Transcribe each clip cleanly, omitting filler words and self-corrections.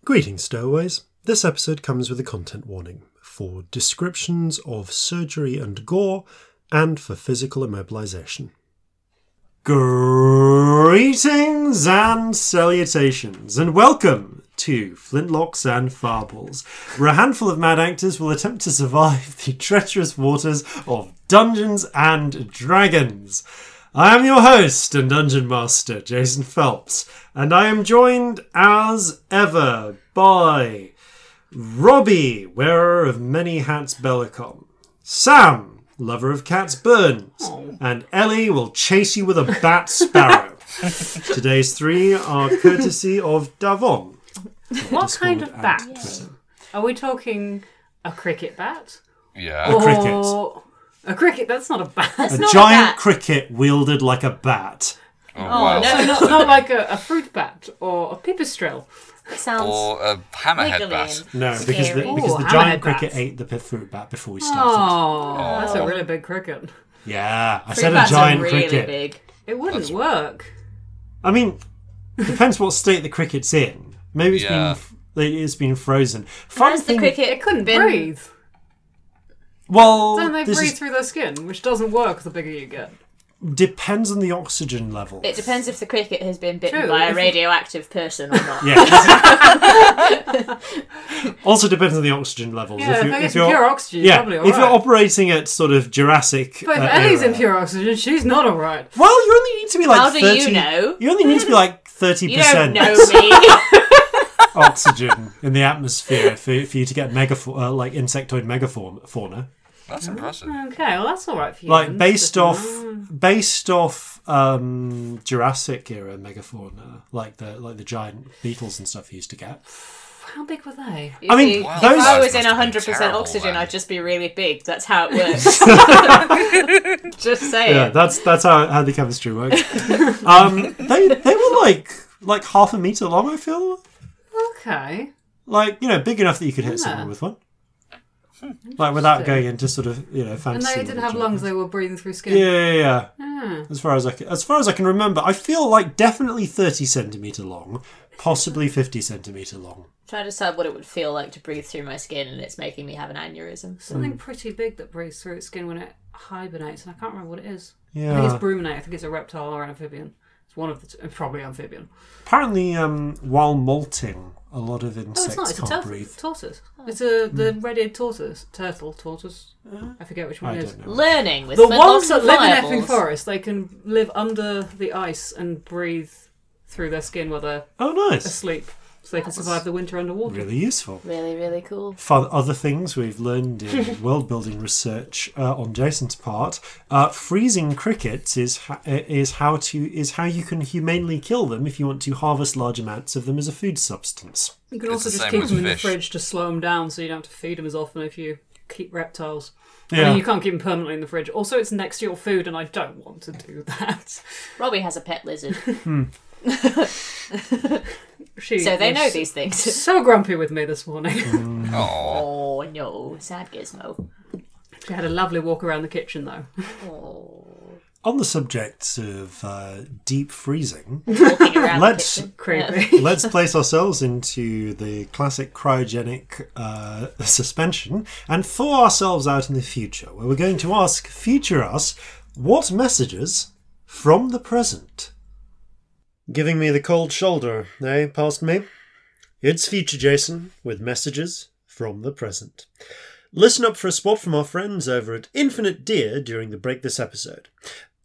Greetings, stowaways. This episode comes with a content warning for descriptions of surgery and gore and for physical immobilisation. Greetings and salutations, and welcome to Flintlocks and Fireballs, where a handful of mad actors will attempt to survive the treacherous waters of Dungeons and Dragons. I am your host and Dungeon Master Jason Phelps, and I am joined as ever by Robbie, wearer of many hats Bellekom, Sam, lover of cats Burns, and Ellie will chase you with a bat Sparrow. Today's three are courtesy of Davon. What kind of bat? Are we talking a cricket bat? Yeah. A cricket. A cricket, that's not a bat. A giant cricket wielded like a bat. Oh, wow. No, not like a fruit bat or a pipistrelle. It sounds Or a hammerhead bat. No, because the Hammerhead giant cricket bats. ate the fruit bat before we started. Oh, that's a really big cricket. Yeah, I fruit said a bats giant are really cricket. big. It wouldn't work. I mean, depends what state the cricket's in. Maybe it's been frozen. Has the cricket It couldn't been breathe. Well, Don't they this breathe through their skin, which doesn't work the bigger you get. depends on the oxygen level. It depends if the cricket has been bitten True, by a if- radioactive person or not. Yeah. Also depends on the oxygen levels. Yeah, if it's pure oxygen, yeah, probably if you're alright. operating at sort of Jurassic. But if Ellie's era, in pure oxygen, she's not alright. well, you only need to be like How do 30. you know? You only need to be like 30% You don't know me. oxygen in the atmosphere for you to get like insectoid megafauna. That's impressive. Okay, well that's alright for you. Like based off Jurassic era megafauna, like the giant beetles and stuff you used to get. How big were they? You I mean, see, wow. if those- I was in Must have been 100% terrible, oxygen, then. I'd just be really big. That's how it works. Just saying. Yeah, that's how the chemistry works. They were like half a meter long. I feel Okay. like big enough that you could hit someone with one, like without going into sort of And fantasy. they didn't have lungs; they were breathing through skin. Yeah. Ah. As far as I can remember, I feel like definitely 30 centimeter long, possibly 50 centimeter long. Trying to decide what it would feel like to breathe through my skin, and it's making me have an aneurysm. Something pretty big that breathes through its skin when it hibernates, and I can't remember what it is. Yeah. I think it's bruminate. I think it's a reptile or an amphibian. It's one of the two, probably amphibian. Apparently, while molting, a lot of Oh, insects it's not. It's a can't breathe. tortoise. It's the red-eared tortoise. Tortoise. I forget which one I it is. don't know. Learning with The Flintlocks ones that and live in Fireballs. Epping Forest, they can live under the ice and breathe through their skin while they're Oh, nice. asleep, so they can survive the winter underwater. Really useful. Really, really cool. For other things we've learned in world building research on Jason's part, freezing crickets is how you can humanely kill them if you want to harvest large amounts of them as a food substance. You can It's also the just same keep with them in the fish. fridge to slow them down, so you don't have to feed them as often if you keep reptiles. I Yeah. mean, you can't keep them permanently in the fridge. Also, it's next to your food, and I don't want to do that. Robbie has a pet lizard, She so they was know these things. So grumpy with me this morning. Oh, Oh no, sad Gizmo. She had a lovely walk around the kitchen, though. Oh, On the subject of deep freezing, walking around Let's- the kitchen. Creepy. let's place ourselves into the classic cryogenic suspension and thaw ourselves out in the future, where we're going to ask future us what messages from the present. Giving me the cold shoulder, eh, past me? It's future Jason with messages from the present. Listen up for a spot from our friends over at Infinite Deer during the break this episode.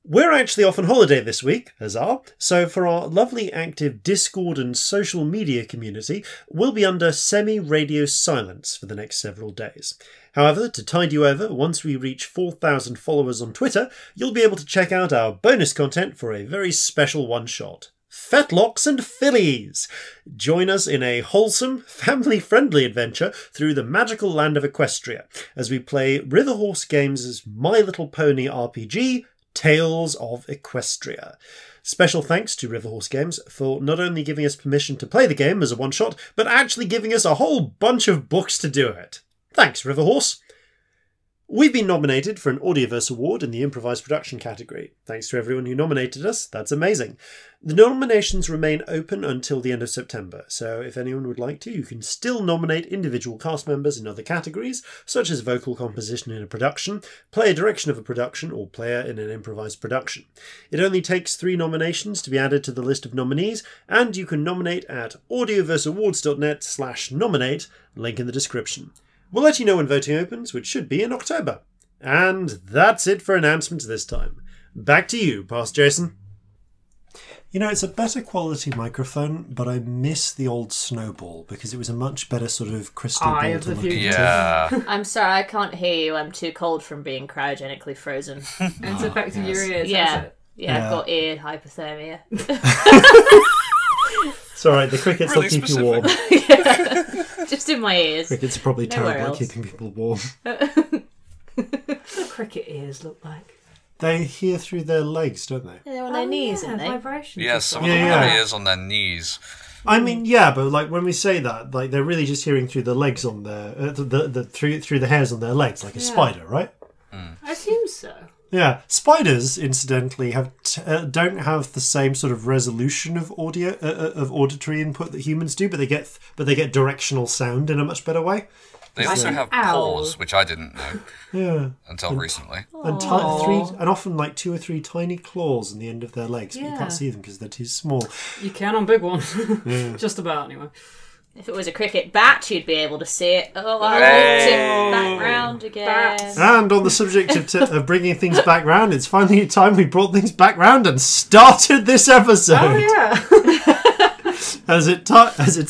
We're actually off on holiday this week, huzzah, so for our lovely active Discord and social media community, we'll be under semi-radio silence for the next several days. However, to tide you over, once we reach 4,000 followers on Twitter, you'll be able to check out our bonus content for a very special one-shot. Fetlocks and Fillies! Join us in a wholesome, family-friendly adventure through the magical land of Equestria, as we play River Horse Games' My Little Pony RPG, Tales of Equestria. Special thanks to River Horse Games for not only giving us permission to play the game as a one-shot, but actually giving us a whole bunch of books to do it. Thanks, River Horse. We've been nominated for an Audioverse Award in the Improvised Production category. Thanks to everyone who nominated us. That's amazing. The nominations remain open until the end of September, so if anyone would like to, you can still nominate individual cast members in other categories, such as vocal composition in a production, player direction of a production, or player in an improvised production. It only takes 3 nominations to be added to the list of nominees, and you can nominate at audioverseawards.net/nominate, link in the description. We'll let you know when voting opens, which should be in October. And that's it for announcements this time. Back to you, Past Jason. You know, it's a better quality microphone, but I miss the old Snowball because it was a much better sort of crystal ball Eye of to the look future. into. Yeah. I'm sorry, I can't hear you. I'm too cold from being cryogenically frozen. It's affecting your ears. Yeah. has it? Yeah, I've got ear hypothermia. It's alright, the crickets will Really keep you warm. Yeah. Just in my ears. Crickets are probably Nowhere terrible at else. keeping people warm. What do cricket ears look like? They hear through their legs, don't they? They're on their knees, yeah, aren't they? vibrations. Yeah, and some stuff. of them Yeah. have ears on their knees. I mean, yeah, but like when we say that, like they're really just hearing through the legs on their through the hairs on their legs, like a spider, right? I assume so. Yeah, spiders, incidentally, don't have the same sort of resolution of audio of auditory input that humans do, but they get directional sound in a much better way. They also have owl. paws, which I didn't know Yeah, until recently. and often like 2 or 3 tiny claws on the end of their legs, but you Yeah. can't see them because they're too small. You can on big ones. Just about, anyway. If it was a cricket bat, you'd be able to see it. Oh, I Hey. tip back round again. Bats. And on the subject of bringing things back round, it's finally time we brought things back round and started this episode. Oh, yeah. As it's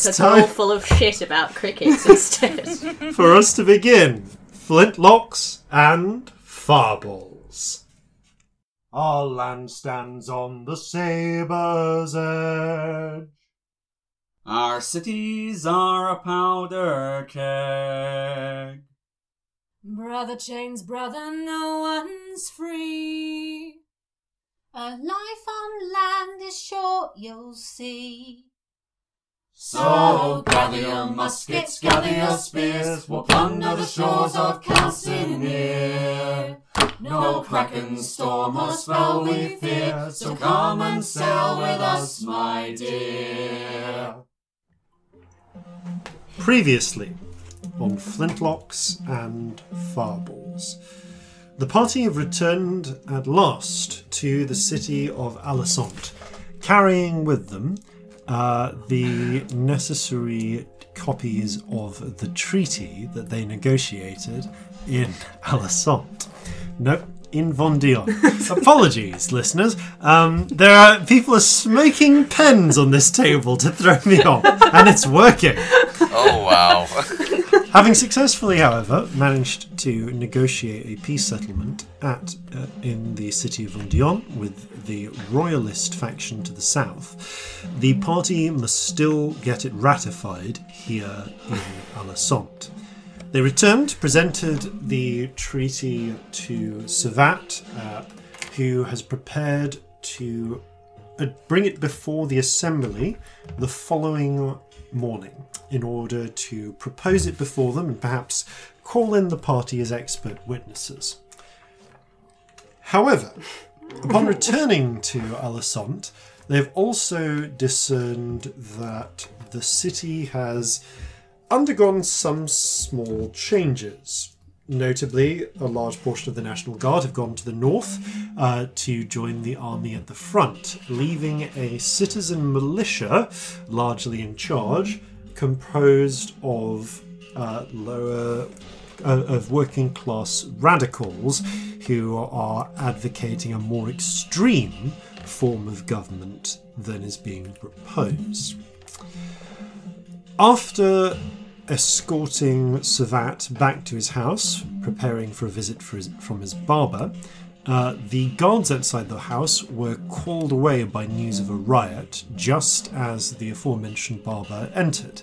It's all time full of shit about crickets instead. for us to begin Flintlocks and Fireballs. Our land stands on the sabre's edge. Our cities are a powder keg. Brother chains, brother, no one's free. A life on land is short, you'll see. So gather your muskets, gather your spears, we'll plunder the shores of Calcinea. No kraken, storm or spell we fear, so come and sail with us, my dear. Previously on Flintlocks and Fireballs. The party have returned at last to the city of Alisant, carrying with them the necessary copies of the treaty that they negotiated in Alisant. No, in Vendion. Apologies, listeners. People are smoking pens on this table to throw me off, and it's working. Oh, wow. Having successfully, however, managed to negotiate a peace settlement in the city of Vendion with the royalist faction to the south, the party must still get it ratified here in Alisant. They returned, presented the treaty to Savat, who has prepared to bring it before the assembly the following morning in order to propose it before them and perhaps call in the party as expert witnesses. However, upon returning to Alisant, they've also discerned that the city has undergone some small changes. Notably, a large portion of the National Guard have gone to the north to join the army at the front, leaving a citizen militia largely in charge, composed of working class radicals who are advocating a more extreme form of government than is being proposed. After escorting Savat back to his house, preparing for a visit from his barber, the guards outside the house were called away by news of a riot just as the aforementioned barber entered.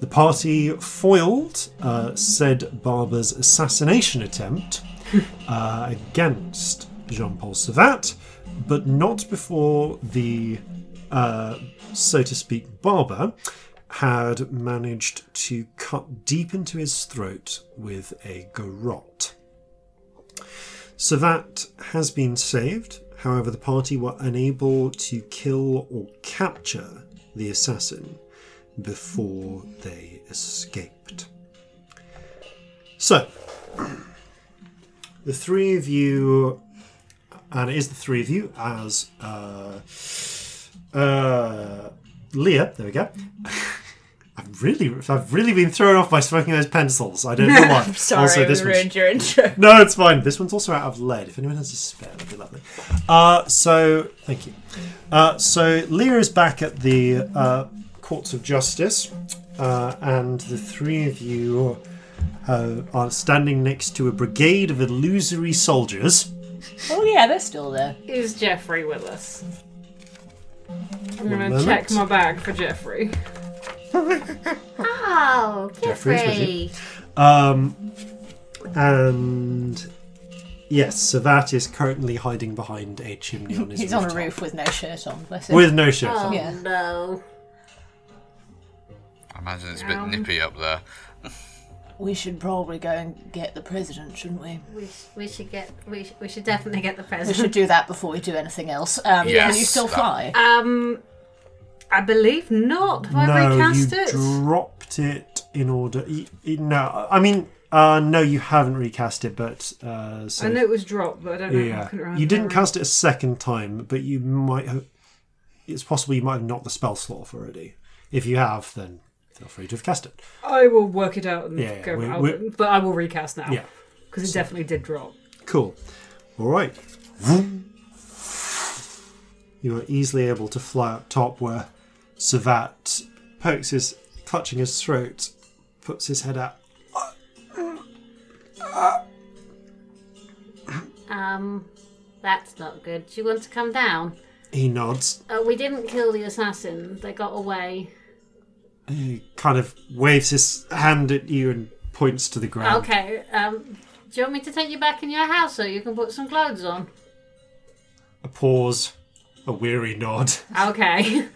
The party foiled said barber's assassination attempt against Jean-Paul Savat, but not before the, so to speak, barber had managed to cut deep into his throat with a garrote. Savat has been saved. However, the party were unable to kill or capture the assassin before they escaped. So, the three of you, and it is the three of you as Leah. There we go. I've really been thrown off by smoking those pencils. I don't know why. I'm sorry, also, we ruined your intro. No, it's fine. This one's also out of lead. If anyone has a spare, that'd be lovely. So thank you. So Leah is back at the Courts of Justice, and the three of you are standing next to a brigade of illusory soldiers. Oh yeah, they're still there. Is Jeffrey with us? I'm One going to moment. check my bag for Jeffrey. Oh, Jeffrey's with Jeffrey. you. And yes, Savat is currently hiding behind a chimney on his He's on a rooftop. roof with no shirt on. Bless him. With no shirt Oh, on. Yeah. no. I imagine it's a bit nippy up there. We should probably go and get the president, shouldn't we? We should definitely get the We present. should do that before we do anything else. Can you Yes, still that- fly? I believe not. Have I recast you it? dropped it in order. No, I mean, no, you haven't recast it, but so, I know it was dropped, but I don't know. I yeah, couldn't remember. you didn't cast it a second time, but you might have. It's possible you might have knocked the spell slot off already. If you have, then feel free to have cast it. I will work it out and Yeah, go we- out, but I will recast now. Yeah. Because it definitely did drop. Cool. All right. You are easily able to fly up top where Savat clutching his throat, puts his head out. That's not good. Do you want to come down? He nods. We didn't kill the assassin. They got away. He kind of waves his hand at you and points to the ground. Okay. Do you want me to take you back in your house so you can put some clothes on? A pause, a weary nod. Okay.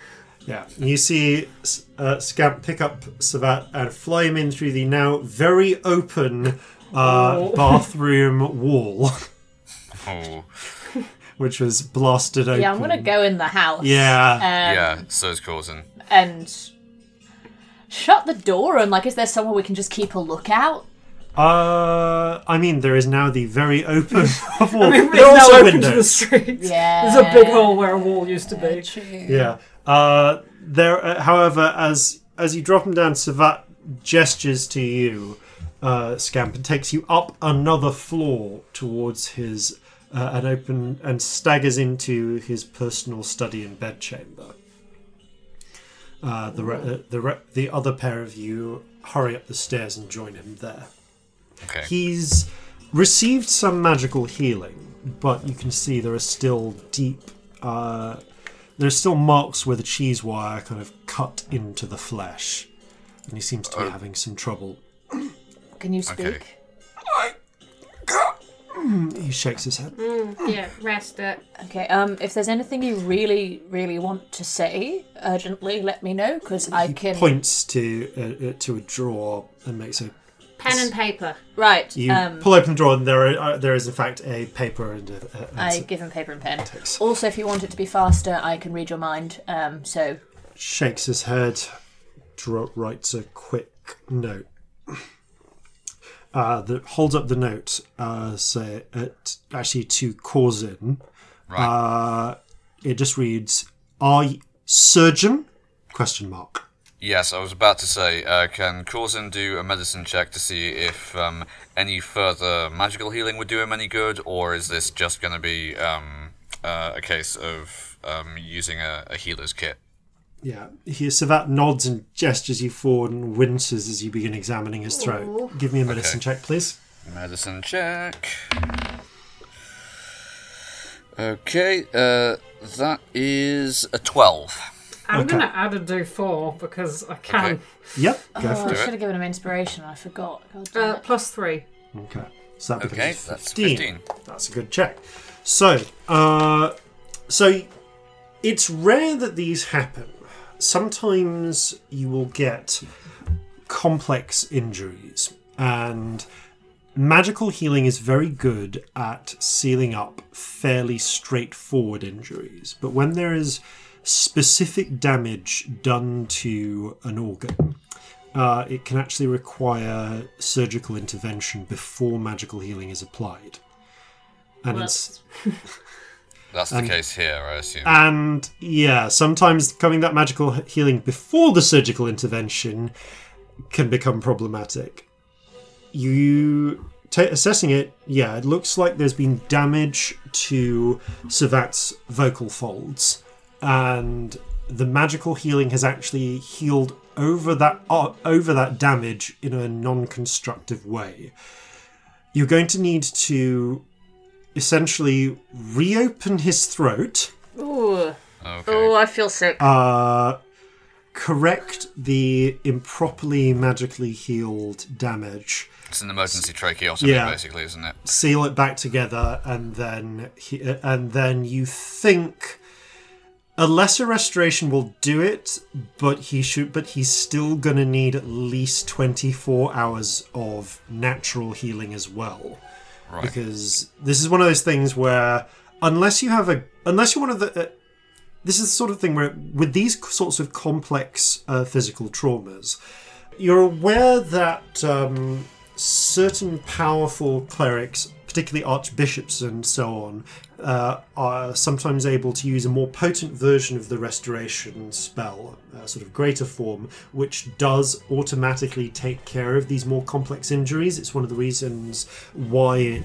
Yeah. You see Scamp pick up Savat and fly him in through the now very open bathroom wall, Oh, which was blasted open. Yeah, I'm gonna go in the house. Yeah. yeah, so is Corzin. And shut the door. And is there somewhere we can just keep a lookout? I mean, there is now the very open wall. It's There are now also open to the windows. streets. Yeah. There's a big hole where a wall used to be. Yeah. There. However, as you drop him down, Savat gestures to you, Scamp, and takes you up another floor towards his and staggers into his personal study and bedchamber. The other pair of you hurry up the stairs and join him there. Okay. He's received some magical healing, but you can see there are still deep. There are still marks where the cheese wire kind of cut into the flesh, and he seems to be having some trouble. Can you speak? Okay. He shakes his head. Yeah, rest it. Okay. If there's anything you really, really want to say, urgently let me know because I can. Points to a drawer and makes a. Pen and paper. Right. You pull open the drawer, and there is in fact a paper and I give him paper and pen. Also, if you want it to be faster, I can read your mind. So shakes his head, writes a quick note. That holds up the note, actually to Corzin. Right. It just reads, "Are you surgeon?" ? Yes, I was about to say, can Corzin do a medicine check to see if any further magical healing would do him any good, or is this just going to be a case of using a healer's kit? Yeah. Savat nods and gestures you forward and winces as you begin examining his throat. Ooh. Give me a medicine Okay. check, please. Medicine check. Okay, that is a 12. I'm Okay. going to add a do4 because I can. Okay. Yep, go I for Do it. should it. have given him inspiration. I forgot. God damn it. +3. Okay. So that becomes Okay, 15. that's 15. That's a good check. So, it's rare that these happen. Sometimes you will get complex injuries, and magical healing is very good at sealing up fairly straightforward injuries, but when there is specific damage done to an organ, it can actually require surgical intervention before magical healing is applied. And that's the case here, I assume. And yeah, sometimes coming that magical healing before the surgical intervention can become problematic. Assessing it, yeah, it looks like there's been damage to Savat's vocal folds, and the magical healing has actually healed over that damage in a non-constructive way. You're going to need to essentially reopen his throat. Ooh. Okay. Oh, I feel sick. Correct the improperly magically healed damage. It's an emergency tracheotomy, basically, isn't it? Seal it back together, and then you think a lesser restoration will do it, but he's still gonna need at least 24 hours of natural healing as well. Right. Because this is one of those things where unless you're one of the this is the sort of thing where with these sorts of complex physical traumas, you're aware that certain powerful clerics, particularly archbishops and so on, are sometimes able to use a more potent version of the restoration spell, a sort of greater form, which does automatically take care of these more complex injuries. It's one of the reasons why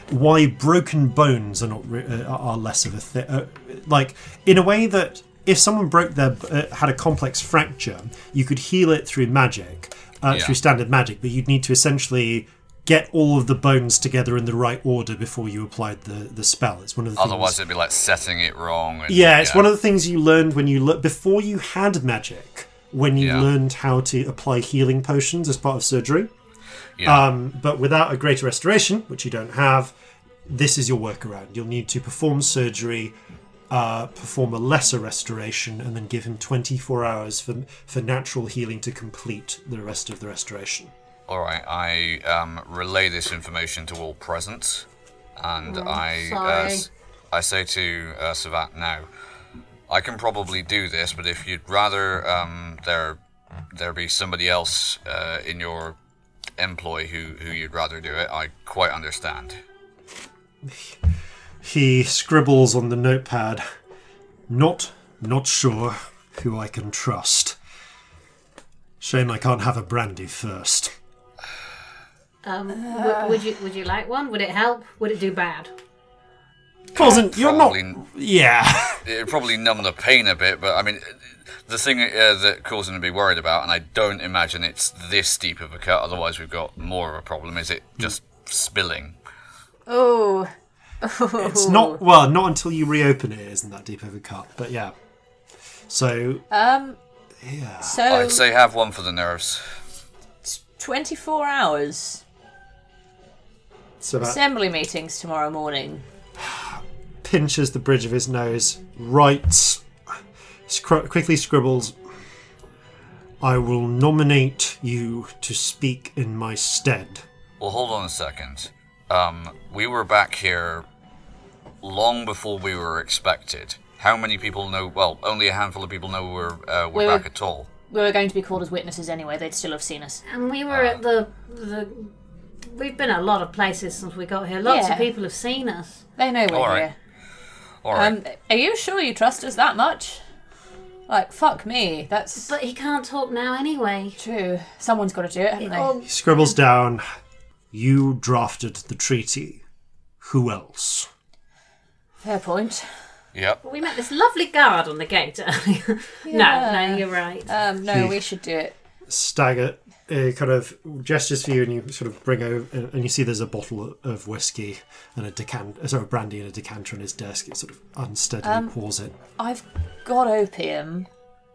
why broken bones are not are less of a thing. Like in a way that if someone had a complex fracture, you could heal it through magic, through standard magic, but you'd need to essentially get all of the bones together in the right order before you applied the spell. It's one of the things. Otherwise, it'd be like setting it wrong. And, it's one of the things you learned when before you had magic, when you learned how to apply healing potions as part of surgery. Yeah. But without a greater restoration, which you don't have, this is your workaround. You'll need to perform surgery, perform a lesser restoration, and then give him 24 hours for natural healing to complete the rest of the restoration. All right, I relay this information to all present, and I say to Savat now, I can probably do this, but if you'd rather there be somebody else in your employ who you'd rather do it, I quite understand. He scribbles on the notepad, not sure who I can trust. Shame I can't have a brandy first. Would you like one? Would it help? Would it do bad? Corzin, you're not... Yeah. It'd probably numb the pain a bit, but I mean, the thing that Corzin would be worried about, and I don't imagine it's this deep of a cut, otherwise we've got more of a problem, is it just spilling. Oh. It's not... Well, not until you reopen it, isn't that deep of a cut, but yeah. So... yeah. So... I'd say have one for the nerves. 24 hours. So Assembly meetings tomorrow morning. Pinches the bridge of his nose, writes, quickly scribbles, I will nominate you to speak in my stead. Well, hold on a second. We were back here long before we were expected. How many people know? Well, only a handful of people know we're back at all. We were going to be called as witnesses anyway. They'd still have seen us. And we were at the... We've been at a lot of places since we got here. Lots of people have seen us. They know we're here. All right. Are you sure you trust us that much? Like, fuck me. That's... But he can't talk now anyway. True. Someone's got to do it, haven't they? He scribbles down, you drafted the treaty. Who else? Fair point. Yep. Well, we met this lovely guard on the gate earlier. No, you're right. No, we should do it. Stagger kind of gestures for you, and you sort of bring over, and you see there's a bottle of whiskey and brandy and a decanter on his desk. It sort of unsteadily pours it. I've got opium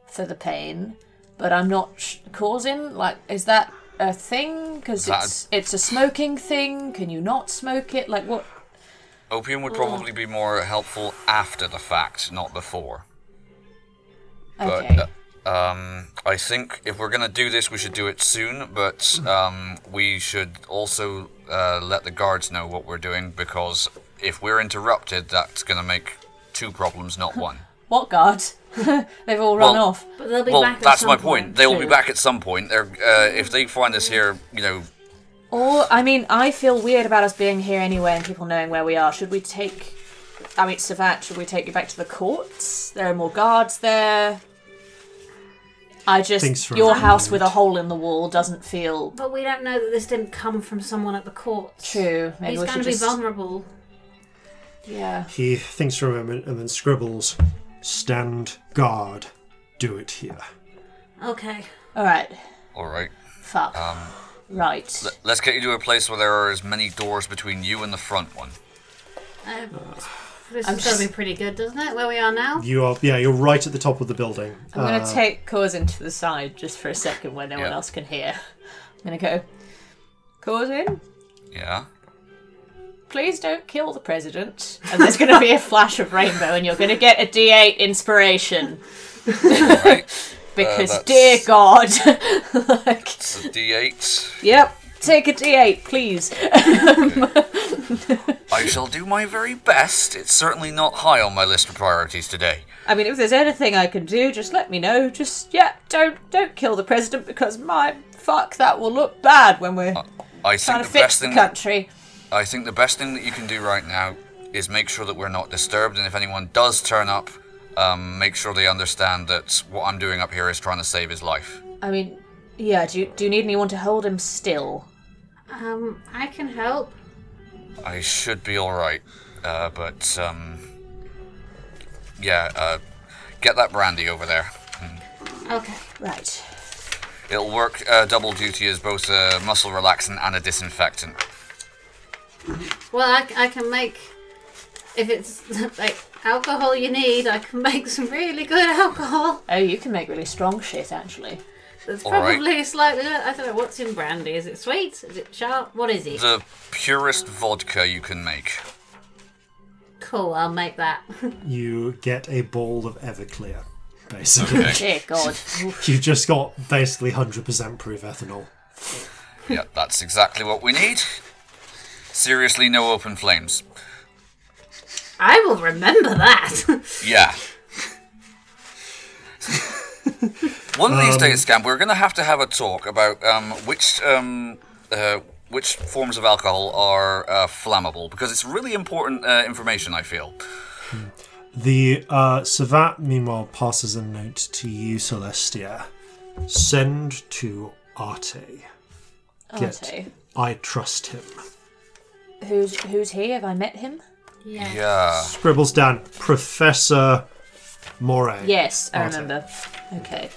for the pain, but I'm not causing. Like, is that a thing? Because it's a smoking thing. Can you not smoke it? Like, what? Opium would probably be more helpful after the fact, not before. Okay. But I think if we're going to do this, we should do it soon, but we should also let the guards know what we're doing, because if we're interrupted, that's going to make 2 problems, not 1. What guards? They've all run off. But they'll be back at that's some my point. point. They will be back at some point. They're, if they find us here, Or, I mean, I feel weird about us being here anyway and people knowing where we are. Should we take... I mean, Savat, should we take you back to the courts? There are more guards there. Your house with a hole in the wall doesn't feel... But we don't know that this didn't come from someone at the courts. True. Maybe He's going to be vulnerable. Yeah. He thinks for a moment and then scribbles, "Stand guard. Do it here." Okay. Alright. Alright. Fuck. Right. Let's get you to a place where there are as many doors between you and the front one. This is going to be pretty good, doesn't it, where we are now? You're right at the top of the building. I'm going to take Corzin to the side just for a second where no one else can hear. I'm going to go, "Corzin? Yeah? Please don't kill the president." And there's going to be a flash of rainbow and you're going to get a D8 inspiration. Right. Because, dear God. It's a D8. Yep. Take a D8, please. I shall do my very best. It's certainly not high on my list of priorities today. I mean, if there's anything I can do, just let me know. Just, don't kill the president, because fuck, that will look bad when we're trying to fix the country. I think the best thing that you can do right now is make sure that we're not disturbed, and if anyone does turn up, make sure they understand that what I'm doing up here is trying to save his life. I mean, yeah, do you need anyone to hold him still? I can help. I should be alright, but, get that brandy over there. Okay. Right. It'll work double duty as both a muscle relaxant and a disinfectant. Well, I can make... If it's, like, alcohol you need, I can make some really good alcohol. Oh, you can make really strong shit, actually. It's probably slightly... I don't know, what's in brandy? Is it sweet? Is it sharp? What is it? The purest vodka you can make. Cool, I'll make that. You get a bowl of Everclear, basically. Okay. Dear God. You've just got basically 100% proof ethanol. Yeah, that's exactly what we need. Seriously, no open flames. I will remember that. Yeah. One of these days, Scamp, we're going to have a talk about which forms of alcohol are flammable, because it's really important information, I feel. The Savat, meanwhile, passes a note to you, Celestia. "Send to Arte. Arte. I trust him." Who's he? Have I met him? Yeah. Scribbles down, "Professor Moray." Yes, I Arte. remember. Okay.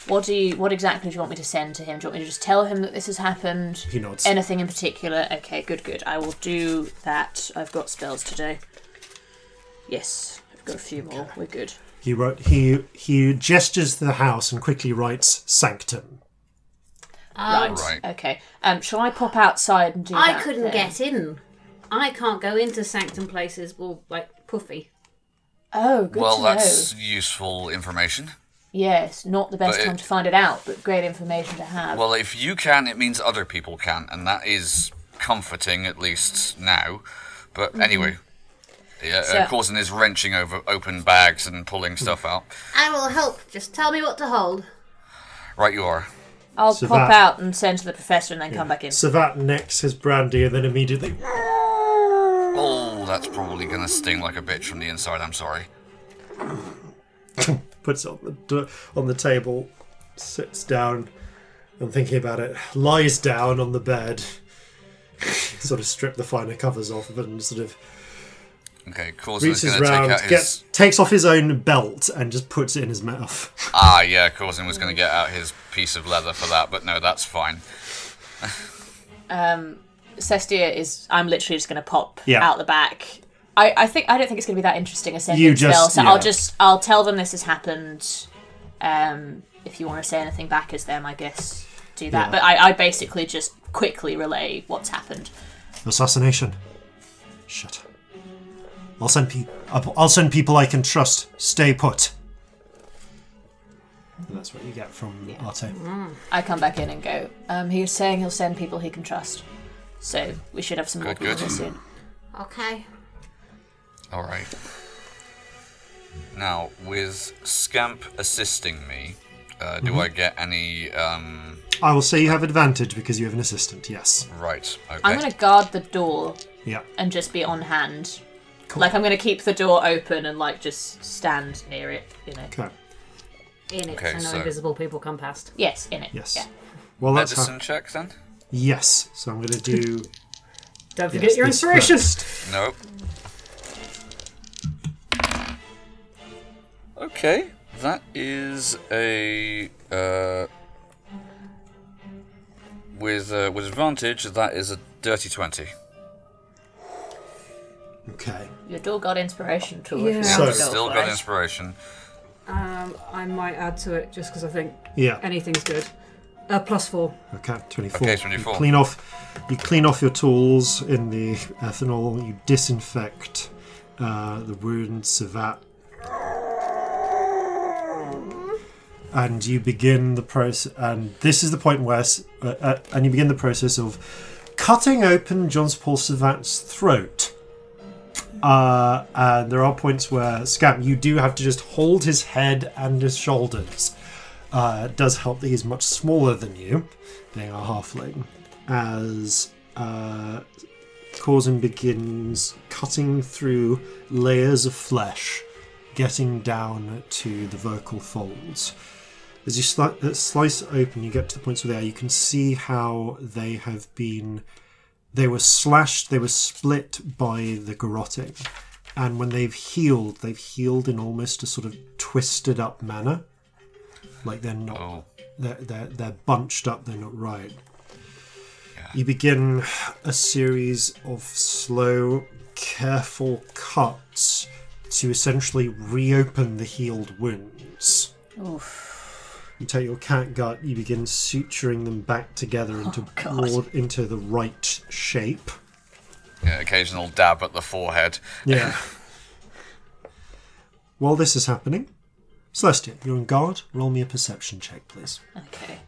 What exactly do you want me to send to him? Do you want me to just tell him that this has happened? He nods. Anything in particular? Okay, good. I will do that. I've got spells today. Yes, I've got a few more. We're good. He gestures to the house and quickly writes "Sanctum." Right. Okay. Shall I pop outside and do that? I couldn't get in. I can't go into sanctum places, well, like, puffy. Oh, good to know. Well, that's useful information. Yes, not the best time to find it out, but great information to have. Well, if you can, it means other people can, and that is comforting, at least now. But anyway, Corzin is wrenching over open bags and pulling stuff out. I will help. Just tell me what to hold. Right you are. I'll pop out and send to the professor and then come back in. Savat necks his brandy and then immediately... Oh, that's probably going to sting like a bitch from the inside, I'm sorry. Puts it on the table, sits down, and thinking about it, lies down on the bed, sort of strip the finer covers off of it and sort of Okay, Corzin is reaches going to take round, out his... takes off his own belt and just puts it in his mouth. Ah, yeah, Corzin was going to get out his piece of leather for that, but no, that's fine. Celestia is... I'm literally just going to pop out the back. I don't think it's going to be that interesting a sending spell, so I'll tell them this has happened. If you want to say anything back as them, I guess do that. But I basically just quickly relay what's happened. Assassination. Shit. I'll send people I can trust. Stay put. And that's what you get from Arte. I come back in and go, he's saying he'll send people he can trust. So we should have some more people here soon. Okay. Alright. Now, with Scamp assisting me, do I get any... I will say you have advantage because you have an assistant, yes. Right, okay. I'm going to guard the door Yeah. and just be on hand. Cool. Like, I'm going to keep the door open and, like, just stand near it, you know. Okay. In it, Okay, so no so- invisible people come past. Yes, in it. Yes. Yeah. Well, that's Medicine check, then? Yes. So I'm going to do... Don't forget your this inspiration. first. Nope. Okay, that is a... with advantage, that is a dirty 20. Okay. Your door got inspiration too. Yeah. Yeah, So- still got inspiration. I might add to it just because I think Yeah. anything's good. +4. Okay, 24. Okay, 24. You clean off your tools in the ethanol. You disinfect the wound, Savat, and you begin the process. And this is the point where, and you begin the process of cutting open John Paul Savat's throat. And there are points where Scamp, you do have to just hold his head and his shoulders. It does help that he's much smaller than you, being a halfling, as Corzin begins cutting through layers of flesh, getting down to the vocal folds. As you slice open, you get to the points where you can see how they have been... They were slashed, they were split by the garroting. And when they've healed in almost a sort of twisted up manner. Like they're not... Oh. They're bunched up, they're not right. Yeah. You begin a series of slow, careful cuts to essentially reopen the healed wounds. Oof. You take your catgut, you begin suturing them back together into the right shape. Yeah, occasional dab at the forehead. Yeah. While this is happening, Celestia, you're on guard. Roll me a perception check, please. Okay.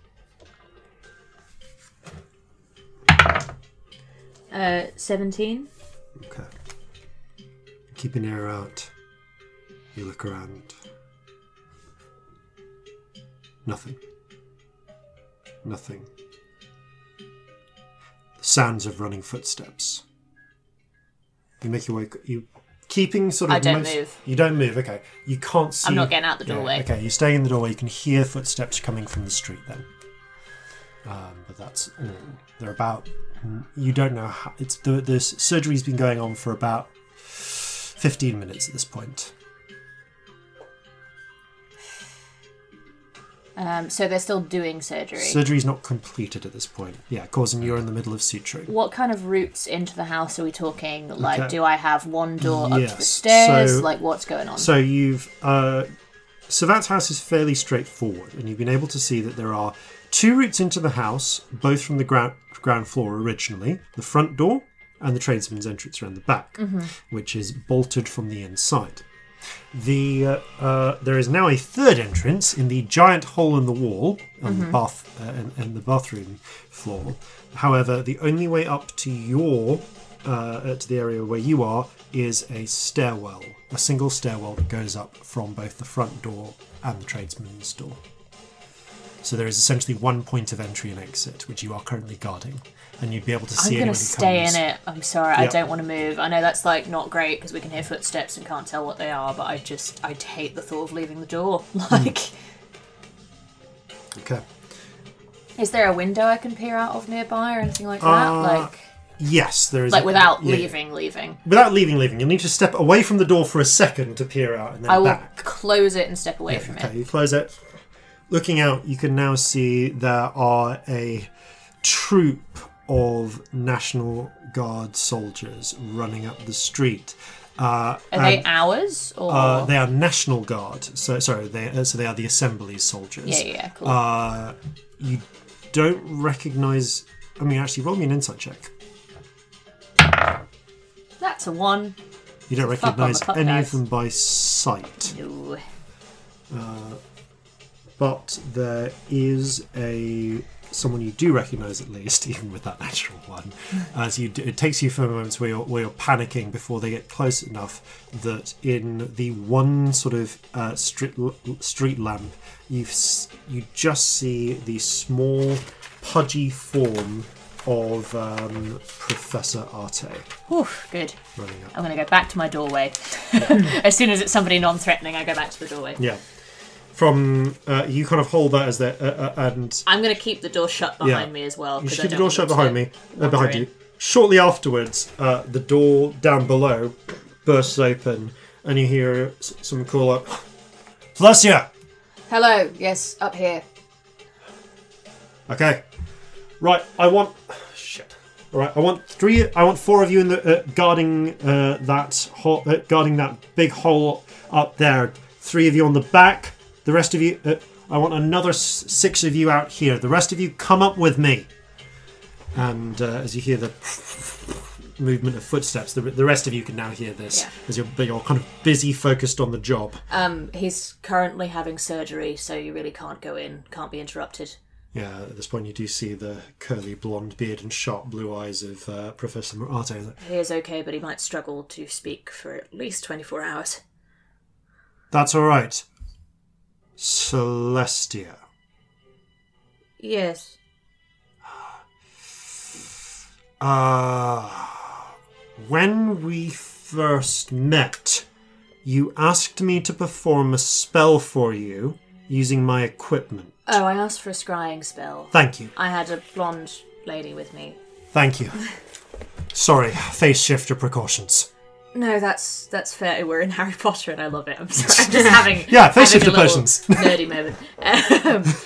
17. Okay. Keep an ear out. You look around. Nothing. Nothing. The sounds of running footsteps. You make your way. You keeping sort of. I don't move. You don't move. Okay. You can't see. I'm not getting out the doorway. Yeah, okay. You're staying in the doorway. You can hear footsteps coming from the street. Then. But that's all. They're about. You don't know how. It's the surgery's been going on for about 15 minutes at this point. So they're still doing surgery. Surgery's not completed at this point. Yeah, Corzin, you're in the middle of suturing. What kind of routes into the house are we talking? Like, Okay. do I have one door up to the stairs? So- Like, what's going on? So you've... Savat's house is fairly straightforward, and you've been able to see that there are two routes into the house, both from the ground floor originally, the front door and the tradesman's entrance around the back, which is bolted from the inside. There is now a third entrance in the giant hole in the wall on the the bathroom floor. However, the only way up to to the area where you are is a stairwell, a single stairwell that goes up from both the front door and the tradesman's door. So there is essentially one point of entry and exit, which you are currently guarding, and you'd be able to see I'm going anyone to who stay comes. in it. I'm sorry, I Yep. don't want to move. I know that's like not great because we can hear footsteps and can't tell what they are, but I hate the thought of leaving the door. Like, Okay. is there a window I can peer out of nearby or anything like that? Like Yes, there is. without yeah. leaving. Without leaving. You'll need to step away from the door for a second to peer out, and then I will back. close it and step away from Okay, it. you close it. Looking out, you can now see there are a troop of National Guard soldiers running up the street. Are they ours or? They are National Guard. So sorry, they are the Assembly's soldiers. Yeah, cool. You don't recognise. I mean, actually, roll me an insight check. That's a 1. You don't Fuck on the recognise fuck, any guys. of them by sight. No. but there is someone you do recognise at least, even with that natural one. It takes you for moments where you're panicking before they get close enough that in the one sort of street lamp, you just see the small, pudgy form of Professor Arte. Oof, good. Running up. I'm going to go back to my doorway. As soon as it's somebody non-threatening, I go back to the doorway. Yeah. From you kind of hold that as the and I'm going to keep the door shut behind me as well. You should keep the door shut behind you. Shortly afterwards, the door down below bursts open, and you hear someone call up, "Celestia!" Hello. Yes, up here. Okay. Right. I want 4 of you in the guarding guarding that big hole up there. 3 of you on the back. The rest of you, I want another 6 of you out here. The rest of you, come up with me. And as you hear the movement of footsteps, the rest of you can now hear this as you're kind of busy, focused on the job. He's currently having surgery, so you really can't go in, can't be interrupted. Yeah, at this point you do see the curly blonde beard and sharp blue eyes of Professor Arte. He is okay, but he might struggle to speak for at least 24 hours. That's all right. Celestia. Yes. When we first met, you asked me to perform a spell for you using my equipment. Oh, I asked for a scrying spell. Thank you. I had a blonde lady with me. Thank you. Sorry, phase shifter precautions. No, that's fair. We're in Harry Potter and I love it. I'm sorry. I'm just having phase shifter potions. Nerdy moment.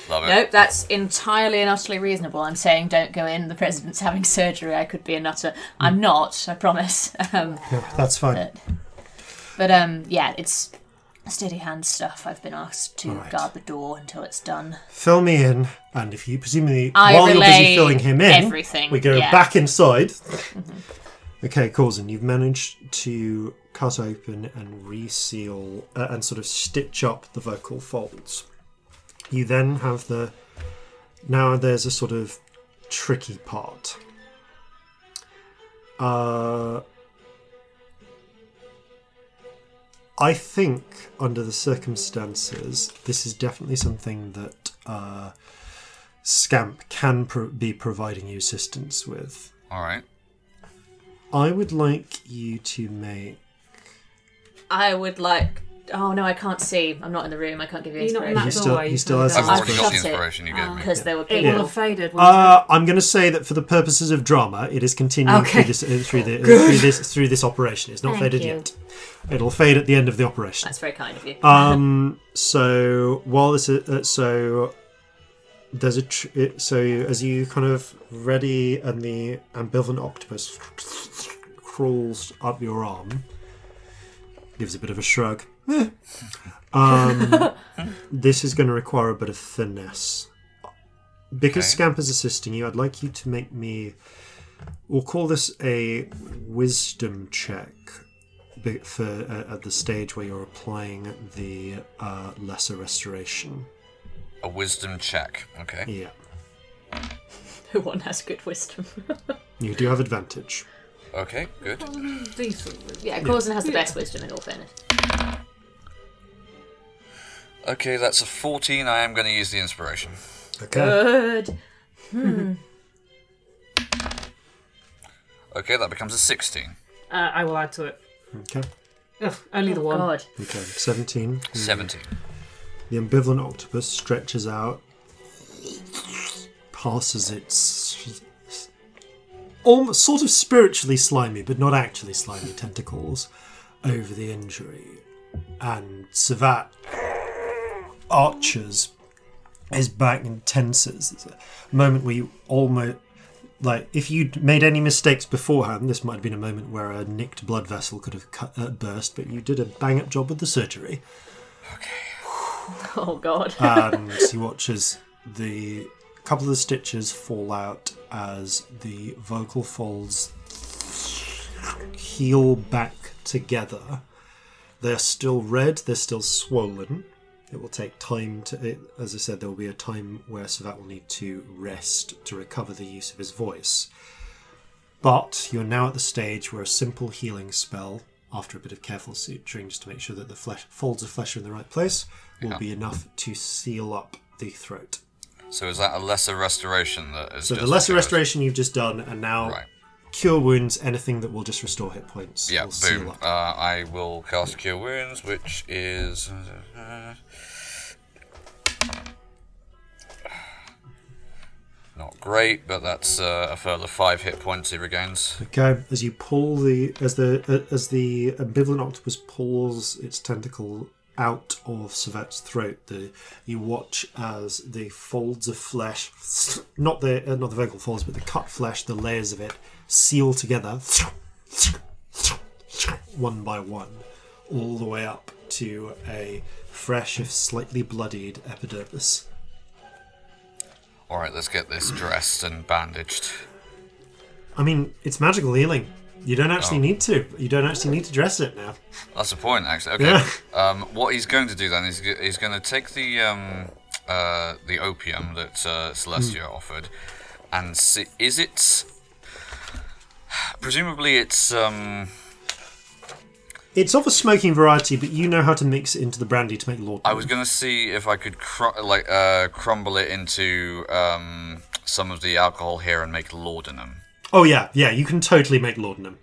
Love it. Nope, that's entirely and utterly reasonable. I'm saying don't go in. The president's having surgery. I could be a nutter. I'm not, I promise. That's fine. But it's steady hand stuff. I've been asked to guard the door until it's done. Fill me in, and if you presumably, while you're busy filling him in, we go back inside. Mm-hmm. Okay, Corzin, you've managed to cut open and reseal and sort of stitch up the vocal folds. You then have now there's a sort of tricky part. I think, under the circumstances, this is definitely something that Scamp can be providing you assistance with. All right. I would like you to make... Oh no, I can't see. I'm not in the room. I can't give you inspiration. He still has I've already got the inspiration you gave me. Because there were people. It will have faded. I'm going to say that for the purposes of drama, it is continuing through this operation. It's not faded yet. It'll fade at the end of the operation. That's very kind of you. So while this is there's so as you kind of ready and the ambivalent octopus crawls up your arm, gives a bit of a shrug. This is going to require a bit of finesse. Because Scamp is assisting you, I'd like you to make me... We'll call this a wisdom check for at the stage where you're applying the lesser restoration. A wisdom check, okay. Yeah. No one has good wisdom. You do have advantage. Okay, good. Yeah, Corzin has the best wisdom in all fairness. Okay, that's a 14. I am going to use the inspiration. Okay. Good. Okay, that becomes a 16. I will add to it. Okay. Ugh, only the one. God. Okay, 17. 17. The ambivalent octopus stretches out, passes its almost sort of spiritually slimy, but not actually slimy tentacles over the injury. And Savat arches his back and tenses. It's a moment where you almost... Like, if you'd made any mistakes beforehand, this might have been a moment where a nicked blood vessel could have burst, but you did a bang-up job with the surgery. Okay. Oh, God. And he watches the couple of the stitches fall out as the vocal folds heal back together. They're still red, they're still swollen. It will take time to... As I said, there will be a time where Savat will need to rest to recover the use of his voice. But you're now at the stage where a simple healing spell, after a bit of careful suturing just to make sure that the folds of flesh are in the right place, will be enough to seal up the throat. So is that a lesser restoration that is? So the lesser restoration you've just done, and now cure wounds, anything that will just restore hit points. Yeah, boom. I will cast cure wounds, which is not great, but that's a further 5 hit points he regains. Okay, as you pull as the ambivalent octopus pulls its tentacle out of Savet's throat, you watch as the folds of flesh, not the vocal folds, but the cut flesh, the layers of it, seal together, one by one, all the way up to a fresh, if slightly bloodied epidermis. Alright, let's get this dressed and bandaged. I mean, it's magical healing. You don't actually need to. You don't actually need to dress it now. That's the point, actually. Okay. Yeah. What he's going to do then is he's going to take the opium that Celestia offered, and see, is it? Presumably, it's. It's of a smoking variety, but you know how to mix it into the brandy to make laudanum. I was going to see if I could crumble it into some of the alcohol here and make laudanum. Oh, yeah, you can totally make laudanum.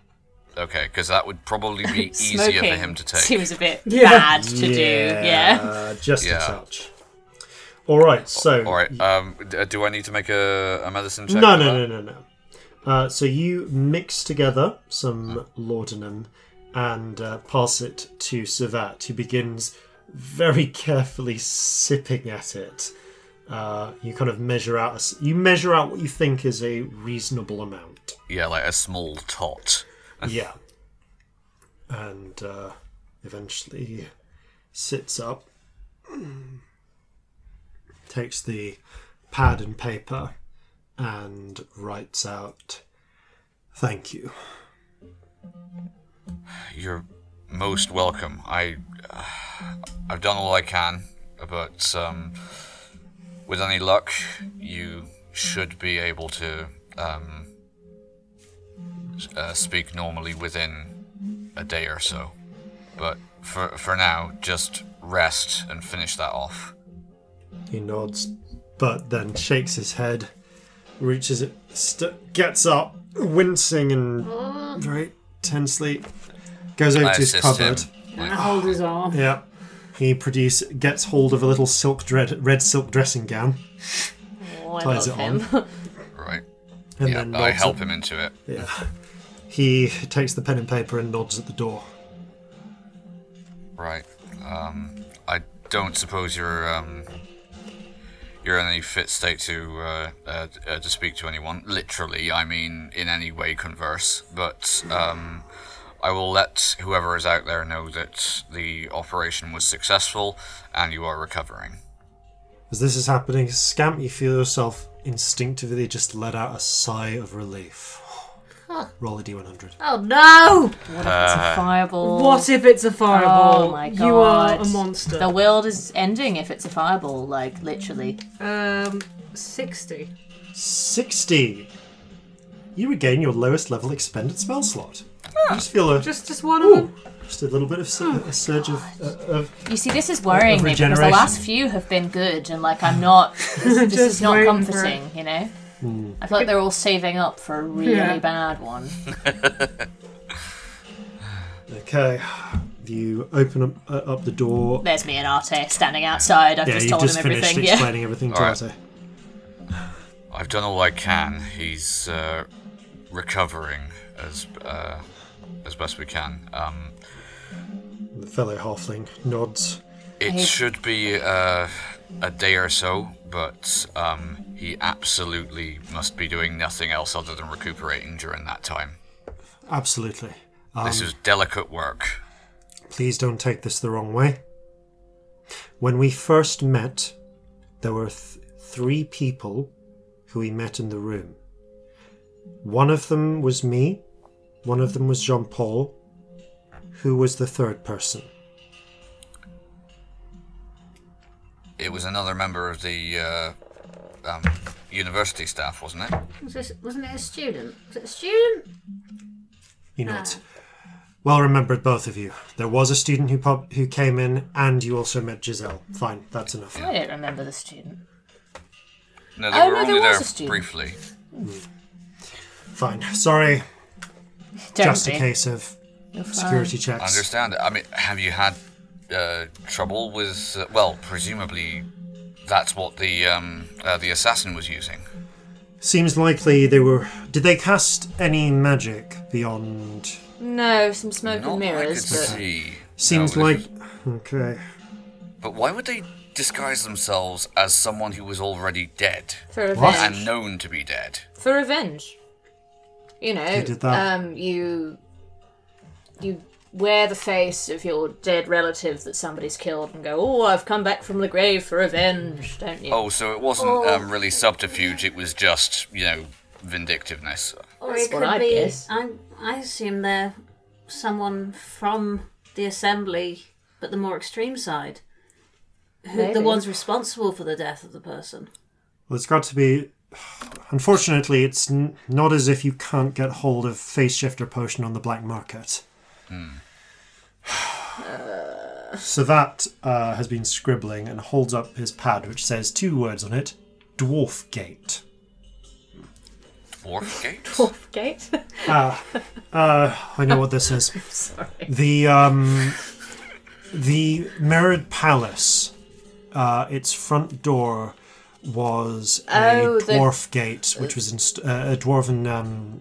Okay, because that would probably be easier for him to take. Seems a bit bad to do, yeah. Just a touch. Alright, so... Alright, do I need to make a medicine check? No. So you mix together some laudanum and pass it to Savat, who begins very carefully sipping at it. You kind of measure out what you think is a reasonable amount. Yeah, like a small tot. Yeah. And eventually sits up, takes the pad and paper, and writes out, "Thank you." You're most welcome. I've done all I can, but with any luck, you should be able to speak normally within a day or so. But for now, just rest and finish that off. He nods, but then shakes his head, reaches it, gets up, wincing and very tensely, goes over to his cupboard. And hold his arm. Yeah. He gets hold of a little red silk dressing gown, ties it on. Right. And then I help him into it. Yeah. He takes the pen and paper and nods at the door. Right. I don't suppose you're in any fit state to speak to anyone. Literally, I mean, in any way converse. But I will let whoever is out there know that the operation was successful and you are recovering. As this is happening, Scamp, you feel yourself instinctively just let out a sigh of relief. Roll a D100. Oh no! What if it's a fireball? What if it's a fireball? Oh my god. You are a monster. The world is ending if it's a fireball, like, literally. 60. 60! You regain your lowest level expended spell slot. You just feel just one of them? Just a little bit of a surge of You see, this is worrying me because the last few have been good, and like I'm not. This is not comforting, you know. I feel like they're all saving up for a really bad one. Okay, you open up the door. There's me and Arte standing outside. I've just told him everything. Finished explaining everything to Arte. I've done all I can. He's recovering as best we can. The fellow halfling nods. It should be a day or so, but he absolutely must be doing nothing else other than recuperating during that time. Absolutely. This is delicate work. Please don't take this the wrong way. When we first met, there were 3 people who we met in the room. One of them was me. One of them was Jean-Paul. Who was the third person? It was another member of the university staff, wasn't it? Wasn't it a student? Was it a student? You know it. Well remembered, both of you. There was a student who came in, and you also met Giselle. Fine, that's enough. I don't remember the student. No, they were only there briefly. Fine. Sorry. Just a case of security checks. I understand. I mean, have you had trouble with... well, presumably that's what the assassin was using. Seems likely they were... Did they cast any magic beyond... No, some smoke and mirrors. I could see. Seems like... Okay. But why would they disguise themselves as someone who was already dead? For revenge. And known to be dead? For revenge. You know, they did that. You wear the face of your dead relative that somebody's killed and go, oh, I've come back from the grave for revenge, don't you? Oh, so it wasn't really subterfuge, it was just, you know, vindictiveness. Or it could be... I assume they're someone from the assembly, but the more extreme side. The ones responsible for the death of the person. Well, it's got to be... Unfortunately, it's not as if you can't get hold of Face Shifter Potion on the black market. So that has been scribbling and holds up his pad, which says 2 words on it. Dwarf Gate. Dwarf Gate? Dwarf Gate? I know what this is. Sorry. The Mirrored Palace, its front door was a dwarf gate, which was a dwarven...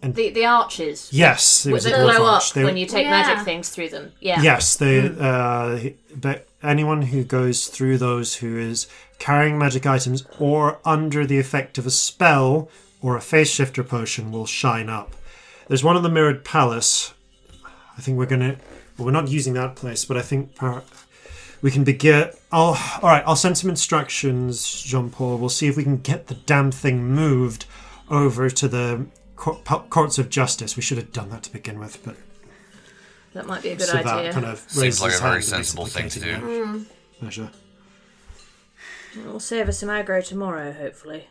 The arches. Yes, it was a that dwarf glow arch. up when you take magic things through them. Yeah. Yes, but anyone who goes through those who is carrying magic items or under the effect of a spell or a face shifter potion will shine up. There's one in the Mirrored Palace. I think we're not using that place, but I think we can begin. I'll send some instructions, Jean-Paul. We'll see if we can get the damn thing moved over to the courts of justice. We should have done that to begin with, but that might be a good idea. That kind of seems like a very sensible thing to do. Measure. It will save us some aggro tomorrow, hopefully.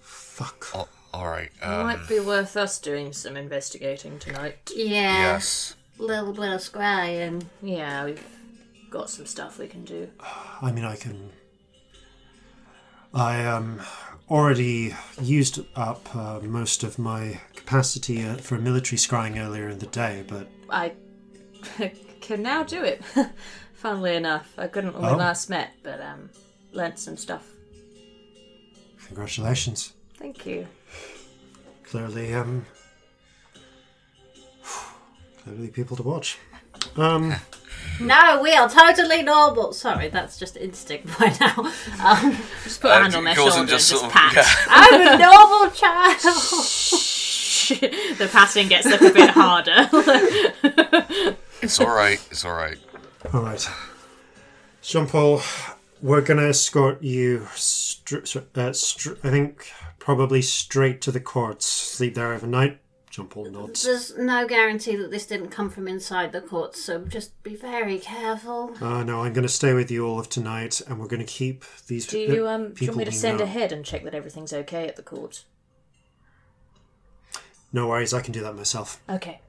Fuck. Oh, all right. It might be worth us doing some investigating tonight. Yeah. Yes. A little bit of scrying. Yeah, we've got some stuff we can do. I mean, I already used up most of my capacity for military scrying earlier in the day, but... I can now do it. Funnily enough. I couldn't when we last met, but learnt some stuff. Congratulations. Thank you. Clearly people to watch. No, we are totally normal. Sorry, that's just instinct by now. Just put a hand on their shoulder and just pat. Yeah. I'm a normal child. The patting gets a bit harder. It's alright, it's alright. Alright. Jean-Paul, we're going to escort you, I think, probably straight to the courts. Sleep there overnight. Jean-Paul nods. There's no guarantee that this didn't come from inside the courts, so just be very careful. No, I'm going to stay with you all of tonight, and we're going to keep these people. Do you want me to send ahead and check that everything's okay at the court? No worries, I can do that myself. Okay.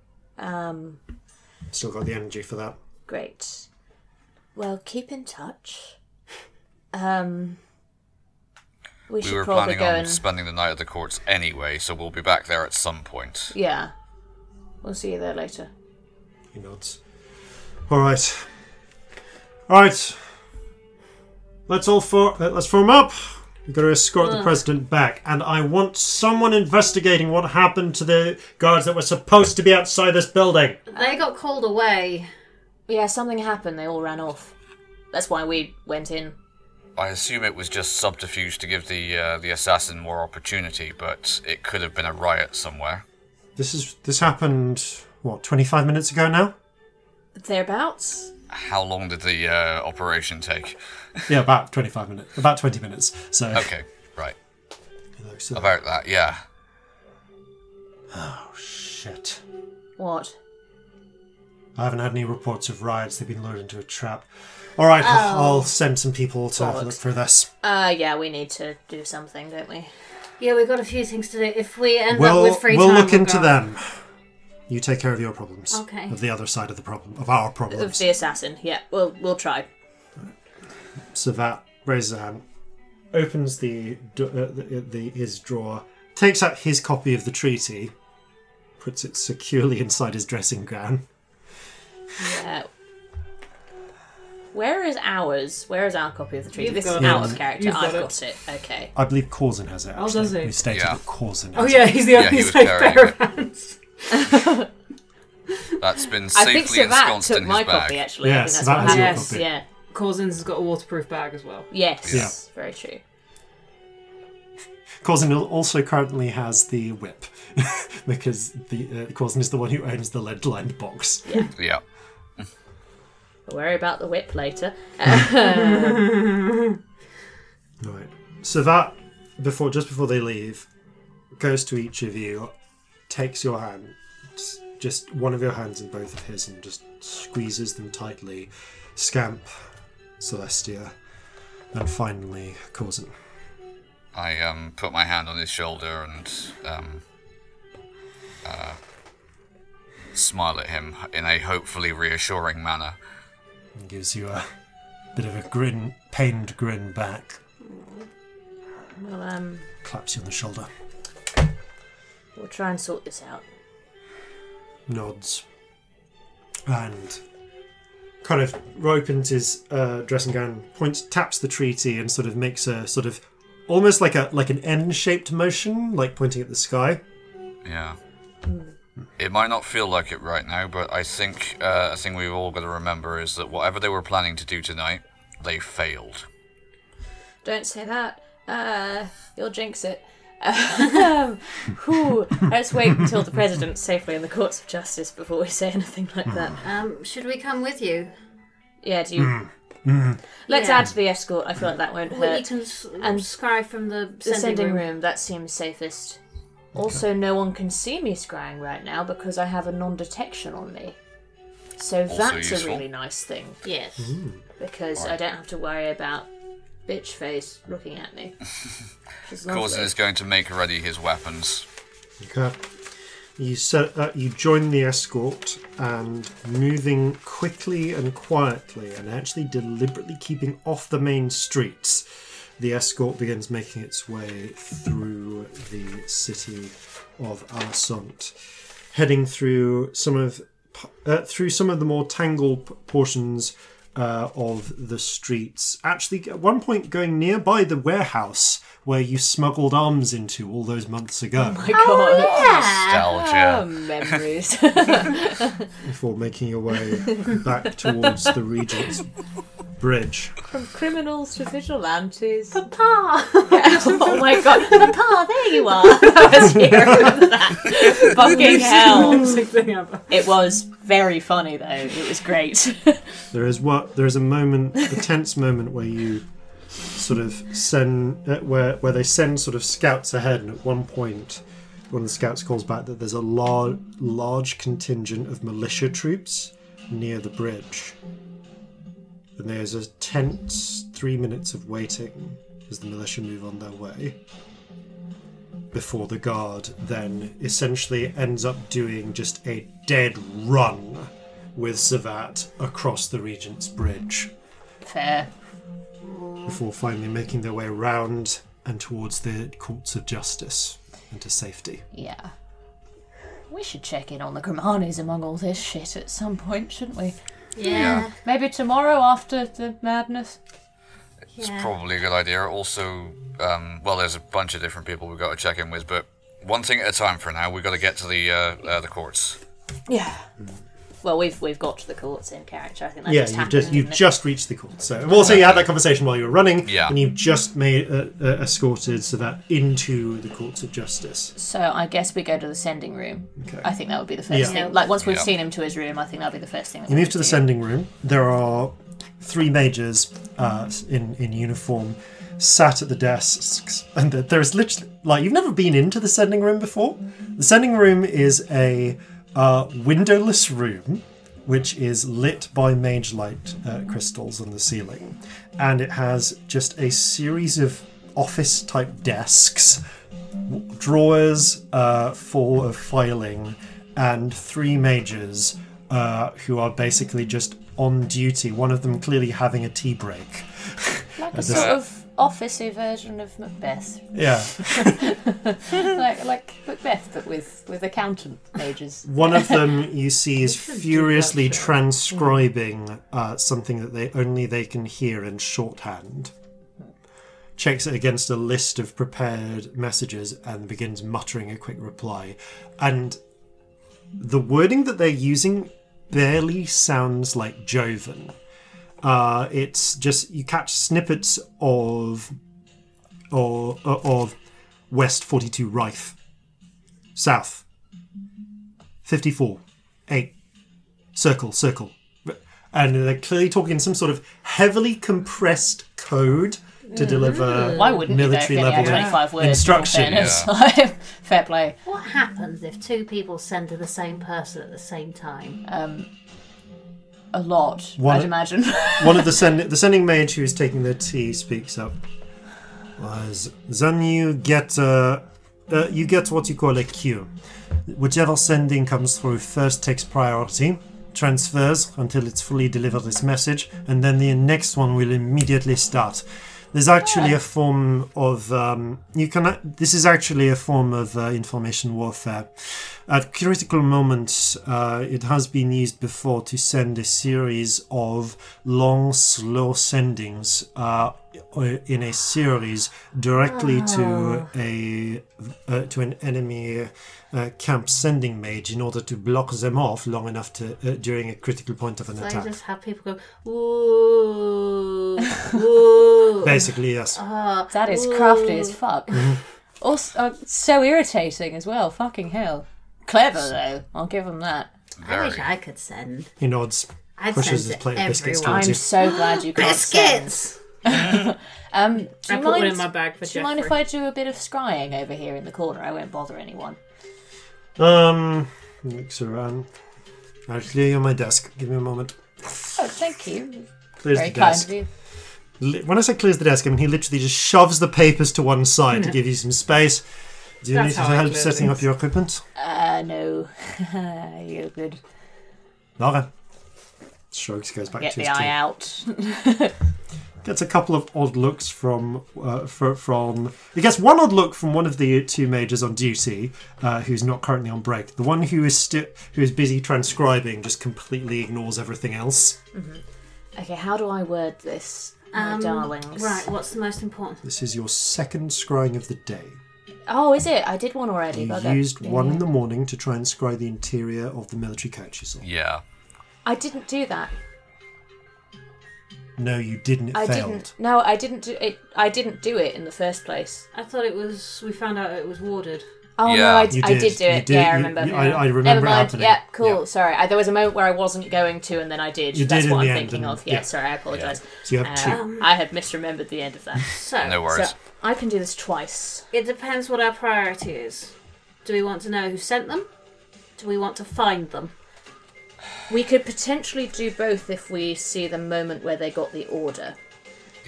Still got the energy for that. Great. Well, keep in touch. We were planning on spending the night at the courts anyway, so we'll be back there at some point. Yeah. We'll see you there later. He nods. Alright. Alright. Let's form up. We've got to escort the president back. And I want someone investigating what happened to the guards that were supposed to be outside this building. They got called away. Yeah, something happened. They all ran off. That's why we went in. I assume it was just subterfuge to give the assassin more opportunity, but it could have been a riot somewhere. This happened, what, 25 minutes ago now? Thereabouts. How long did the operation take? Yeah, about 25 minutes. About 20 minutes. So. Okay, right. About that, yeah. Oh, shit. What? I haven't had any reports of riots. They've been lured into a trap. All right, I'll send some people to have a look for this. Yeah, we need to do something, don't we? Yeah, we've got a few things to do. If we end up with free time... We'll look into them. You take care of your problems. Okay. Of the other side of the problem. Of our problems. Of the assassin, yeah. We'll try. Savat raises a hand, opens his drawer, takes out his copy of the treaty, puts it securely inside his dressing gown. Yeah. Where is ours? Where is our copy of the treaty? This is got out it. of character. I've got it. Okay. I believe Corzin has it, actually. Oh, does he? We stated that Corzin Oh has yeah, it. he's the only he was safe carrying pair it. of hands. That's been I think safely Savat ensconced took in my his bag. copy, actually. Yeah, I think that's Savat what has your happened. copy. Yeah. Corzin's has got a waterproof bag as well. Yes. Yeah. Very true. Corzin also currently has the whip, because Corzin is the one who owns the lead-lined box. Yeah. Yeah. We'll worry about the whip later. Right. Savat, just before they leave, goes to each of you, takes your hand, just one of your hands in both of his, and just squeezes them tightly. Scamp, Celestia, and finally Corzin. I put my hand on his shoulder and smile at him in a hopefully reassuring manner. He gives you a bit of a grin, pained grin back. Well, Claps you on the shoulder. we'll try and sort this out. Nods. And kind of opens his dressing gown, taps the treaty, and sort of makes a sort of almost like an N-shaped motion, like pointing at the sky. Yeah. It might not feel like it right now, but I think a thing we've all got to remember is that whatever they were planning to do tonight, they failed. Don't say that. You'll jinx it. Let's wait until the president's safely in the courts of justice before we say anything like that. Should we come with you? Yeah, do you... Let's add to the escort. I feel like that won't hurt. You can scry from the sending room. That seems safest. Also, no one can see me scrying right now because I have a non-detection on me. So that's useful. a really nice thing. Yes. Because I don't have to worry about bitch face looking at me. Corzin is going to make ready his weapons. Okay. You join the escort, and moving quickly and quietly, and actually deliberately keeping off the main streets, the escort begins making its way through the city of Alasont, heading through some of the more tangled portions of the streets. Actually, at one point, going nearby the warehouse where you smuggled arms into all those months ago. Oh my god. Nostalgia. Memories. Before making your way back towards the Regent's Bridge. From criminals to vigilantes. Papa! Oh my god. Papa, there you are. I was here. Remember that. Fucking hell. It was very funny though. It was great. There is a moment, a tense moment where you sort of send where they send sort of scouts ahead, and at one point one of the scouts calls back that there's a large contingent of militia troops near the bridge, and there's a tense 3 minutes of waiting as the militia move on their way before the guard then essentially ends up doing just a dead run with Savat across the Regent's Bridge. Fair. Before finally making their way around and towards the courts of justice and to safety. Yeah. We should check in on the Gramanis among all this shit at some point, shouldn't we? Yeah. Maybe tomorrow after the madness? It's probably a good idea. Also, there's a bunch of different people we've got to check in with, but one thing at a time for now. We've got to get to the courts. Yeah. Well, we've got to the courts in character. I think that just happened. You've just reached the courts. So we'll say you had that conversation while you were running, Yeah. and you've just made escorted Savat into the courts of justice. So I guess we go to the sending room. Okay. I think that would be the first thing. Like once we've seen him to his room, I think that'll be the first thing. You move to the sending room. There are 3 majors in uniform sat at the desks, and there's literally you've never been into the sending room before. The sending room is a windowless room which is lit by mage light crystals on the ceiling. And it has just a series of office-type desks, drawers full of filing, and 3 mages who are basically just on duty, one of them clearly having a tea break. Like a sort of officey version of Macbeth. Yeah. like Macbeth, but with accountant mages. One of them you see is furiously transcribing something that they can hear in shorthand. Checks it against a list of prepared messages and begins muttering a quick reply. And the wording that they're using barely sounds like Jovan. It's just, you catch snippets of West 42 Rife, South 54 8 circle, and they're clearly talking in some sort of heavily compressed code to deliver military level 25 words instructions. Fair play. What happens if 2 people send to the same person at the same time? A lot, I'd imagine. One of the sending mage who is taking the tea speaks up. Then you get what you call a queue. Whichever sending comes through first takes priority, transfers until it's fully delivered this message, and then the next one will immediately start. There's actually a form of this is actually a form of information warfare. At critical moments, it has been used before to send a series of long, slow sendings in a series directly to an enemy camp sending mage in order to block them off long enough to during a critical point of an attack. So you just have people go, woo, woo. Basically, yes. That is crafty as fuck. Also, so irritating as well. Fucking hell. Clever though. I'll give them that. I wish I could send. He nods. I'd Pushes send his plate to of biscuits everyone. towards I'm you. so glad you can't send. Biscuits! I put one in my bag for Do you mind if I do a bit of scrying over here in the corner? I won't bother anyone. Looks around. I'll clear you on my desk. Give me a moment. Oh, thank you. Clears Very the kind desk. of you. When I say clears the desk, I mean he literally just shoves the papers to one side to give you some space. Do you That's need how I help clear setting things. up your equipment? No. You're good. Okay. Shrugs, goes back Get to the his tea. eye out. Gets a couple of odd looks from. He gets one odd look from one of the 2 mages on duty, who's not currently on break. The one who is busy transcribing just completely ignores everything else. Okay, how do I word this, my darlings? Right, what's the most important? This is your second scrying of the day. Oh, is it? I did one already. You Bugger. used one in the morning to try and scry the interior of the military coach you saw. Yeah. I didn't do that. No, you didn't. It failed. No, I didn't do it. I didn't do it in the first place. I thought it was, we found out it was warded. Oh Yeah. no, I You did do You it. did. Yeah, I remember. I remember Never it mind. happening. Yeah, cool. Yeah. Sorry, there was a moment where I wasn't going to, and then I did. You That's did what in I'm the end, thinking and- of. Yeah, yeah. sorry, I apologise. So you have 2. I had misremembered the end of that. So, No worries. So I can do this twice. it depends what our priority is. Do we want to know who sent them? Do we want to find them? We could potentially do both if we see the moment where they got the order.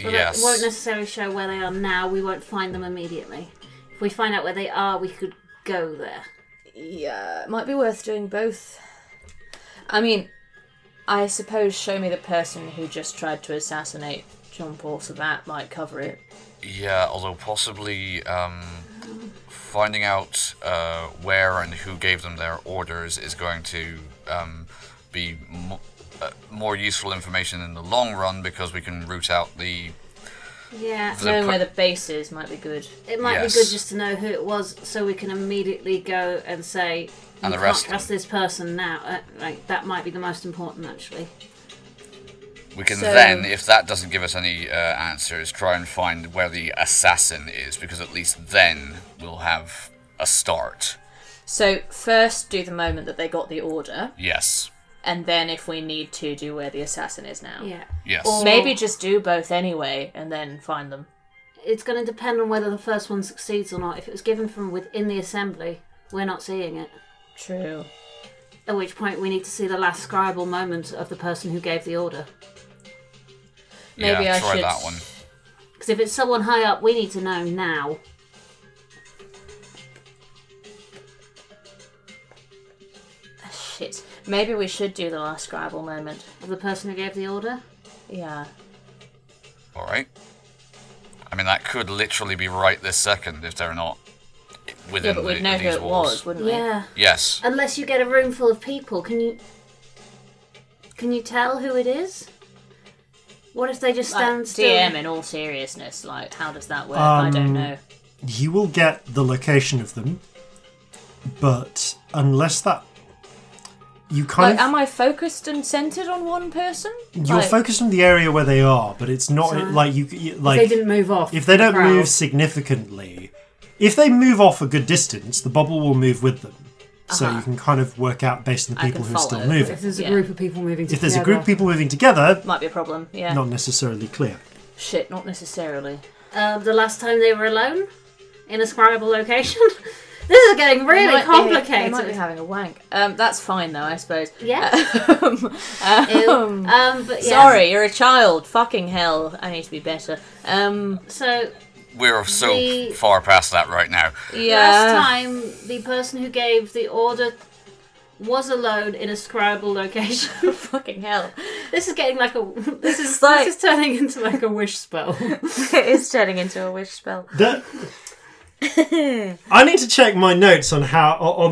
But Yes. it won't necessarily show where they are now. We won't find them immediately. If we find out where they are, we could go there. Yeah, it might be worth doing both. I mean, I suppose show me the person who just tried to assassinate John Paul Sabat might cover it. Yeah, although possibly finding out where and who gave them their orders is going to be more useful information in the long run because we can root out the... Yeah. Knowing where the base is might be good. It might Yes. be good just to know who it was so we can immediately go and say, you And can't arrest trust this person now. Like, that might be the most important, actually. We can So- then, if that doesn't give us any answers, try and find where the assassin is, because at least then we'll have a start. So first do the moment that they got the order, Yes. and then if we need to, do where the assassin is now. Yeah. Yes. Or- Maybe just do both anyway, and then find them. It's going to depend on whether the first one succeeds or not. If it was given from within the assembly, we're not seeing it. True. At which point we need to see the last scribal moment of the person who gave the order. Maybe I try should... that one. Because if it's someone high up, we need to know now. Shit. Maybe we should do the last scribal moment. Of the person who gave the order? Yeah. Alright. I mean, that could literally be right this second if they're not within yeah, but we'd know who it was, wouldn't we? Yeah. Yes. Unless you get a room full of people, can you tell who it is? What if they just stand still? DM, in all seriousness, like, how does that work? I don't know. You will get the location of them, but unless that... You kind of... Am I focused and centred on one person? You're focused on the area where they are, but it's not like you like. If they didn't move off. If they don't move significantly, if they move off a good distance, the bubble will move with them. So you can kind of work out based on the people who are still moving. If there's a group of people moving together. If there's a group of people moving together, might be a problem. Yeah. Not necessarily clear. Shit, not necessarily. The last time they were alone in a scribal location. This is getting really complicated. They might be having a wank. That's fine though, I suppose. Yeah. But yeah. Sorry, you're a child. Fucking hell. I need to be better. So we're so far past that right now. Yeah. Last time, the person who gave the order was alone in a scribal location. Fucking hell. This is getting like a... This is turning into like a wish spell. It is turning into a wish spell. I need to check my notes on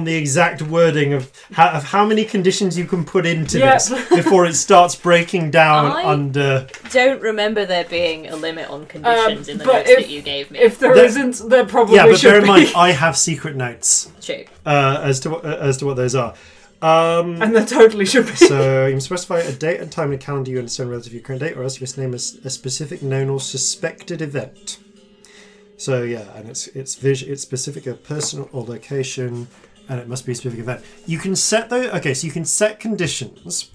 the exact wording of how many conditions you can put into this before it starts breaking down under. Don't remember there being a limit on conditions in the notes that you gave me. If there isn't, there probably should be. Yeah, but bear in mind, I have secret notes. True. As to what those are. And there totally should be. So you can specify a date and time in a calendar you understand relative to your current date, or else you must name a specific known or suspected event. So yeah, and it's specific a person or location, and it must be a specific event. You can set those. Okay, so you can set conditions.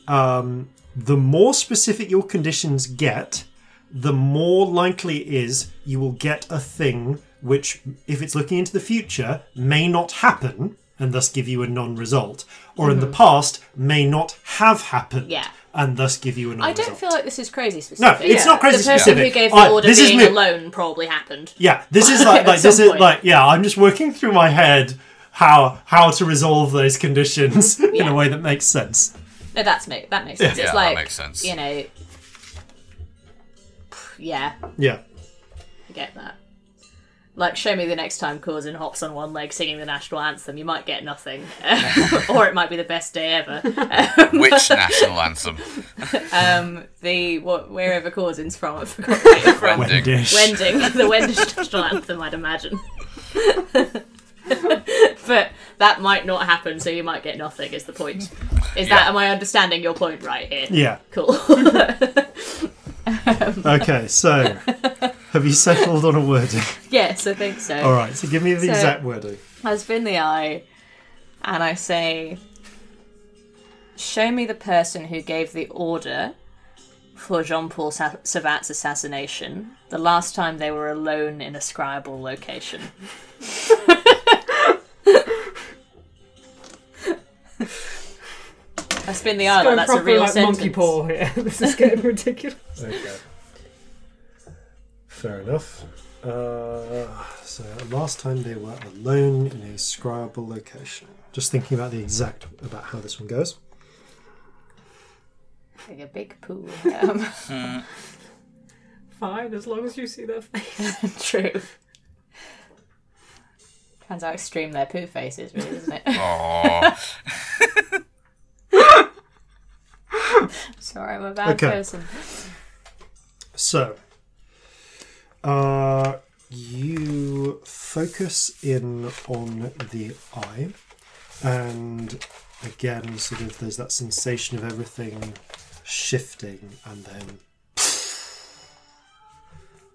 The more specific your conditions get, the more likely it is you will get a thing which, if it's looking into the future, may not happen and thus give you a non-result, or in the past may not have happened. Yeah. And thus give you a non-result. I don't feel like this is crazy specific. No, it's not crazy specific. The person who gave the order being alone probably happened. Yeah, this is I'm just working through my head how to resolve those conditions in a way that makes sense. No, that makes sense. Yeah, it's like, that makes sense. You know, yeah. Yeah. I get that. Like, show me the next time Corzin hops on one leg singing the national anthem. You might get nothing. Or it might be the best day ever. Which national anthem? Wherever Corzin's from. I forgot where you're from. Wending. The Wendish national anthem, I'd imagine. But that might not happen, so you might get nothing, is the point. Am I understanding your point right here? Yeah. Cool. Okay, so... Have you settled on a wording? Yes, I think so. All right, so give me the exact wording. I spin the eye, and I say, show me the person who gave the order for Jean-Paul Savat's assassination the last time they were alone in a scribal location. I spin the eye like that's a real sentence. Monkey paw here. This is getting ridiculous. Okay. Fair enough. So last time they were alone in a scribal location. Just thinking about about how this one goes. Like a big pool. Fine, as long as you see their face. True. Depends how extreme their poo face is, really, doesn't it? Aww. Sorry, I'm a bad person. So, you focus in on the eye, and again, sort of, there's that sensation of everything shifting and then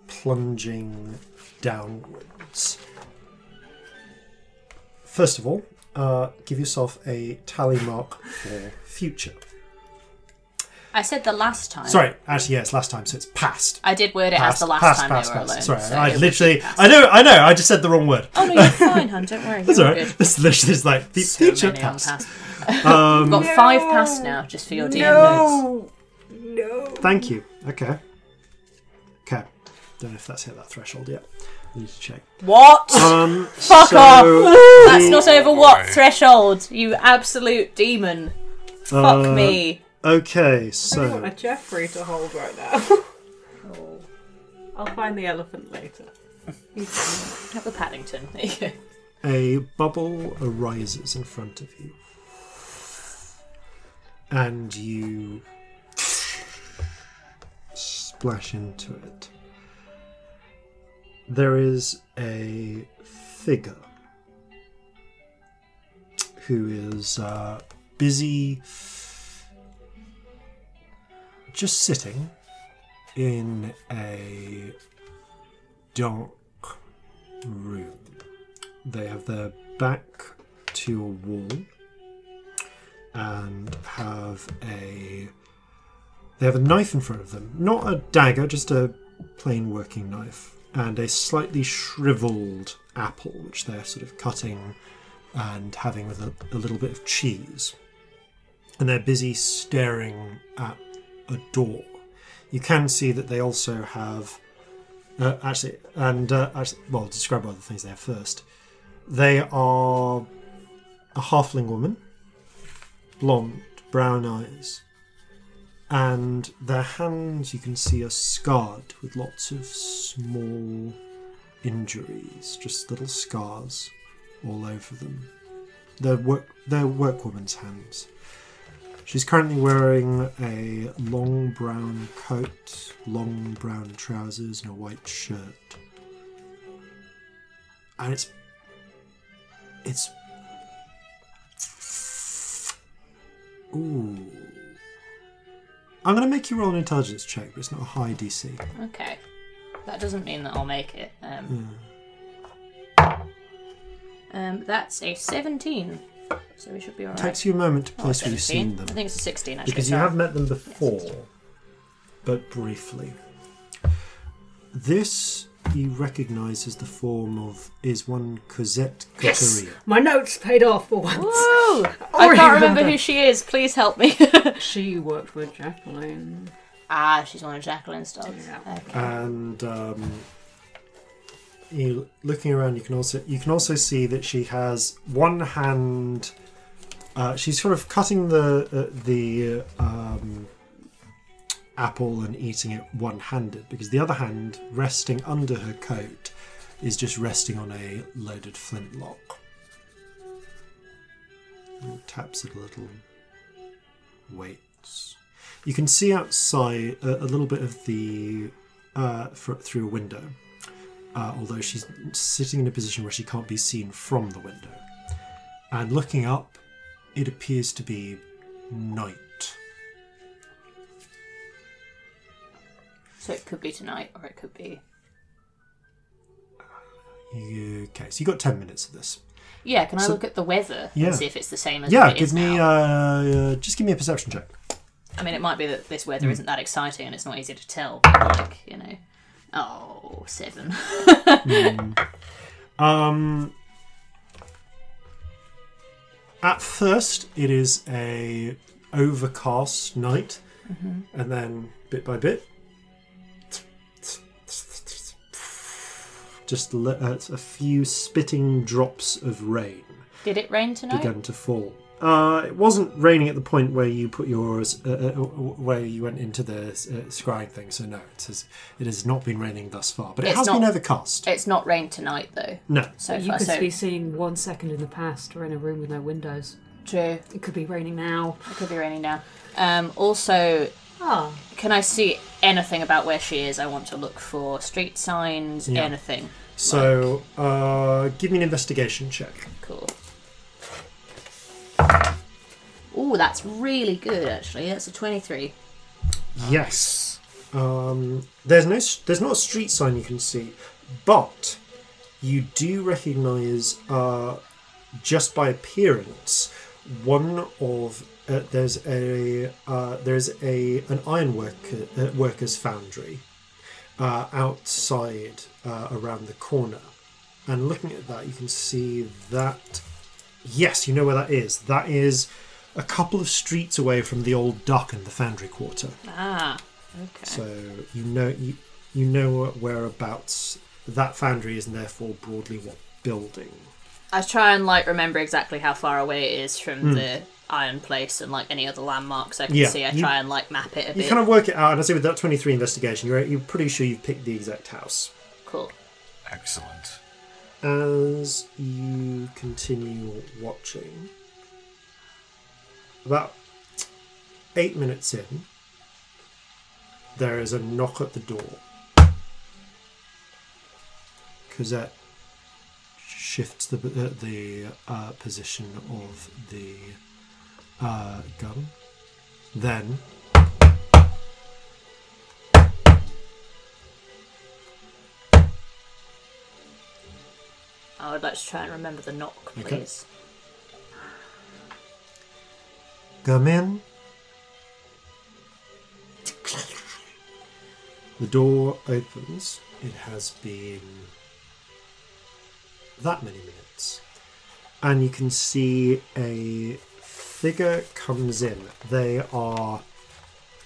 plunging downwards. First of all, give yourself a tally mark for future. I said the last time. Sorry, actually, yeah, it's last time, so it's past. I did word it as the last time they were alone. Sorry, so I literally, I know, I just said the wrong word. Oh no, you're fine, hon. Don't worry. That's alright. This literally is like so future many past. You've got 5 past now, just for your DM notes. No. Thank you. Okay. Don't know if that's hit that threshold yet. I need to check. What? Fuck off! That's not over what threshold? You absolute demon. Fuck me. Okay, I so want a Jeffrey to hold right now. Oh. I'll find the elephant later. Have a Paddington. There you go. a bubble arises in front of you, and you splash into it. There is a figure who is busy just sitting in a dark room. They have their back to a wall and they have a knife in front of them. Not a dagger, just a plain working knife. And a slightly shriveled apple, which they're sort of cutting and having with a little bit of cheese. And they're busy staring at a door. You can see that they also have... well, describe other things they have first. They are a halfling woman, blonde, brown eyes, and their hands you can see are scarred with lots of small injuries, just little scars all over them. They're workwoman's hands. She's currently wearing a long brown coat, long brown trousers, and a white shirt. And it's ooh. I'm going to make you roll an intelligence check, but it's not a high DC. Okay. That doesn't mean that I'll make it. That's a 17. So we should be alright. It takes you a moment to place where you've seen them. I think it's a 16 actually. Because you have met them before, but briefly. This you recognise as the form of is one Cosette Yes! Coterie. My notes paid off for once. Woo! I can't remember who she is. Please help me. She worked with Jacqueline. Ah, she's one of Jacqueline's dogs. Yeah. Okay. And you looking around, you can also see that she has one hand. She's sort of cutting the apple and eating it one-handed, because the other hand, resting under her coat, is just resting on a loaded flintlock. And taps it a little. Waits. You can see outside a little bit of the through a window, although she's sitting in a position where she can't be seen from the window. And looking up, it appears to be night. So it could be tonight, or it could be... Okay, so you got 10 minutes of this. Yeah, can I look at the weather and see if it's the same as it is now? Just give me a perception check. I mean, it might be that this weather isn't that exciting and it's not easy to tell, but like, you know... Oh, 7. At first, it is a overcast night, and then bit by bit, just a few spitting drops of rain. Did it rain tonight? Began to fall. It wasn't raining at the point where you put yours, where you went into the scrying thing. So no, it has not been raining thus far. But it has been overcast. It's not rained tonight though. No. So you could be seeing 1 second in the past or in a room with no windows. True. It could be raining now. It could be raining now. Also, can I see anything about where she is? I want to look for street signs, anything. So, give me an investigation check. Cool. Oh, that's really good, actually. That's a 23. Yes. There's not a street sign you can see, but you do recognise, just by appearance, one of there's an iron worker's foundry outside around the corner, and looking at that, you can see that. Yes, you know where that is. That is a couple of streets away from the old dock and the foundry quarter. Ah, okay. So you know whereabouts that foundry is, and therefore broadly what building. I try and remember exactly how far away it is from the Iron Place and any other landmarks I can see. I try and map it a bit. You kind of work it out, and I say with that 23 investigation, you're pretty sure you've picked the exact house. Cool. Excellent. As you continue watching, about 8 minutes in, there is a knock at the door. Cosette shifts the position of the gun. Then I would like to try and remember the knock, please. Come in. The door opens. It has been that many minutes. And you can see a figure comes in. They are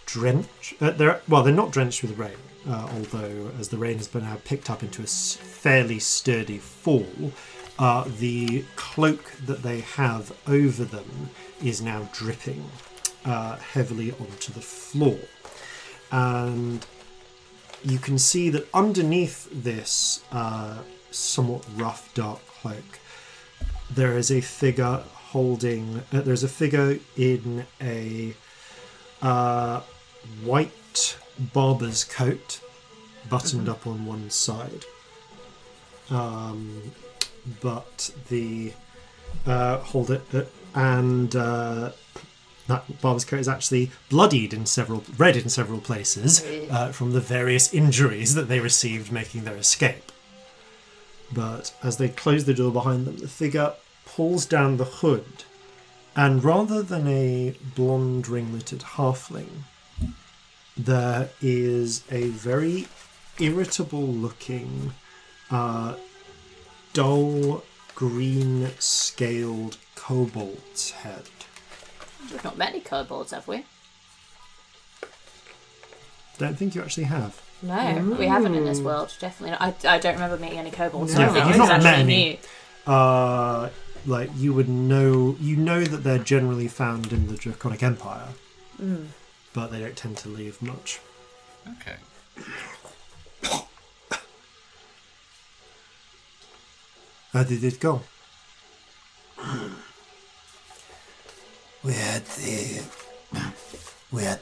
drenched. They're not drenched with rain, although as the rain has been picked up into a fairly sturdy fall, the cloak that they have over them is now dripping heavily onto the floor. And you can see that underneath this somewhat rough, dark cloak, there is a figure holding... there's a figure in a white barber's coat, buttoned up on one side. But the... hold it... and... that barber's coat is actually red in several places from the various injuries that they received making their escape. But as they close the door behind them, the figure pulls down the hood, and rather than a blonde ringleted halfling, there is a very irritable looking, dull green scaled kobold's head. We've not met any kobolds, have we? Don't think you actually have. No, we haven't in this world. Definitely not. I don't remember meeting any kobolds. No, So you've not met any. New. You would know. You know that they're generally found in the Draconic Empire, but they don't tend to leave much. Okay. How did it go? We had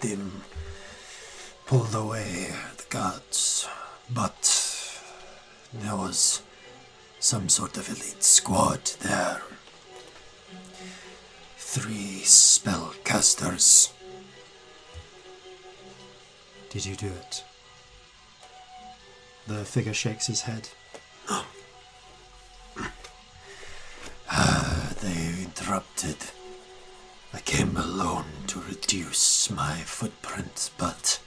them pulled away, the guards, but there was some sort of elite squad there. 3 spellcasters. Did you do it? The figure shakes his head. They interrupted. I came alone to reduce my footprint, but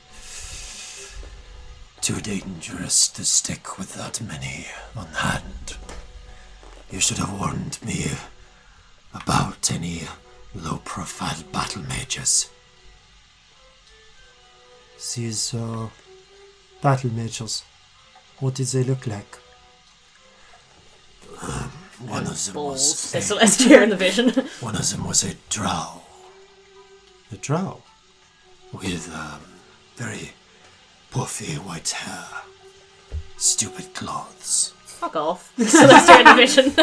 too dangerous to stick with that many on hand. You should have warned me about any low-profile battle mages. These battle mages, what did they look like? One of them was There's Celestia in the vision. One of them was a drow. A drow? With very puffy white hair. Stupid clothes. Fuck off. Celestia in the vision.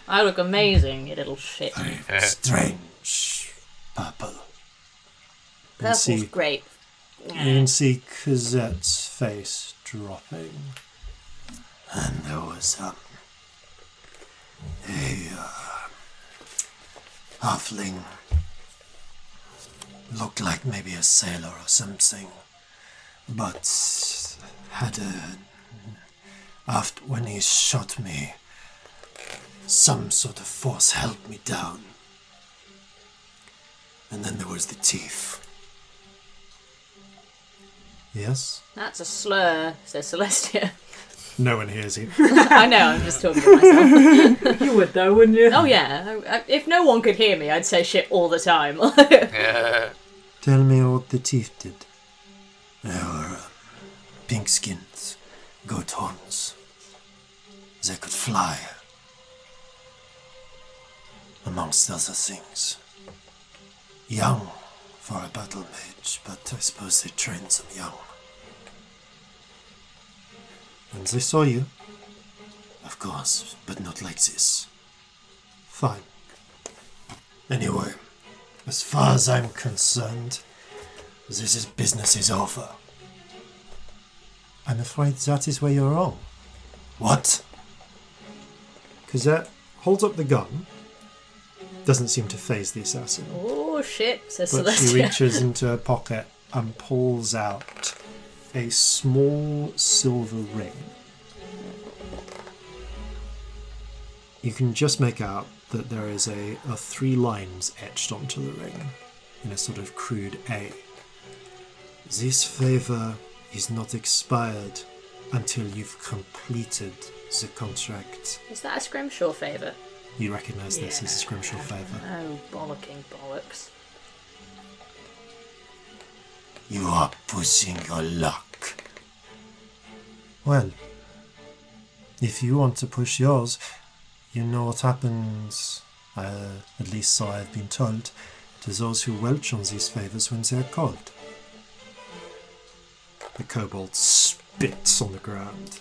I look amazing, you little shit. Very strange purple. Purple's great. You can see Cosette's face dropping. And there was a halfling. Looked like maybe a sailor or something, but had after when he shot me, some sort of force held me down. And then there was the thief. Yes? That's a slur, says Celestia. No one hears you. I know, I'm just talking to myself. You would though, wouldn't you? Oh yeah, if no one could hear me, I'd say shit all the time. Yeah. Tell me what the thief did. They were pink skins, goat horns. They could fly. Amongst other things. Young for a battle mage, but I suppose they trained them young. And they saw you. Of course, but not like this. Fine. Anyway, as far as I'm concerned, business is over. I'm afraid that is where you're wrong. What? Cosette holds up the gun. Doesn't seem to faze the assassin. Oh shit, says But Celestia. she reaches into her pocket and pulls out a small silver ring. You can just make out that there is a 3 lines etched onto the ring in a sort of crude A. This favor is not expired until you've completed the contract. Is that a Scrimshaw favour? You recognise this as a Scrimshaw favour. Oh, bollocking bollocks. You are pushing your luck. Well, if you want to push yours, you know what happens, at least so I've been told, to those who welch on these favours when they're cold. The kobold spits on the ground.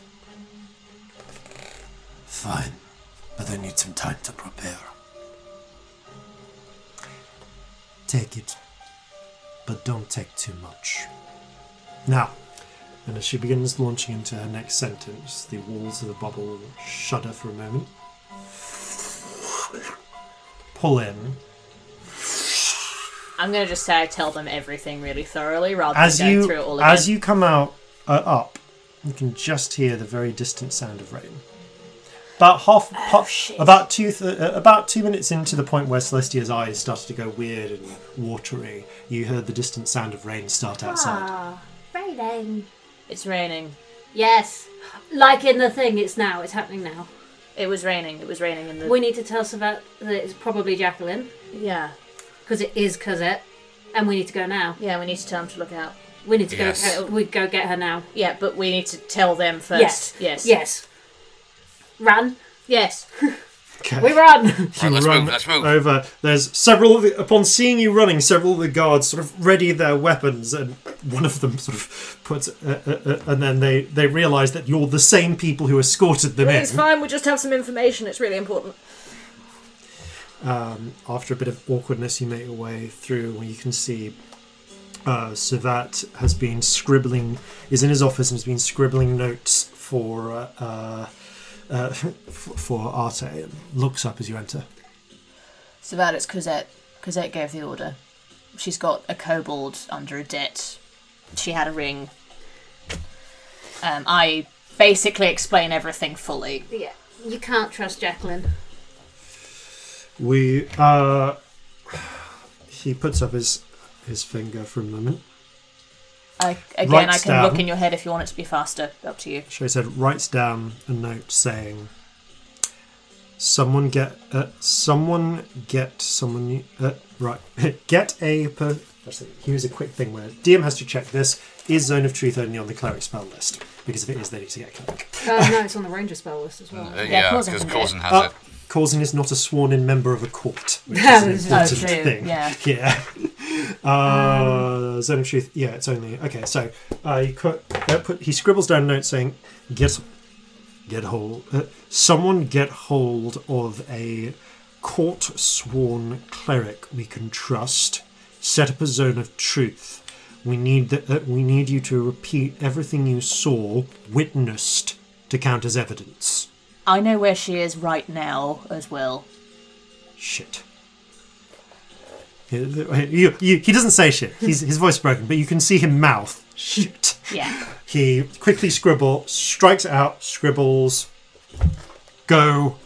Fine, but I need some time to prepare. Take it, but don't take too much. Now, and as she begins launching into her next sentence, the walls of the bubble shudder for a moment. Pull in. I'm going to just say I tell them everything really thoroughly rather than going through it all again. As you come out up, you can just hear the very distant sound of rain. About 2 minutes into the point where Celestia's eyes started to go weird and watery, you heard the distant sound of rain start outside. Ah, raining. It's raining. Yes. Like in the thing, it's happening now. It was raining in the... We need to tell Savette that it's probably Jacqueline, Yeah. because it is Cosette, and we need to go now. Yeah, we need to tell them to look out. We need to Yes. go get her now. Yeah, but we need to tell them first. Yes. Run. Yes. Okay. We run. Right, let's move. Over. There's several of the, upon seeing you running, several of the guards sort of ready their weapons, and one of them sort of puts, and then they realise that you're the same people who escorted them in. It's fine, we just have some information, it's really important. After a bit of awkwardness, you make your way through where you can see Savat has been scribbling, is in his office and has been scribbling notes for Arte, and looks up as you enter. So that it's Cosette. Cosette gave the order. She's got a kobold under a debt. She had a ring. I basically explain everything fully. Yeah. You can't trust Jacqueline. He puts up his finger for a moment. I can look in your head if you want it to be faster. Up to you. She said, writes down a note saying, get a... Here's a quick thing where DM has to check this. Is Zone of Truth only on the cleric spell list? Because if it is, they need to get cleric. No, it's on the ranger spell list as well. Yeah, because Corzin has it. Corzin is not a sworn-in member of a court, which is an important thing. Yeah. Zone of Truth. Yeah, it's only okay. So he scribbles down a note saying, someone get hold of a court-sworn cleric we can trust. Set up a Zone of Truth. We need you to repeat everything you saw, witnessed, to count as evidence. I know where she is right now as well. Shit. He doesn't say shit. His voice is broken, but you can see him mouth shit. Yeah. He quickly strikes out, scribbles. Go.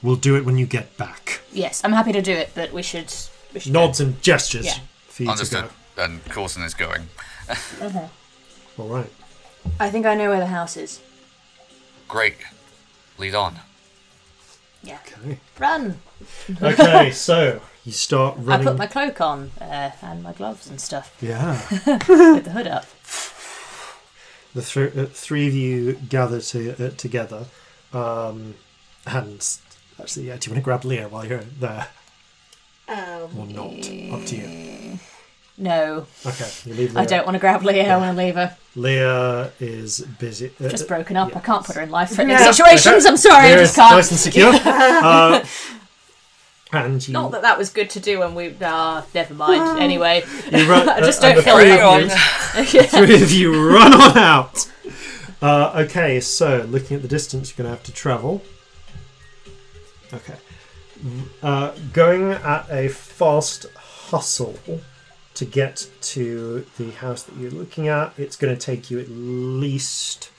We'll do it when you get back. Yes, I'm happy to do it, but we should Nods and gestures for you Understood. to go. And Corzin is going. All right. I think I know where the house is. Great. Lead on. Yeah. Okay. Run. Okay, so you start running. I put my cloak on and my gloves and stuff. Yeah. With the hood up. The three of you gather together. And actually, yeah, do you want to grab Leah while you're there? Or not? Up to you. No. Okay, you leave Leah. I don't want to grab Leah. I want to leave her. Leah is busy. Just broken up. Yeah. I can't put her in life-threatening situations. Okay. I'm sorry. Leah I is just can't. nice and secure. And you... Not that was good to do when we... never mind. Anyway. Run, I just don't feel the three of you run on out. Okay, so looking at the distance you're going to have to travel. Okay. Going at a fast hustle to get to the house that you're looking at, it's going to take you at least...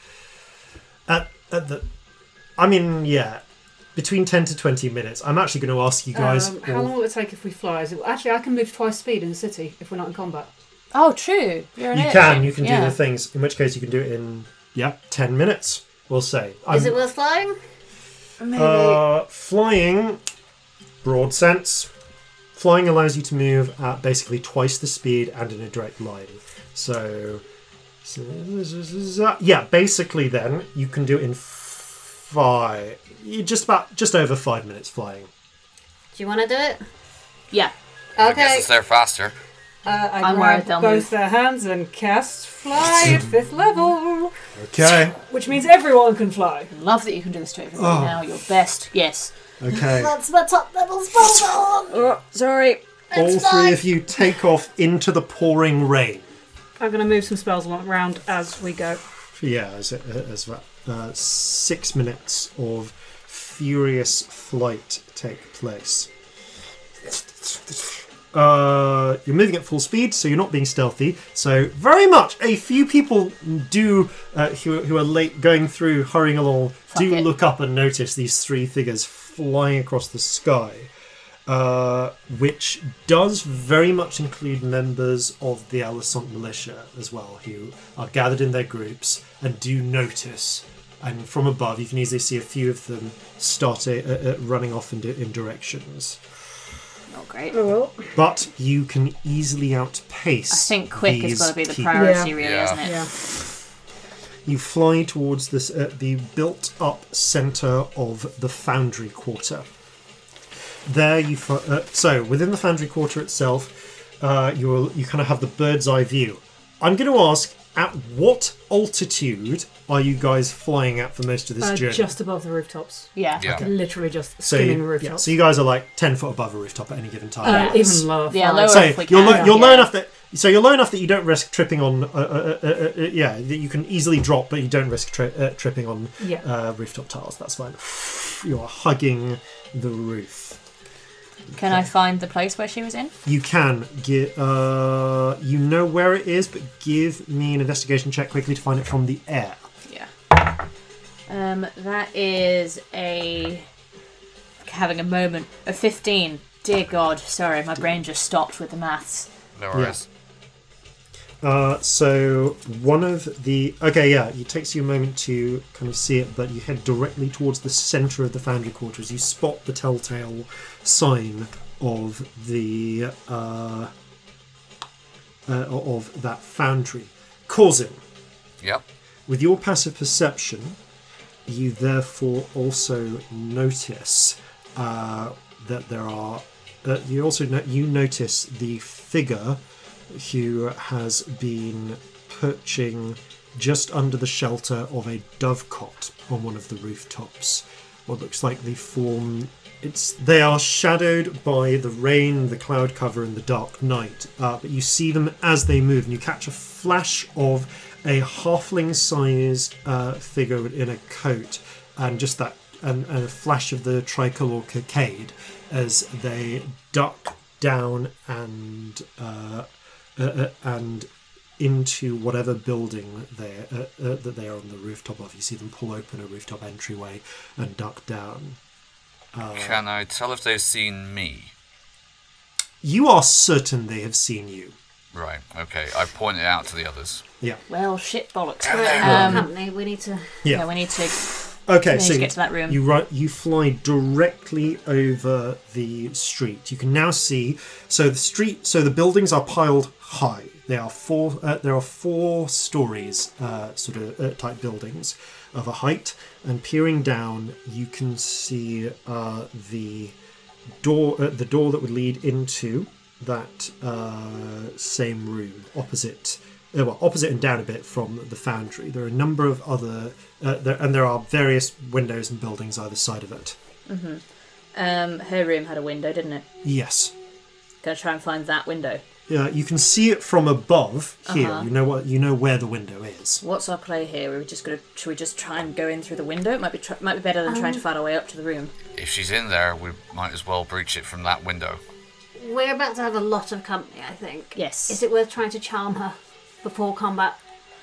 between 10 to 20 minutes. I'm actually going to ask you guys... How long will it take if we fly? Actually, I can move twice speed in the city if we're not in combat. Oh, true. You can do the things, in which case you can do it in 10 minutes, we'll say. Is it worth flying? Maybe. Flying, broad sense. Flying allows you to move at basically twice the speed and in a direct line. So basically then you can do it in just over 5 minutes flying. Do you want to do it? Yeah. Okay. I guess it's there faster. I grab both their hands and cast fly at 5th level. Okay. Which means everyone can fly. Love that you can do this to everybody now. You're best. Yes. Okay. That's my top level spell on. Oh, sorry. All three of you take off into the pouring rain. I'm going to move some spells around as we go. Yeah, as 6 minutes of furious flight take place. You're moving at full speed, so you're not being stealthy. So very much a few people do who are late going through, hurrying along, look up and notice these three figures flying across the sky, which does very much include members of the Alisant militia as well, who are gathered in their groups and do notice. And from above, you can easily see a few of them start running off in directions. Not great. But you can easily outpace. I think quick is going to be the priority, really, isn't it? Yeah. You fly towards this the built-up centre of the Foundry Quarter. There, so within the Foundry Quarter itself, you kind of have the bird's eye view. I'm going to ask, at what altitude are you guys flying at for most of this journey? Just above the rooftops. Yeah. Okay. Literally just skimming the rooftops. Yeah, so you guys are like 10 foot above a rooftop at any given time. Even lower. Yeah, lower so if we you're can. low enough that you're low enough that you don't risk tripping on. That you can easily drop, but you don't risk tripping on rooftop tiles. That's fine. You are hugging the roof. Can I find the place where she was in? You can. You know where it is, but give me an investigation check quickly to find it from the air. Yeah. That is having a moment. A 15. Dear God, sorry, my brain just stopped with the maths. No worries. So one of the... Okay, yeah, it takes you a moment to kind of see it, but you head directly towards the centre of the Foundry Quarters. You spot the telltale sign of the of that foundry. Corzin. Yep. With your passive perception, you therefore also notice that there are... you notice the figure who has been perching just under the shelter of a dovecot on one of the rooftops. What looks like the form... They are shadowed by the rain, the cloud cover, and the dark night. But you see them as they move, and you catch a flash of a halfling-sized figure in a coat, and just that, and a flash of the tricolour cockade as they duck down and into whatever building that they are on the rooftop of. You see them pull open a rooftop entryway and duck down. Can I tell if they've seen me? You are certain they have seen you. Right, okay. I point it out to the others. Yeah. Well, shit bollocks. Company, we need to... Yeah, we need to Okay, so you get to that room. You fly directly over the street. You can now see. So the buildings are piled high. There are four stories, type buildings of a height. And peering down, you can see the door that would lead into that same room opposite and down a bit from the foundry. There are a number of other there are various windows and buildings either side of it. Her room had a window, didn't it? Yes. Gonna try and find that window. Yeah, you can see it from above here. You know where the window is. What's our play here? Should we just try and go in through the window? It might be better than trying to find our way up to the room. If she's in there, we might as well breach it from that window. We're about to have a lot of company, I think. Yes. Is it worth trying to charm her before combat?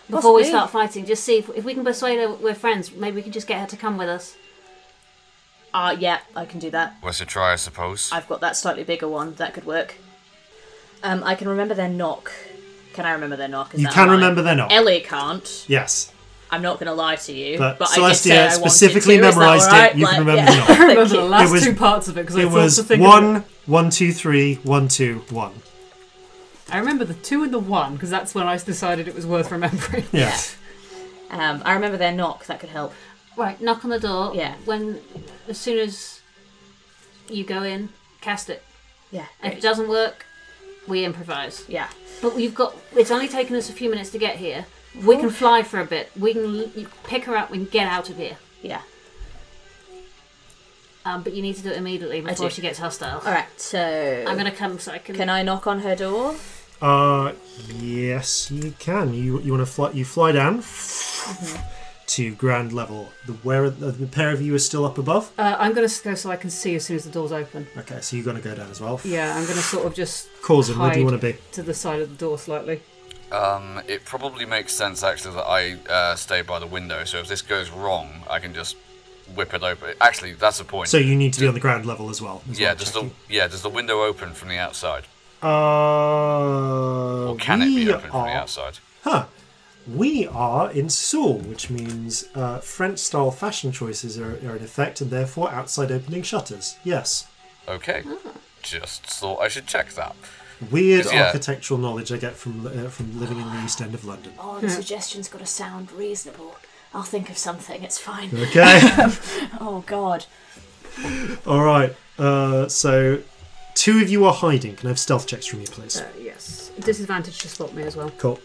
Before Possibly. we start fighting? Just see if we can persuade her we're friends. Maybe we can just get her to come with us. Yeah, I can do that. Worth a try, I suppose. I've got that slightly bigger one. That could work. I can remember their knock. Can I remember their knock? You can remember their knock. Ellie can't. Yes. I'm not going to lie to you. But Celestia specifically memorised it. You can remember the knock. I remember the last two parts of it because I thought to think 1, 1, 2, 3, 1, 2, 1. I remember the 2 and the 1 because that's when I decided it was worth remembering. Yes. I remember their knock. That could help. Right, knock on the door. Yeah. As soon as you go in, cast it. Yeah. If it doesn't work, we improvise. Yeah. But it's only taken us a few minutes to get here. We can fly for a bit. We can pick her up. We can get out of here. Yeah. But you need to do it immediately before she gets hostile. All right. So I'm gonna come so I can. Can I knock on her door? Yes, you can. You want to fly? You fly down to ground level. Where the pair of you are still up above. I'm gonna go so I can see as soon as the door's open. Okay, so you're gonna go down as well. Yeah, I'm gonna sort of just. Corzin, where do you want to be? To the side of the door slightly. It probably makes sense actually that I stay by the window. So if this goes wrong, I can just whip it open. Actually, that's the point. So you need to be on the ground level as well. Does the window open from the outside? Or can it be open from the outside? We are in Seoul, which means French-style fashion choices are in effect, and therefore outside opening shutters. Yes. Okay. Just thought I should check that. Weird architectural knowledge I get from living in the East End of London. Oh, the suggestion's got to sound reasonable. I'll think of something. It's fine. Okay. Oh God. All right. So, 2 of you are hiding. Can I have stealth checks from you, please? Yes. Disadvantage to spot me as well. Cool.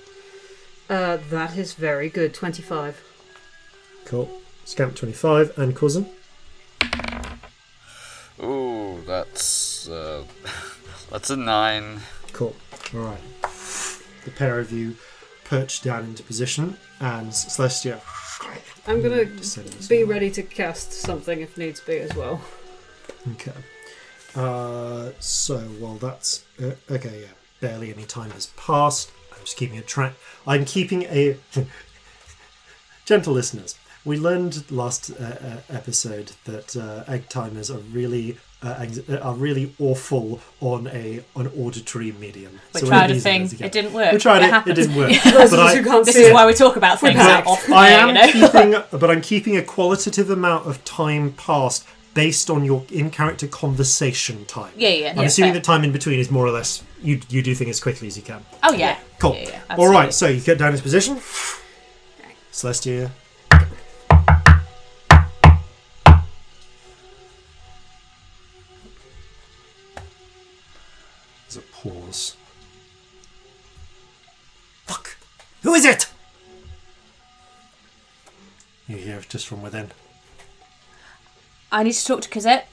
That is very good. 25. Cool. Scamp 25 and Corzin. Ooh, that's a 9. Cool. All right. The pair of you perch down into position, and Celestia. I'm gonna be ready to cast something if needs be as well. Okay. So while that's okay, yeah. Barely any time has passed. I'm just keeping a track. I'm keeping a. Gentle listeners, we learned last episode that egg timers are really awful on an auditory medium. We tried a thing. It didn't work. We tried it. It didn't work. This is why we talk about things off the air, I'm keeping a qualitative amount of time passed based on your in-character conversation time. Yeah. I'm assuming that time in between is more or less you do things as quickly as you can. Oh yeah. Cool. Yeah, all right. So you get down into position. Celestia. There's a pause. Fuck! Who is it? You hear it just from within. I need to talk to Cosette.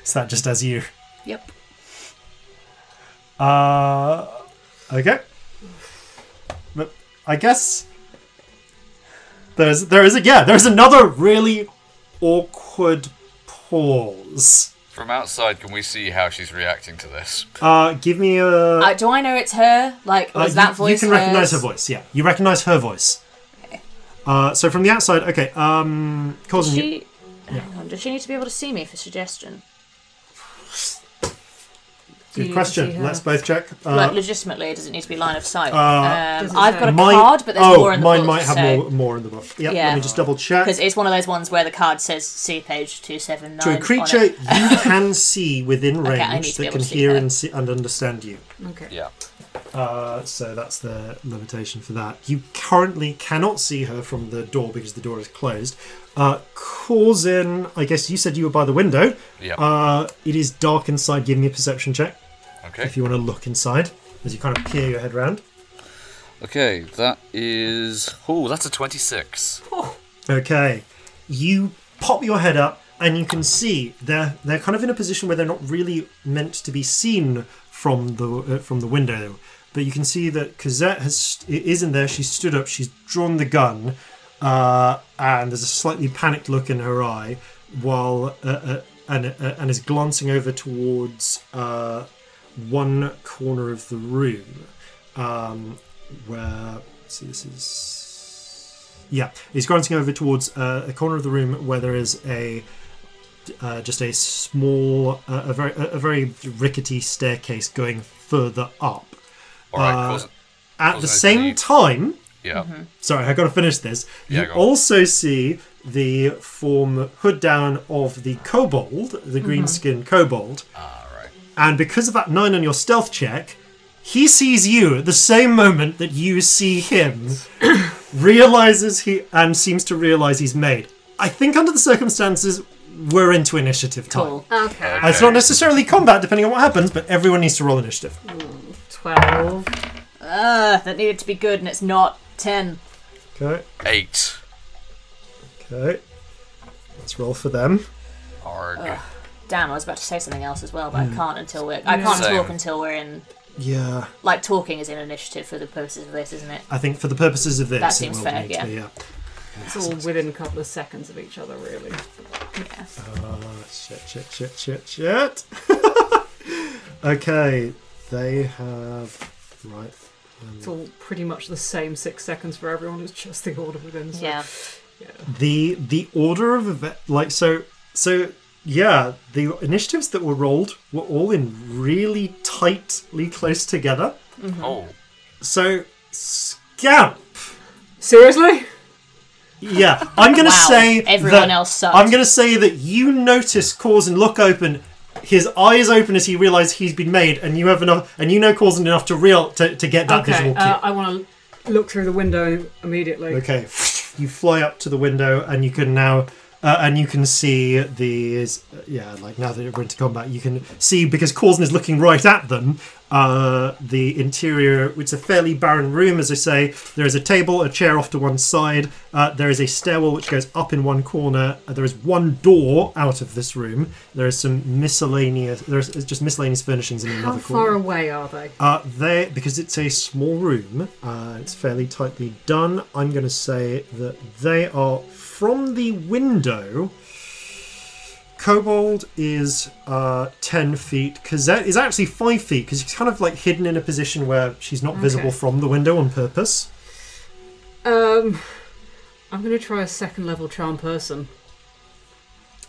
Is that just as you? Yep. Okay. But I guess there's another really awkward pause. From outside, can we see how she's reacting to this? Give me a. Do I know it's her? Like, was that voice? You can recognise her voice. Yeah, you recognise her voice. Okay. So from the outside, okay. Corzin, hang on. Does she need to be able to see me for suggestion? Good question. Let's both check. Like, legitimately, does it need to be line of sight? I've got a card, but there's more in the book. Mine might have more in the book. Yep, let me just double check. Because it's one of those ones where the card says see page 279. To a creature you can see within range that can hear and understand you. Okay. Yeah. So that's the limitation for that. You currently cannot see her from the door because the door is closed. Corzin, I guess you said you were by the window. Yeah. It is dark inside. Give me a perception check. Okay. If you want to look inside, as you kind of peer your head round. Okay, that is... Oh, that's a 26. Okay. You pop your head up and you can see they're kind of in a position where they're not really meant to be seen from the window. But you can see that Cosette is in there. She's stood up. She's drawn the gun. And there's a slightly panicked look in her eye, while and is glancing over towards one corner of the room, where he's glancing over towards a corner of the room where there is just a small, a very rickety staircase going further up. All right, at the same time. Yeah. Mm-hmm. Sorry, I got to finish this. Yeah, you also see the form hood down of the kobold, the green-skinned kobold. Right. And because of that 9 on your stealth check, he sees you at the same moment that you see him, seems to realise he's made. I think under the circumstances, we're into initiative time. Cool. Okay. It's not necessarily combat, depending on what happens, but everyone needs to roll initiative. 12. That needed to be good, and it's not. 10. Okay. 8. Okay. Let's roll for them. Arg. Damn, I was about to say something else as well, but I can't until we're... I can't talk until we're in... Yeah. Like, talking is in initiative for the purposes of this, isn't it? I think for the purposes of this, that seems fair, yeah. It's all within a couple of seconds of each other, really. Yeah. Shit. Okay, they have... Right. It's all pretty much the same 6 seconds for everyone. It's just the order within. So, Yeah. The order of the initiatives that were rolled were all in really tightly close together. Mm-hmm. Oh. So Scamp. Seriously? Yeah, I'm going to say everyone else sucked. I'm going to say that you notice Corzin look open. His eyes open as he realizes he's been made, and you have enough, and you know Corzin enough to get that visual cue. I want to look through the window immediately. Okay, you fly up to the window, and you can now, and you can see these. Now that we're into combat, you can see, because Corzin is looking right at them. The interior, it's a fairly barren room, as I say. There is a table, a chair off to one side. There is a stairwell which goes up in one corner. There is one door out of this room. There is some miscellaneous. There's just miscellaneous furnishings in another corner. How far away are they? Because it's a small room. It's fairly tightly done. I'm going to say that they are from the window. Kobold is 10 feet. Cosette is actually 5 feet because she's kind of like hidden in a position where she's not visible from the window on purpose. I'm going to try a second level charm person.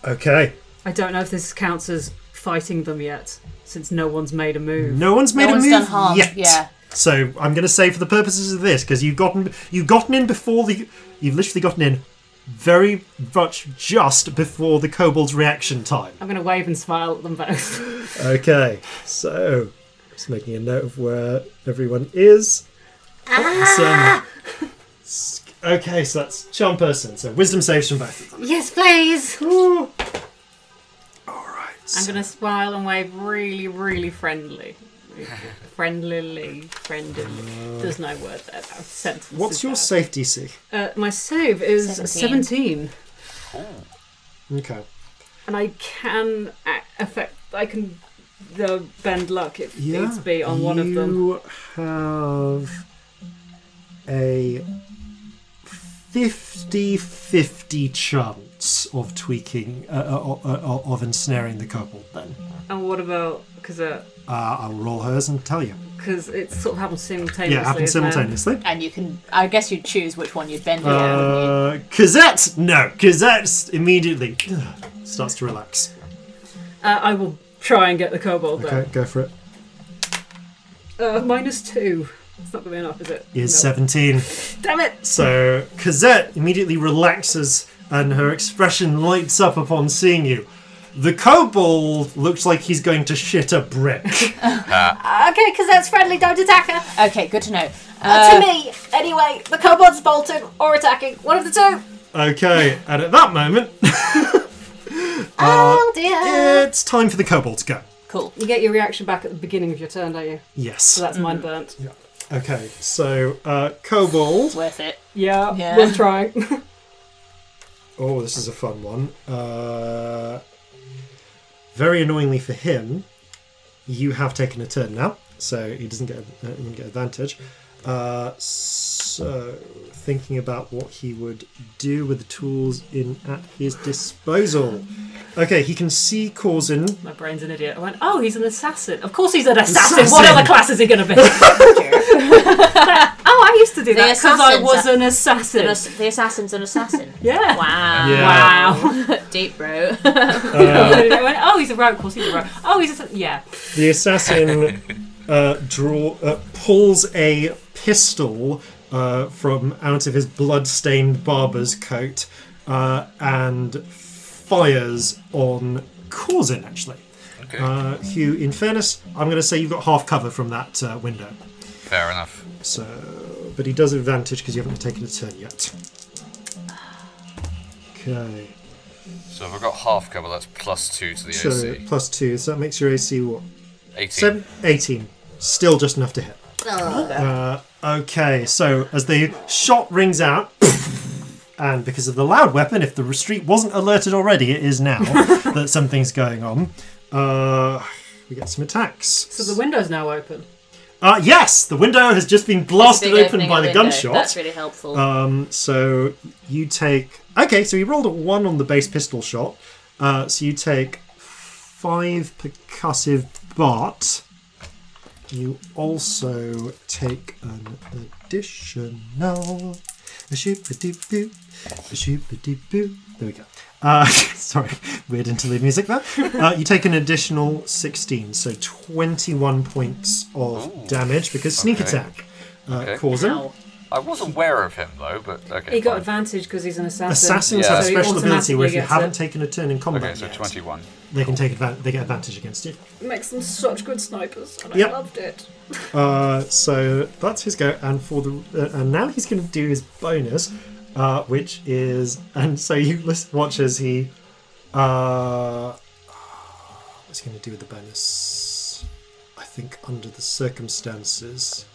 Okay. I don't know if this counts as fighting them yet, since no one's made a move. No one's made a move done harm yet. Yeah. So I'm going to say for the purposes of this, because you've gotten in before you've literally gotten in very much just before the kobold's reaction time. I'm going to wave and smile at them both. Okay, so just making a note of where everyone is. Okay, so that's charm person. So wisdom saves from both of them. Yes, please. All right. I'm going to smile and wave really, really friendly. Friendly. There's no word there. No. Sentence. What's your save DC? My save is 17. Oh. Okay. And I can bend luck if needs be on one of them. You have a 50-50 chance of tweaking, of ensnaring the kobold then. And what about Cosette? I'll roll hers and tell you. Because it sort of happens simultaneously. Yeah, it happens simultaneously. And you can, I guess you'd choose which one you'd bend with. Cosette! No, Cosette immediately starts to relax. I will try and get the kobold Okay, though. go for it. -2. It's not going to be enough, is it? Is 17. Damn it! So Cosette immediately relaxes and her expression lights up upon seeing you. The kobold looks like he's going to shit a brick. Okay, Cosette's friendly, don't attack her. Okay, good to know. To me, anyway, the kobold's bolting or attacking. One of the two. Okay, and at that moment... oh dear. It's time for the kobold to go. Cool. You get your reaction back at the beginning of your turn, don't you? Yes. So that's mine burnt. Yeah. Okay, so kobold. Worth it. Yeah, Yeah. worth trying. Oh, this is a fun one. Very annoyingly for him, you have taken a turn now, so he doesn't get advantage. So, thinking about what he would do with the tools at his disposal. Okay, he can see Corzin. My brain's an idiot. I went, oh, he's an assassin. Of course he's an assassin. What other class is he going to be? Oh, I used to do that because I was an assassin. The assassin's an assassin. Yeah. Wow. Yeah. Wow. Deep, bro. I went, oh, he's a rogue. Of course he's a rogue. Oh, he's a... Yeah. The assassin pulls a pistol from out of his blood-stained barber's coat and fires on Corzin, actually. Okay. Who, in fairness, I'm going to say you've got half cover from that window. Fair enough. So, but he does have advantage because you haven't taken a turn yet. Okay. So if I've got half cover, that's +2 to the So, AC. +2, so that makes your AC what? 18. 18. Still just enough to hit. Okay, so as the shot rings out, and because of the loud weapon, if the street wasn't alerted already, it is now that something's going on. We get some attacks. So the window's now open. Yes, the window has just been blasted open by the gunshot. That's really helpful. So you take... Okay, so you rolled a 1 on the base pistol shot. So you take 5 percussive, but you also take an additional... There we go. Sorry, weird interlude music there. You take an additional 16, so 21 points of damage because sneak attack. Corzin. I was aware of him though, but okay. He got advantage because he's an assassin. Assassins have special ability where if you haven't taken a turn in combat Okay, so yet, 21. they can take they get advantage against you. It makes them such good snipers, and Yep. I loved it. So that's his go, and for the and now he's going to do his bonus, which is, and so you watch as he what's he going to do with the bonus? I think under the circumstances,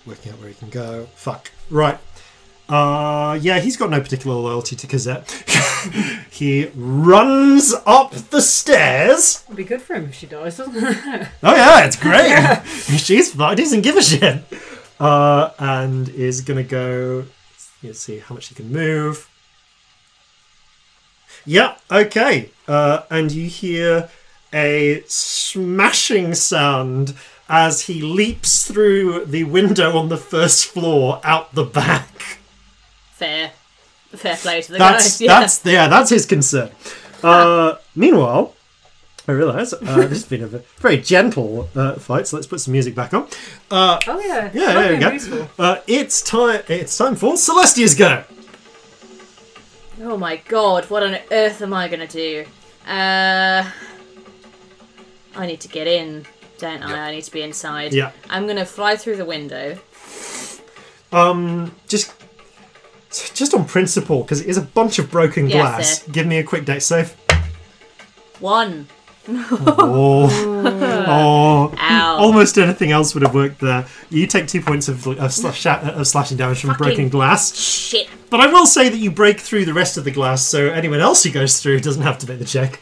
working out where he can go. Fuck. Right. Yeah, he's got no particular loyalty to Cosette. He runs up the stairs. It'd be good for him if she dies, doesn't it? Oh yeah, it's great. She's fine. He doesn't give a shit. And is gonna go. Let's see how much he can move. Yeah. Okay. And you hear a smashing sound as he leaps through the window on the first floor out the back. Fair play to the guys. Yeah. That's his concern. Meanwhile, I realise this has been a very gentle fight, so let's put some music back on. Oh yeah. Yeah, there we go. It's time for Celestia's go. Oh my god, what on earth am I going to do? I need to get in, don't I? I need to be inside. Yeah. I'm going to fly through the window. Just on principle, because it is a bunch of broken glass. Give me a quick dex save. 1. Oh. Ow. Almost anything else would have worked there. You take 2 points of slashing damage from broken glass. Shit. But I will say that you break through the rest of the glass, so anyone else who goes through doesn't have to make the check.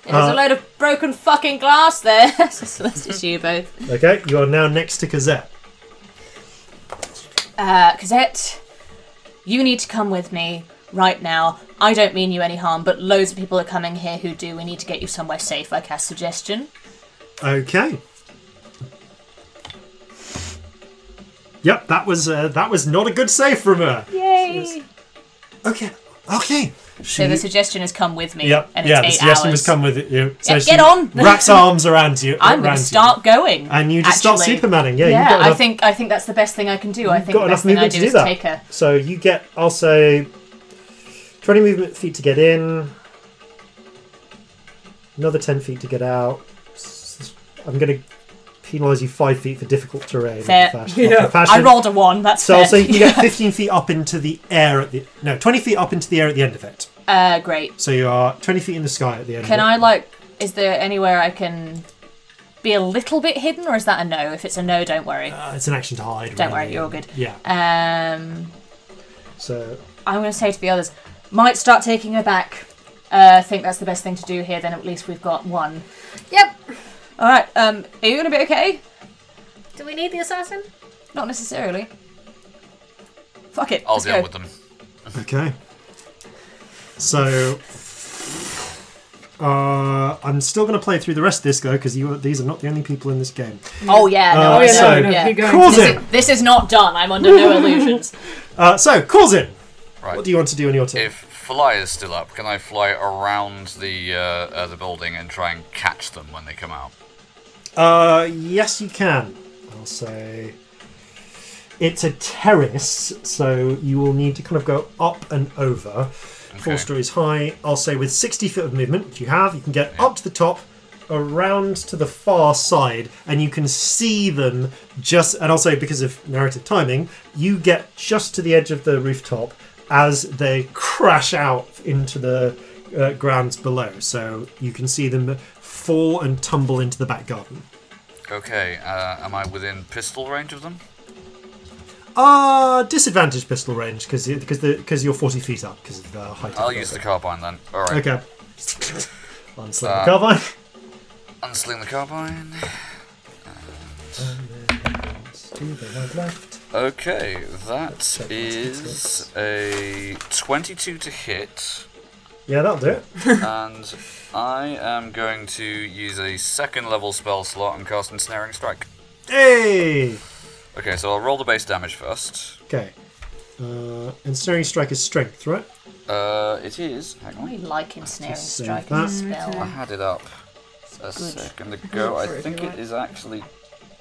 There's a load of broken fucking glass there. So let's just you both. Okay, you are now next to Cosette. Cosette, you need to come with me right now. I don't mean you any harm, but loads of people are coming here who do. We need to get you somewhere safe. I cast suggestion. Okay. Yep, that was not a good save from her. Yay! Okay, Okay. So the suggestion has come with me. Yep. And it's 8 hours. The suggestion has come with you. So yeah, get on. Wraps arms around you. I'm going to start going. And you just start Supermaning. Yeah, I think that's the best thing I can do. I think the best thing I do is take her. So you get, I'll say, 20 movement feet to get in. Another 10 feet to get out. I'm going to penalise you 5 feet for difficult terrain. Fair. I rolled a 1. That's so fair. I'll say you get 15 feet up into the air 20 feet up into the air at the end of it. Great. So you are 20 feet in the sky at the end Can of it. I, is there anywhere I can be a little bit hidden, or is that a no? If it's a no, don't worry. It's an action to hide. Don't worry, you're all good. Yeah. So I'm going to say to the others, might start taking her back. I think that's the best thing to do here, then at least we've got one. Yep. Alright, are you going to be okay? Do we need the assassin? Not necessarily. Fuck it. I'll deal with them. Okay. So I'm still going to play through the rest of this though, because these are not the only people in this game. Oh yeah, no. Corzin! This is not done. I'm under no illusions. So Corzin, right. What do you want to do on your turn? If fly is still up, can I fly around the building and try and catch them when they come out? Yes, you can. I'll say it's a terrace, so you will need to kind of go up and over. Okay. 4 stories high. I'll say with 60 foot of movement, which you have, you can get up to the top, around to the far side, and you can see them just. And I'll say because of narrative timing, you get just to the edge of the rooftop as they crash out into the grounds below. So you can see them fall and tumble into the back garden. Okay, am I within pistol range of them? Disadvantage pistol range because you're 40 feet up because of the height. I'll use the carbine then. All right. Okay. Unsling the carbine. Unsling the carbine. They have left. Okay, that is a 22 to hit. Yeah, that'll do it. And I am going to use a 2nd level spell slot and cast Ensnaring Strike. Hey! Okay, so I'll roll the base damage first. Okay. Ensnaring Strike is strength, right? It is. Hang on. I like Ensnaring Strike as a spell. I had it up a second ago. I think it is actually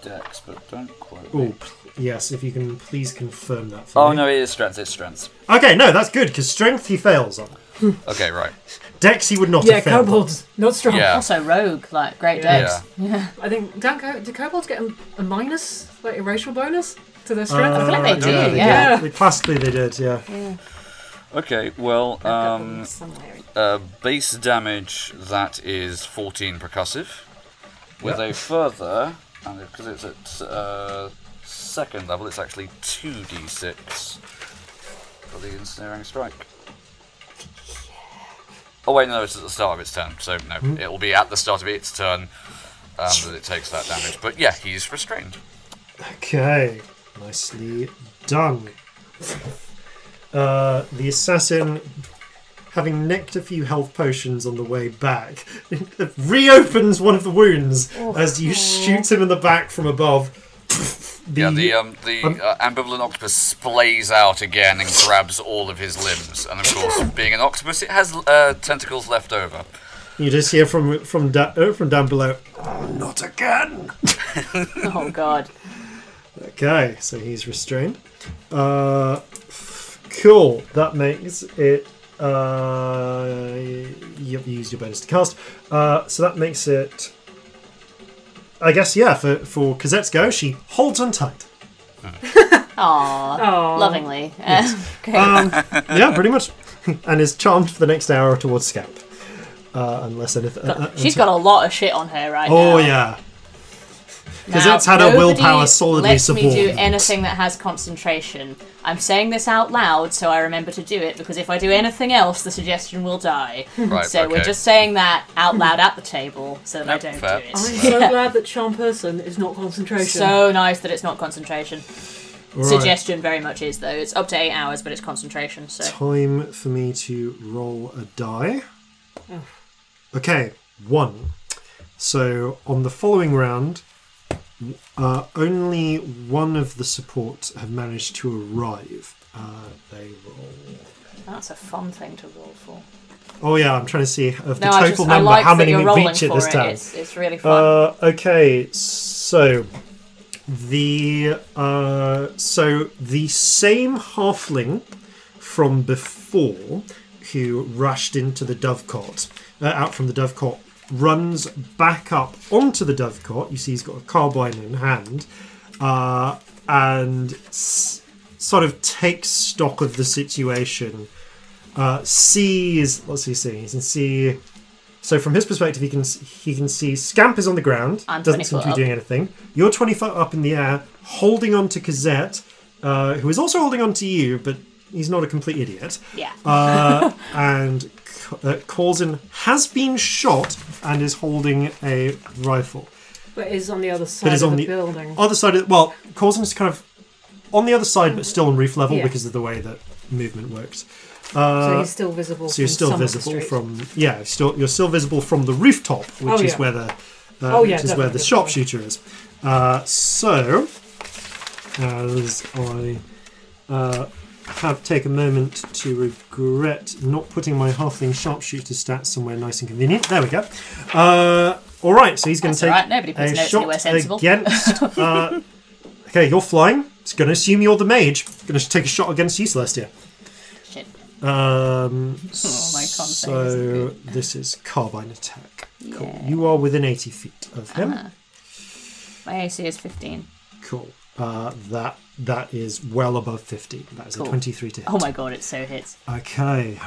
Dex, but don't quote me. Yes, if you can please confirm that for me. Oh, no, it is strength. It's strength. Okay, no, that's good, because strength he fails on. Okay, right. Dex he would not have failed. Yeah, Kobolds, not strong. Yeah. Also rogue, great Dex. Yeah. I think, do Kobolds get a minus, a racial bonus to their strength? I feel like they do, yeah. Classically they did, yeah. Okay, well, base damage, that is 14 percussive. With a further, and because it's at 2nd level, it's actually 2d6 for the Ensnaring Strike. Oh wait, no, it's at the start of its turn, so no, it will be at the start of its turn that it takes that damage. But yeah, he's restrained. Okay, nicely done. The assassin, having nicked a few health potions on the way back, reopens one of the wounds as you shoot him in the back from above. The ambivalent octopus splays out again and grabs all of his limbs, and of course, being an octopus, it has tentacles left over. You just hear from down below, "Oh, not again!" Oh God. Okay, so he's restrained. Cool. That makes it. You used your bonus to cast, so that makes it. I guess, yeah, for Cosette's go, she holds on tight. Aww. Lovingly. Yeah, pretty much. And is charmed for the next hour towards Scamp. Unless anything... She's got a lot of shit on her right now. Oh, yeah. Cosette's had her willpower solidly suborned. Let me do anything that has concentration. I'm saying this out loud so I remember to do it, because if I do anything else, the suggestion will die. Right, so we're just saying that out loud at the table so that I don't do it. I'm so glad that Charm Person is not concentration. So nice that it's not concentration. Right. Suggestion very much is, though. It's up to 8 hours, but it's concentration. So time for me to roll a die. Okay, 1. So on the following round, only one of the support have managed to arrive. They roll. That's a fun thing to roll for. Oh yeah, I'm trying to see of the total number how many we reach at this time. It's really fun. Okay, so the same halfling from before who rushed into the dovecot, out from the dovecot, runs back up onto the dovecot. You see he's got a carbine in hand, and sort of takes stock of the situation. Sees, what's he seeing? He can see. So from his perspective, he can see Scamp is on the ground. Doesn't seem to be doing anything. You're 20 foot up in the air, holding on to Cosette, who is also holding on to you, but he's not a complete idiot. Yeah. And Corzin has been shot and is holding a rifle. But is on the other side of the building. Other side of, well, Corzin is kind of on the other side, but still on roof level because of the way that movement works. So he's still visible. So you're still visible from you're still visible from the rooftop, which is where the where the sharpshooter is. So as I have taken a moment to regret not putting my halfling sharpshooter stats somewhere nice and convenient. There we go. All right, so he's going to take a shot against. Okay, you're flying. It's going to assume you're the mage. Going to take a shot against you, Celestia. My so this is carbine attack. Yeah. Cool. You are within 80 feet of him. My AC is 15. Cool. That is well above 15. That is a 23 to hit. Oh my god, it so hits. Okay.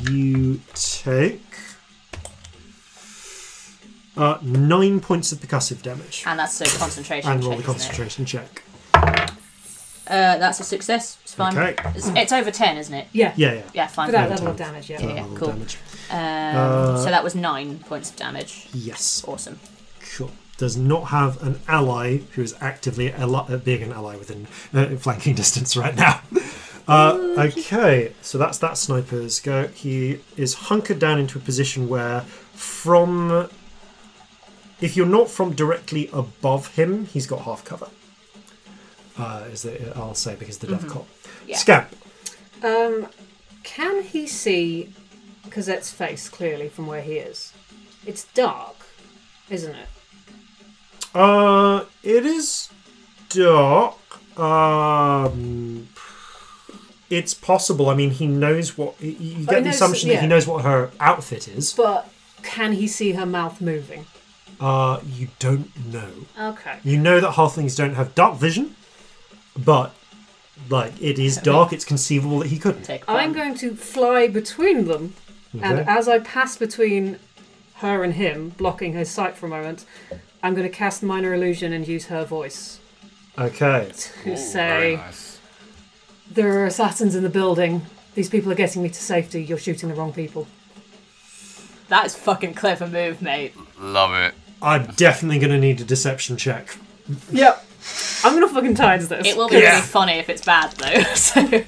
You take 9 points of percussive damage. And that's a concentration and check. roll the concentration check. That's a success. It's fine. Okay. It's over 10, isn't it? Yeah. Yeah, fine. For that level of damage, Yeah, cool. So that was 9 points of damage. Yes. Awesome. Cool. Does not have an ally who is actively being an ally within flanking distance right now. Okay, so that's that sniper's go. He is hunkered down into a position where if you're not from directly above him, he's got half cover. I'll say because the dovecot. Yeah. Scamp. Can he see Cosette's face clearly from where he is? It's dark, isn't it? It is dark. It's possible. I mean, he knows what. You get the assumption that he knows what her outfit is. But can he see her mouth moving? You don't know. Okay. You know that halflings don't have dark vision, but it is dark. It's conceivable that he couldn't. I'm going to fly between them, and as I pass between her and him, blocking his sight for a moment, I'm going to cast Minor Illusion and use her voice. Okay. To say, there are assassins in the building. These people are getting me to safety. You're shooting the wrong people. That's a fucking clever move, mate. Love it. I'm definitely going to need a deception check. Yep. I'm going to fucking tides this. It will be really funny if it's bad, though. So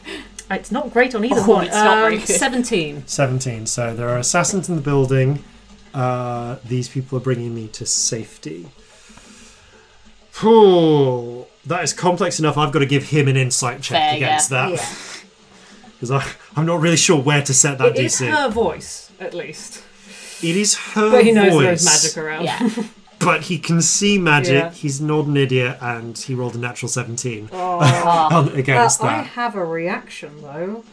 it's not great on either one. It's not very good. 17. 17. So there are assassins in the building. These people are bringing me to safety. That is complex enough. I've got to give him an insight check against that. Because I'm not really sure where to set that DC. It is her voice, at least. It is her voice. But he knows there's magic around. Yeah. But he can see magic. Yeah. He's not an idiot, and he rolled a natural 17 against that. I have a reaction, though.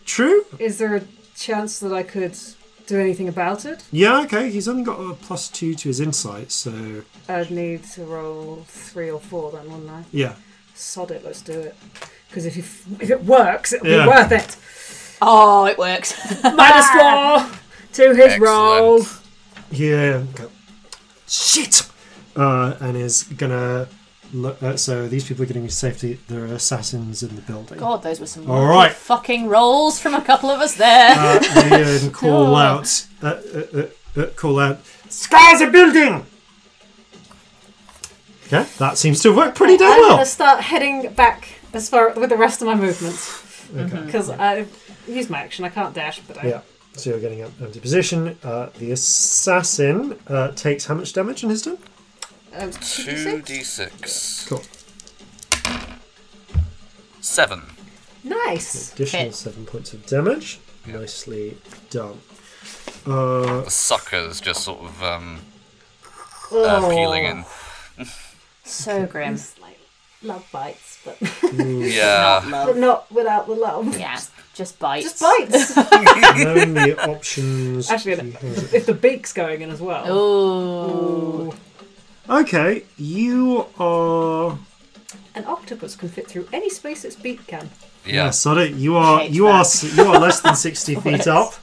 True. Is there a chance that I could do anything about it? Yeah, okay. He's only got a +2 to his insight, so I'd need to roll 3 or 4 then, wouldn't I? yeah. Sod it, let's do it. Because if it works, it'll be worth it. Oh, it works. -4 to his roll. Yeah. Shit! And is gonna look. So these people are getting me to safety. There are assassins in the building. God, those were some fucking rolls from a couple of us there. Ian, call out. Call out. Sky's a building. Okay, that seems to have worked pretty damn well. I'm gonna start heading back as far with the rest of my movements because I've used my action. I can't dash, but So you're getting up empty position. The assassin takes how much damage in his turn? 2d6. Cool. 7. Nice. Additional Hit. 7 points of damage. Nicely done. The sucker's just sort of peeling in. So grim. It's like love bites, but Yeah. Not love. but not without the love. Yeah, just bites. Just bites. Knowing the options. Actually, if the beak's going in as well. Ooh. Okay, you are. An octopus can fit through any space its beak can. Yeah. Sorry, you are Hate less than 60 feet up.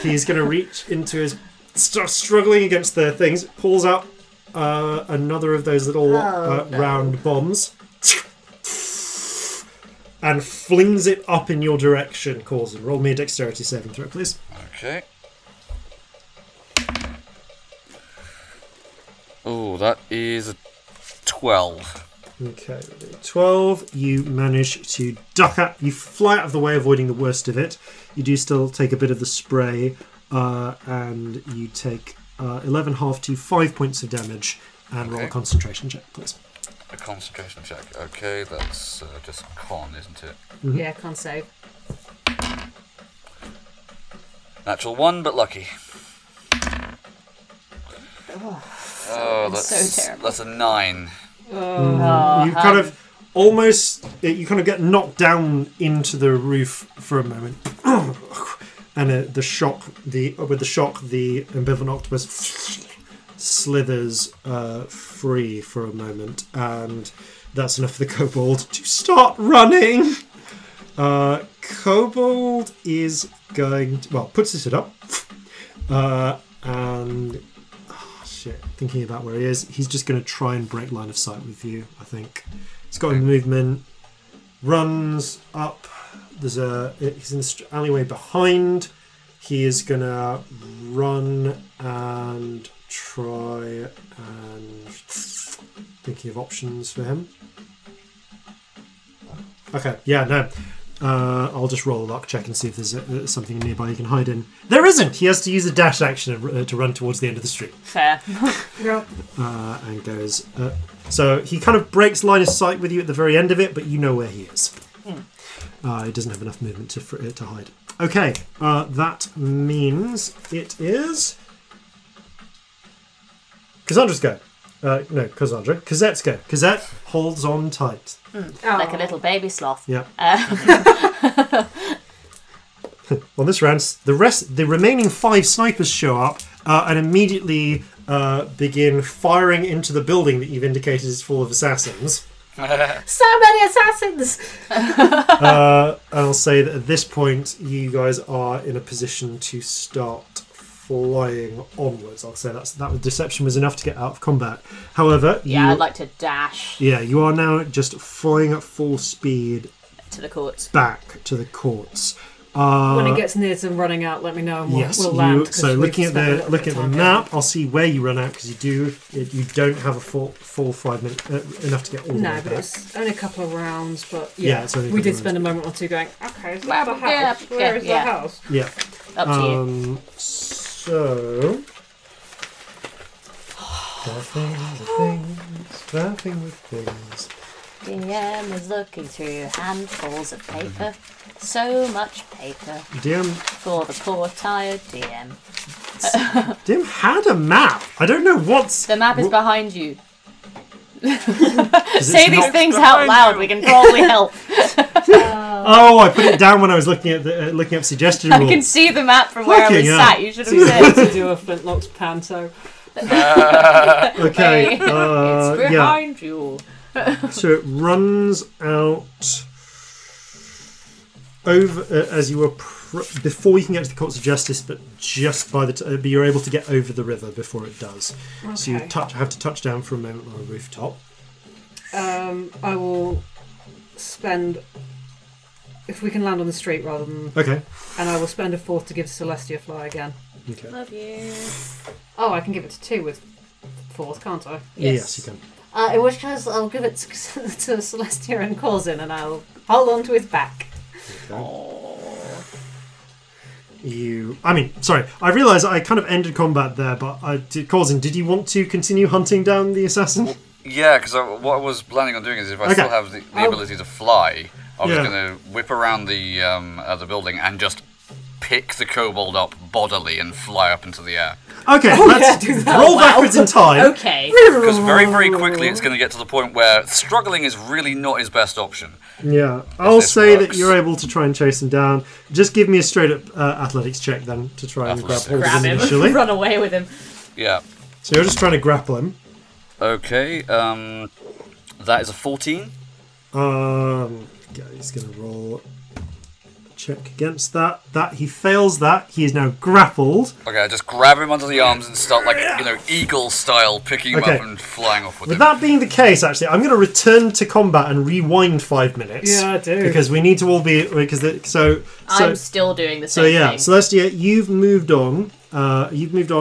He's going to reach into his, starts struggling against the things, pulls out another of those little round bombs, and flings it up in your direction. Corzin, roll me a dexterity saving throw, please. Okay. Oh, that is a 12. Okay, 12. You manage to duck out. You fly out of the way, avoiding the worst of it. You do still take a bit of the spray, and you take 11 half to 5 points of damage, and roll a concentration check, please. A concentration check. Okay, that's just con, isn't it? Mm-hmm. Yeah, can't save. Natural 1, but lucky. Oh, that's so terrible. That's a 9. You kind of almost, you kind of get knocked down into the roof for a moment, and with the shock, the ambivalent octopus slithers free for a moment, and that's enough for the kobold to start running. Kobold is going to, puts his head up, and thinking about where he is, he's just going to try and break line of sight with you, I think. He's got a movement, runs up, he's in the alleyway behind. He is going to run and try and... thinking of options for him. Okay, yeah, no. I'll just roll a luck check and see if there's something nearby he can hide in. There isn't! He has to use a dash action to run towards the end of the street. Fair. Yep. And goes... so he kind of breaks line of sight with you at the very end of it, but you know where he is. He doesn't have enough movement to hide. Okay, that means it is... Cassandra's go. No, Cassandra. Cosette's go. Cosette holds on tight. Like a little baby sloth. Yeah. On this round, the remaining 5 snipers show up and immediately begin firing into the building that you've indicated is full of assassins. So many assassins! I'll say that at this point, you guys are in a position to start flying onwards. I'll say that deception was enough to get out of combat. However, I'd like to dash. Yeah, you are now just flying at full speed to the courts. Back to the courts. When it gets near to running out, let me know and we'll land. So looking at the map, I'll see where you run out because you don't have a full 5 minutes enough to get all the way back. No, but it's only a couple of rounds. But it's only we did spend a moment or two going. Okay, is that the house? Where is the house? Yeah. Up to you. So, laughing with things. DM is looking through handfuls of paper. So much paper. DM for the poor tired DM. DM had a map. I don't know what's... The map is behind you. Say these things out loud. We can probably help. Oh, I put it down when I was looking up suggestion rules. I can see the map from where I was sat. You should have said to do a Flintlocks panto. Okay. It's behind you. So it runs out over as you before you can get to the Courts of Justice, but just by but you're able to get over the river before it does. Okay. So you have to touch down for a moment on a rooftop. I will spend, if we can land on the street rather than... Okay. And I will spend a 4th to give Celestia fly again. Okay. Love you. Oh, I can give it to 2 with 4th, can't I? Yes you can. In which case, I'll give it to Celestia and Corzin, and I'll hold on to his back. Okay. Sorry. I realise I kind of ended combat there, but Corzin, did you want to continue hunting down the assassin? Well, yeah, because what I was planning on doing is if I still have the ability to fly, I was going to whip around the building and just pick the kobold up bodily and fly up into the air. Okay, let's roll backwards in time. Okay. Because very, very quickly it's going to get to the point where struggling is really not his best option. Yeah, I'll say that you're able to try and chase him down. Just give me a straight-up athletics check then to try and grab him initially. Run away with him. Yeah. So you're just trying to grapple him. Okay, that is a 14. He's going to roll a check against that. He fails that. He is now grappled. Okay, I just grab him under the arms and start, eagle style, picking him up and flying off with him. With that being the case, actually, I'm going to return to combat and rewind 5 minutes. Yeah, I do. Because we need to all be... I'm still doing the same thing. Celestia, you've moved on.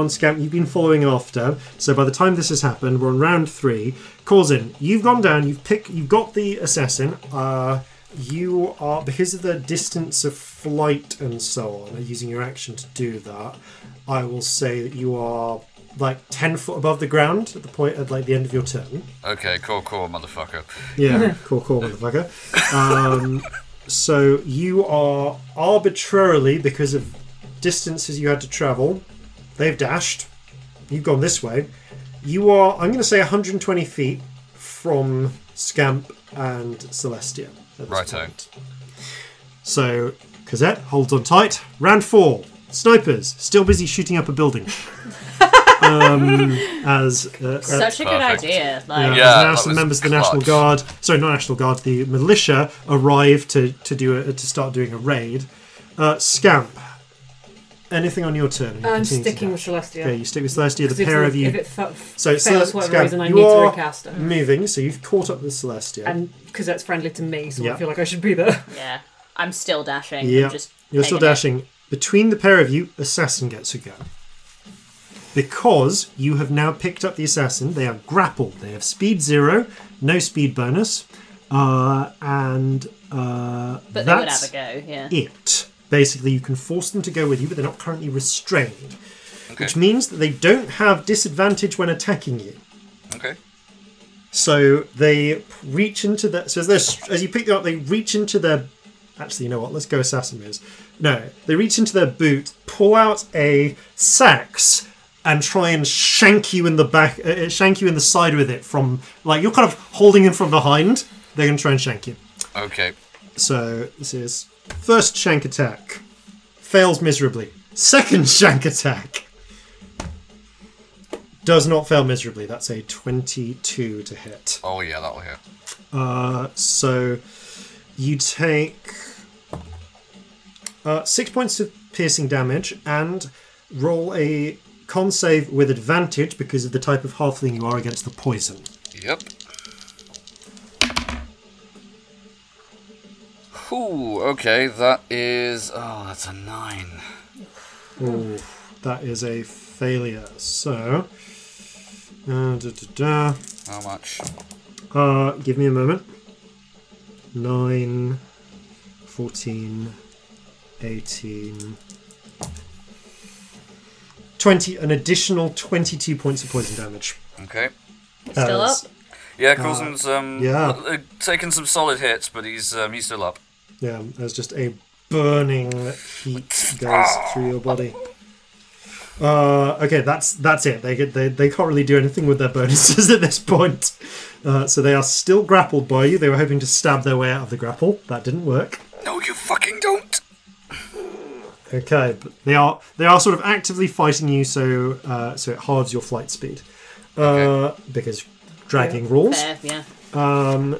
Scamp, you've been following after. So by the time this has happened, we're on round 3. Corzin, you've gone down. You've got the assassin. You are, because of the distance of flight and so on, using your action to do that. I will say that you are 10 foot above the ground at the point at the end of your turn. Okay, cool, motherfucker. Yeah, cool, motherfucker. So you are arbitrarily, because of distances you had to travel, they've dashed. You've gone this way. You are, I'm going to say, 120 feet from Scamp and Celestia. Righto. So, Cosette holds on tight. Round 4. Snipers, still busy shooting up a building. Such a good idea. Now some members of the National Guard, not National Guard, the militia arrive to start doing a raid. Scamp, anything on your turn? I'm sticking with Celestia. Okay, you stick with Celestia. The pair of you. If it fails for whatever reason, I need to recast her. Moving, so you've caught up with Celestia. And Cosette's friendly to me, so I feel like I should be there. Yeah, I'm still dashing. Yeah, you're still dashing. Between the pair of you, Assassin gets a go. Because you have now picked up the Assassin, they are grappled. They have speed 0, no speed bonus, but they would have a go. Yeah. It. Basically, you can force them to go with you, but they're not currently restrained, which means that they don't have disadvantage when attacking you. Okay. So they reach into the. So as you pick them up, they reach into their. Actually, you know what? Let's go assassin moves. No, they reach into their boot, pull out a sax, and try and shank you in the back, shank you in the side with it from you're kind of holding him from behind. They're going to try and shank you. Okay. So this is first shank attack, fails miserably. Second shank attack does not fail miserably. That's a 22 to hit. Oh yeah, that'll hit. So you take 6 points of piercing damage and roll a con save with advantage because of the type of halfling you are against the poison. Yep. Ooh, okay, that is... Oh, that's a 9. Ooh, that is a failure. So... How much? Give me a moment. 9, 14, 18... 20, an additional 22 points of poison damage. Okay. Still up? Yeah, Corzin's taken some solid hits, but he's still up. Yeah, there's just a burning heat goes through your body. Okay, that's it. They can't really do anything with their bonuses at this point. So they are still grappled by you. They were hoping to stab their way out of the grapple. That didn't work. No, you fucking don't. Okay, but they are sort of actively fighting you, so it halves your flight speed. Because dragging rules. Fair, yeah.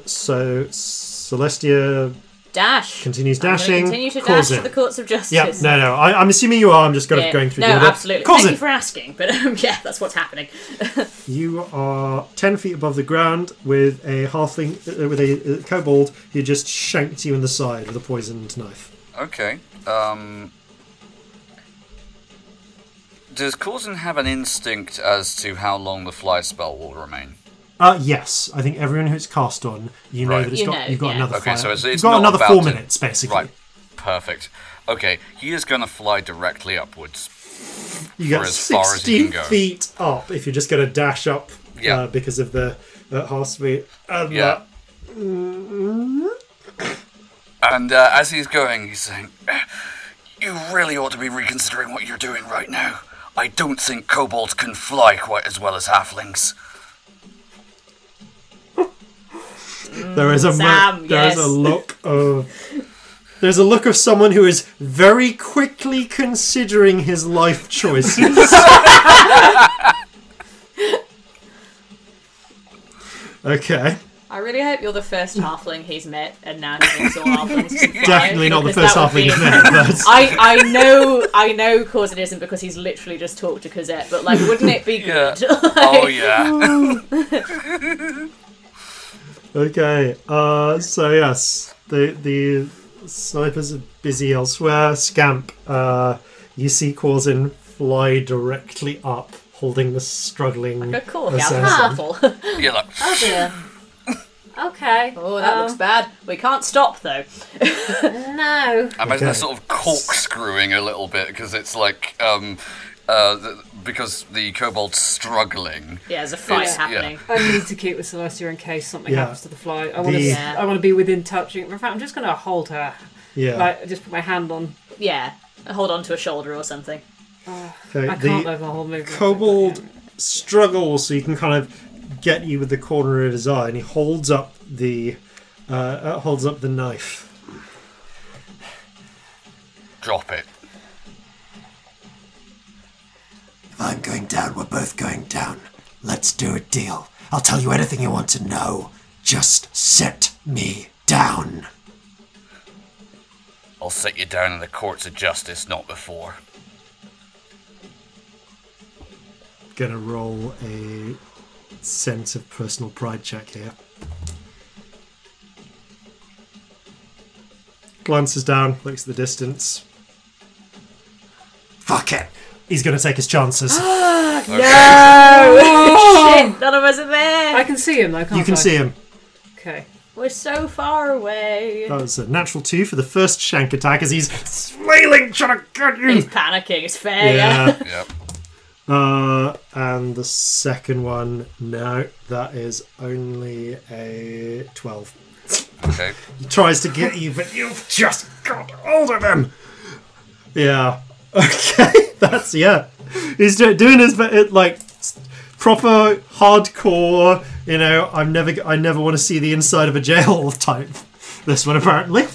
So Celestia continues dashing. Continue to dash to the courts of justice. Yeah, no. I'm assuming you are. I'm just going through the order. No, absolutely. Thank you for asking, but yeah, that's what's happening. You are 10 feet above the ground with a halfling, with a kobold who just shanked you in the side with a poisoned knife. Okay. Does Corzin have an instinct as to how long the fly spell will remain? Yes, I think everyone who it's cast on, that you've got another. Okay, so it's you've got another 4 minutes basically. Right, perfect. Okay, he is going to fly directly upwards. You get 60 feet up if you're just going to dash up because of the half speed. And as he's going, he's saying, "You really ought to be reconsidering what you're doing right now. I don't think kobolds can fly quite as well as halflings." There's a look of someone who is very quickly considering his life choices. I Okay. really hope you're the first halfling he's met, and now he thinks all halflings can fly. Definitely not the first halfling he's met. But... I know Corzin isn't, because he's literally just talked to Cosette. But like, wouldn't it be good? Oh yeah. Okay. So yes, the snipers are busy elsewhere. Scamp, you see Corzin fly directly up, holding the struggling like a cool assassin. Yeah, look. Oh dear. Okay. Oh, that looks bad. We can't stop though. No. I imagine they're sort of corkscrewing a little bit because it's like because the kobold's struggling. Yeah, there's a fight happening. I need to keep with Celestia in case something happens to the fly. I want to be within touching. In fact, I'm just going to hold her. Yeah. Like, just put my hand on. Yeah. Hold on to a shoulder or something. Okay. I can't over the whole movement. Kobold struggles, so you can kind of get you with the corner of his eye, and he holds up the knife. Drop it. If I'm going down, we're both going down. Let's do a deal. I'll tell you anything you want to know. Just set me down. I'll set you down in the courts of justice, not before. Gonna roll a sense of personal pride check here. Glances down, looks at the distance. Fuck it. He's gonna take his chances. No! Shit, none of us are there. I can see him though, can't I? You can see him. Okay. We're so far away. That was a natural 2 for the first shank attack as he's flailing, trying to get you. He's panicking, it's fair, yeah. Yep. And the second one, no, that is only a 12. Okay. He tries to get you, but you've just got hold of him. Yeah. Okay. That's He's doing his like proper hardcore. You know, I never want to see the inside of a jail type. This one apparently.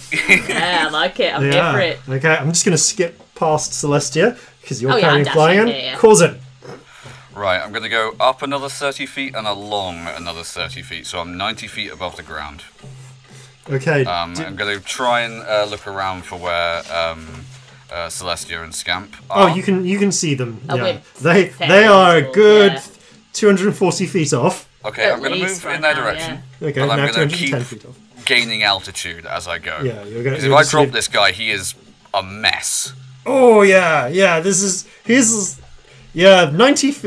Yeah, I like it. I'm here for it. Okay, I'm just gonna skip past Celestia because you're carrying flying. Yeah. Corzin. Right, I'm going to go up another 30 feet and along another 30 feet, so I'm 90 feet above the ground. Okay. I'm going to try and look around for where Celestia and Scamp are. Oh, you can see them. Oh, yeah. They are a good 240 feet off. Okay, I'm going to move in their direction. Yeah. Okay, but now I'm going to 210 keep feet off. gaining altitude as I go. Yeah, you're going. Because if I drop this guy, he is a mess. Oh yeah. He's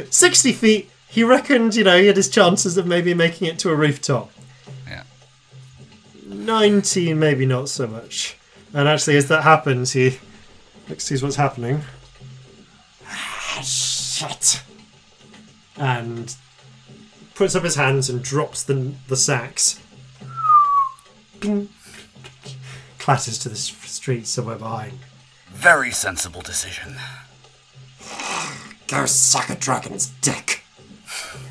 60 feet. He reckoned, he had his chances of maybe making it to a rooftop. Yeah. 19, maybe not so much. And actually, as that happens, he sees what's happening. Shit. And puts up his hands and drops the sacks. Bing. Clatters to the street somewhere behind. Very sensible decision. Go suck a dragon's dick.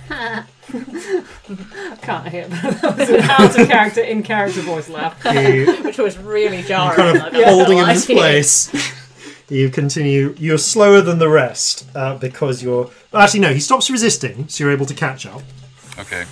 Can't hear that. That was an out of character, in character voice laugh. Which was really jarring. Kind of holding him in place. You continue. You're slower than the rest because you're. Actually, no. He stops resisting, so you're able to catch up. Okay,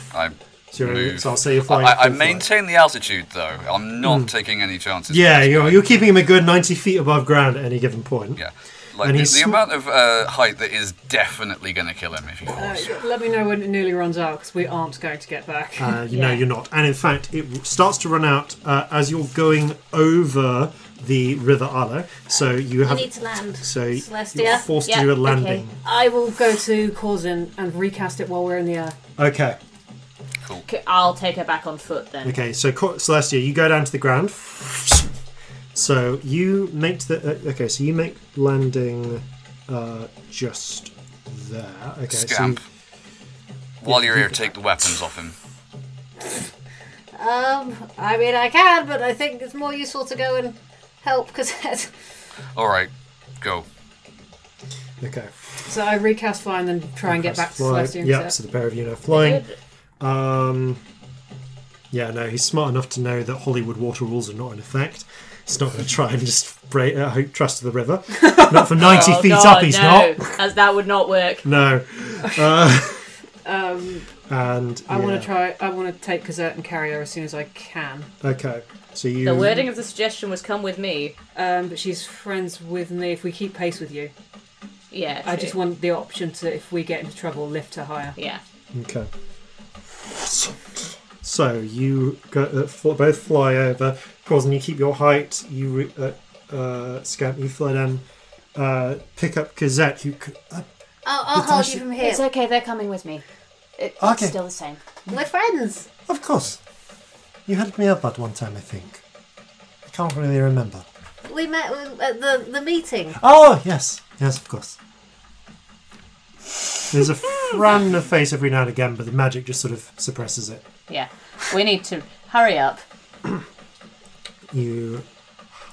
So I'll say you're flying. I maintain the altitude though. I'm not taking any chances. Yeah, you're keeping him a good 90 feet above ground at any given point. Yeah. Like the amount of height that is definitely going to kill him if he falls. Let me know when it nearly runs out, because we aren't going to get back. No, you're not. And in fact, it starts to run out as you're going over the River Arlo. So you need to land. So Celestia. you're forced to do a landing. Okay. I will go to Corzin and recast it while we're in the air. Okay. Cool. I'll take her back on foot then. Okay, so Celestia, you go down to the ground. So you make okay. So you make landing just there. Okay. Scamp. So while you're here, take the weapons off him. I mean, I can, but I think it's more useful to go and help Cosette. All right, go. Okay. So I recast fly and then try and get back to Celestia. Yeah, so the pair of you are flying. Yeah, no, he's smart enough to know that Hollywood water rules are not in effect. He's not going to try and just trust the river. Not for 90 feet up, he's not. As that would not work. No. And I want to take Cosette and carry her as soon as I can. Okay. So you. The wording of the suggestion was "come with me," but she's friends with me if we keep pace with you. Yeah. I just want the option to, if we get into trouble, lift her higher. Yeah. Okay. So you both fly over. Corzin, you keep your height. You Scamp, you fly down. Pick up Cosette. I'll hold you from here. It's okay. They're coming with me. It's still the same. We're friends. Of course. You helped me out that one time, I think. I can't really remember. We met at the meeting. Oh, yes. Yes, of course. There's a frown on the face every now and again, but the magic just sort of suppresses it. Yeah. We need to hurry up. You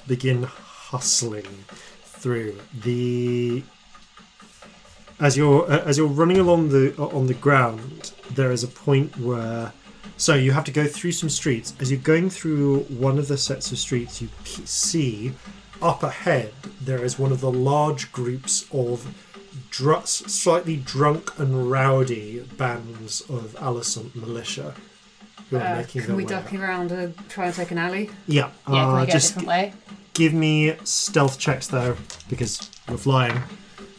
begin hustling through the... As you're running along on the ground, there is a point where... So you have to go through some streets. As you're going through one of the sets of streets, you see up ahead there is one of the large groups of slightly drunk and rowdy bands of Alicent militia who are making their Can we way duck up. around and try and take an alley? Yeah. Can we go a just different way? give me stealth checks though, because you're flying.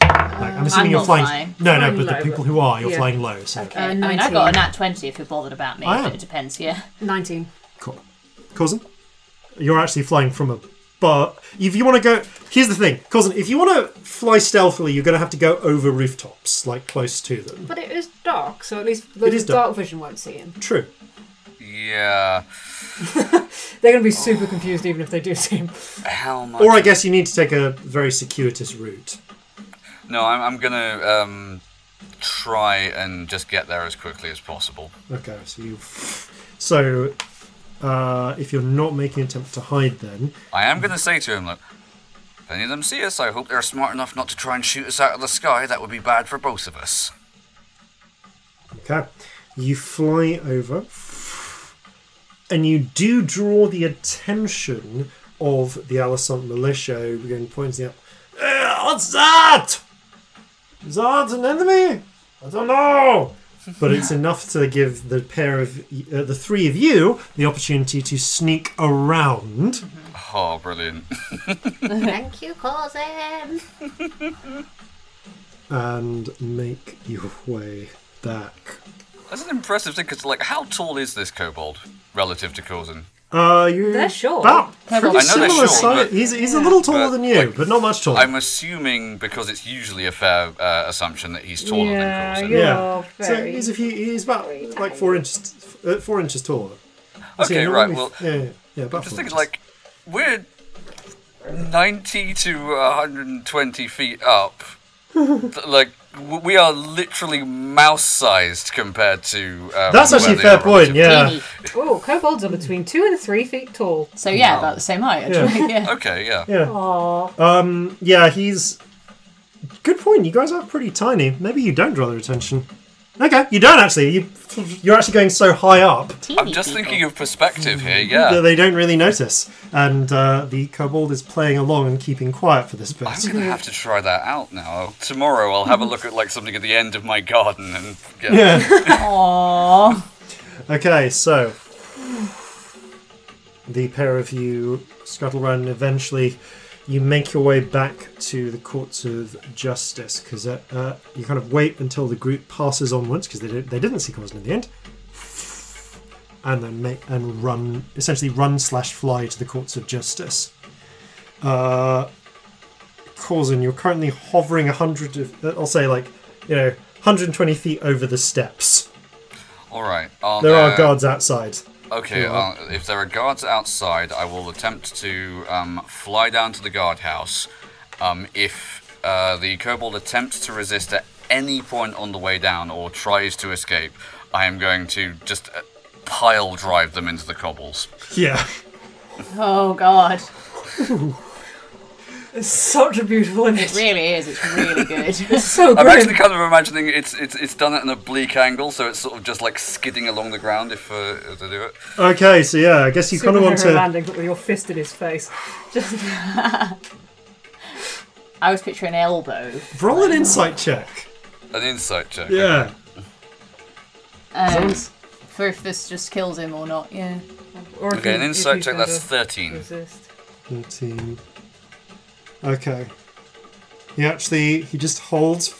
I'm assuming you're not flying. No, Flying but low, the people but- who are, you're yeah. flying low. So Okay. I mean, 19. I got a nat 20 if you're bothered about me. I am. But it depends, yeah. 19. cool. Corzin, you're actually flying from a. But if you want to go, here's the thing, Corzin. If you want to fly stealthily, you're going to have to go over rooftops, like close to them. But it is dark, so at least It is the dark vision won't see him. True. Yeah. They're going to be super confused even if they do see him. How much? Or I guess you need to take a very circuitous route. No, I'm gonna try and just get there as quickly as possible. Okay, so if you're not making an attempt to hide, then I am gonna say to him, look, if any of them see us, I hope they're smart enough not to try and shoot us out of the sky. That would be bad for both of us. okay, you fly over, and you do draw the attention of the Alicent militia, who are pointing up. What's that? Is that an enemy? I don't know. But it's enough to give the the three of you, the opportunity to sneak around. Oh, brilliant. Thank you, Corzin. And make your way back. That's an impressive thing, because, like, how tall is this kobold relative to Corzin? They're short. About I pretty know they're similar short, size. but- He's a little taller But, than you, like, but not much taller. I'm assuming, because it's usually a fair assumption, that he's taller than Corzin. you're Yeah. So very... he's about like 4 inches taller. Okay, right, well, yeah, about I'm just 4 thinking, inches. like, we're 90 to 120 feet up. Like, we are literally mouse-sized compared to... That's actually a where they fair are point. relative. Yeah. Teeny. Oh, kobolds are between 2 and 3 feet tall. So yeah, about the same height, actually. Yeah. Okay, yeah. Yeah. Aww. Yeah, he's... Good point. You guys are pretty tiny. Maybe you don't draw their attention. Okay, you don't actually. You're actually going so high up I'm just thinking of perspective here, that yeah. they don't really notice. And the kobold is playing along and keeping quiet for this bit. I'm going to have to try that out now. Tomorrow I'll have a look at, like, something at the end of my garden and get... Yeah. Aww. Okay, so the pair of you scuttle around and eventually you make your way back to the courts of justice, because you kind of wait until the group passes onwards, because they didn't see Corzin in the end, and then essentially run/fly to the courts of justice. Corzin, you're currently hovering 120 feet over the steps. Alright. There are guards outside. Okay, if there are guards outside, I will attempt to fly down to the guardhouse. If the kobold attempts to resist at any point on the way down or tries to escape, I am going to just pile drive them into the cobbles. Yeah. Oh, God. It's such a beautiful image. It really is. It's really good. It's so good. I'm actually kind of imagining it's done at an oblique angle, so it's sort of just like skidding along the ground if they do it. Okay, so yeah, I guess you kind of want to landing, but with your fist in his face. Just I was picturing an elbow. roll an insight check. An insight check. Yeah. For if this just kills him or not. Yeah. or Okay, an insight check. That's kind 13. of resist. 13. Okay. He just holds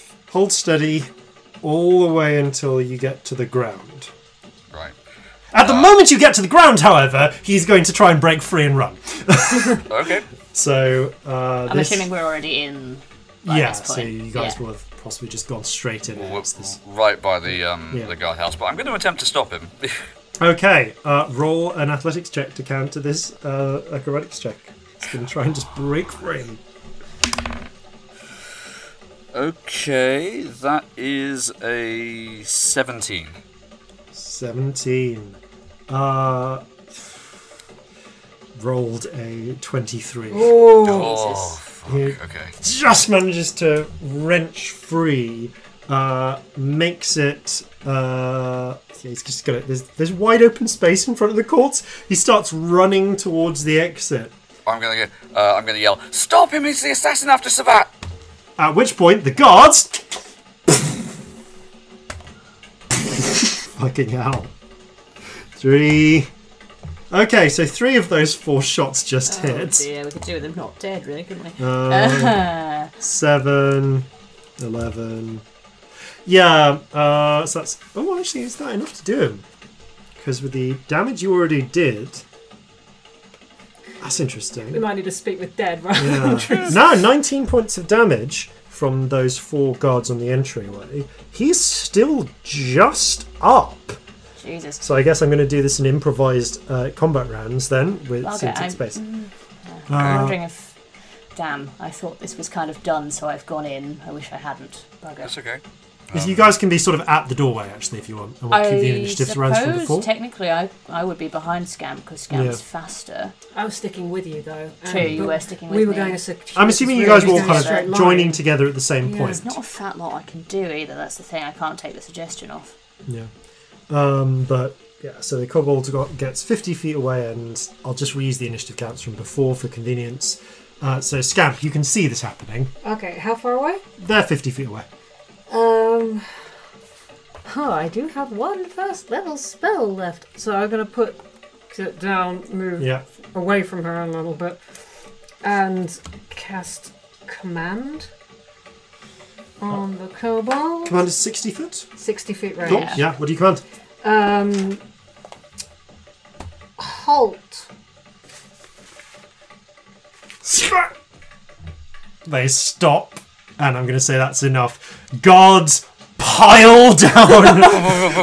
steady all the way until you get to the ground. Right. At the moment you get to the ground, however, he's going to try and break free and run. Okay. So, I'm assuming we're already in. Yeah, this so point. you guys will have possibly just gone straight in. Well, against this. right by the guardhouse, but I'm going to attempt to stop him. Okay, roll an athletics check to counter this acrobatics check. It's going to try and just break free. Okay, that is a 17. 17. Rolled a 23. Oh, fuck. Okay. Just manages to wrench free. Makes it. He's just got it. There's wide open space in front of the courts. He starts running towards the exit. I'm gonna yell, "Stop him! He's the assassin after Savat!" At which point the guards. Fucking hell. 3. Okay, so 3 of those 4 shots just hit. Oh dear, we could do with him not dead, really, couldn't we? 7, 11. Yeah, so that's... Oh, actually, is that enough to do him? Because with the damage you already did... That's interesting. We might need to speak with Dead, right? Yeah. No, 19 points of damage from those 4 guards on the entryway. He's still just up. Jesus. So I guess I'm going to do this in improvised combat rounds then, with Syntax space. I'm wondering if... Damn, I thought this was kind of done, so I've gone in. I wish I hadn't. Bugger. That's okay. You guys can be sort of at the doorway, actually, if you want. I won't keep the initiative rounds from before. Technically, I would be behind Scamp, because Scamp's faster. I was sticking with you, though. True, you were sticking with me. We were going to... I'm assuming you guys were all kind of joining together at the same point. There's not a fat lot I can do either, that's the thing. I can't take the suggestion off. Yeah. But, yeah, so the kobold gets 50 feet away, and I'll just reuse the initiative counts from before for convenience. So, Scamp, you can see this happening. Okay, how far away? They're 50 feet away. I do have 1 first level spell left. So I'm going to put it down, move away from her a little bit, and cast Command on the kobold. Command is 60 foot? 60 feet range. Cool. Yeah, what do you command? Halt. They stop, and I'm going to say that's enough. Guards pile down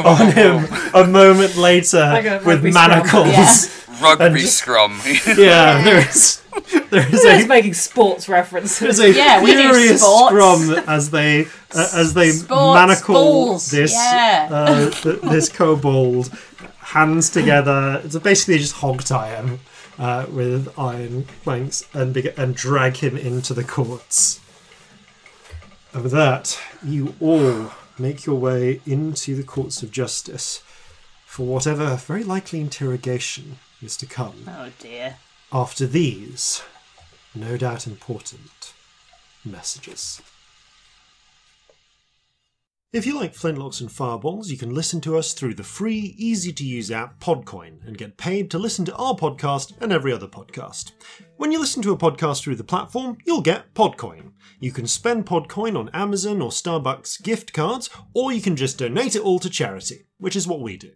on him a moment later with manacles. Rugby scrum. Yeah, there is a making sports references. There's a furious scrum as they manacle this this kobold, hands together. It's basically just hog tie him with iron planks and drag him into the courts. And with that, you all make your way into the courts of justice for whatever very likely interrogation is to come. Oh dear. After these, no doubt important, messages. If you like Flintlocks and Fireballs, you can listen to us through the free, easy-to-use app Podcoin and get paid to listen to our podcast and every other podcast. When you listen to a podcast through the platform, you'll get Podcoin. You can spend Podcoin on Amazon or Starbucks gift cards, or you can just donate it all to charity, which is what we do.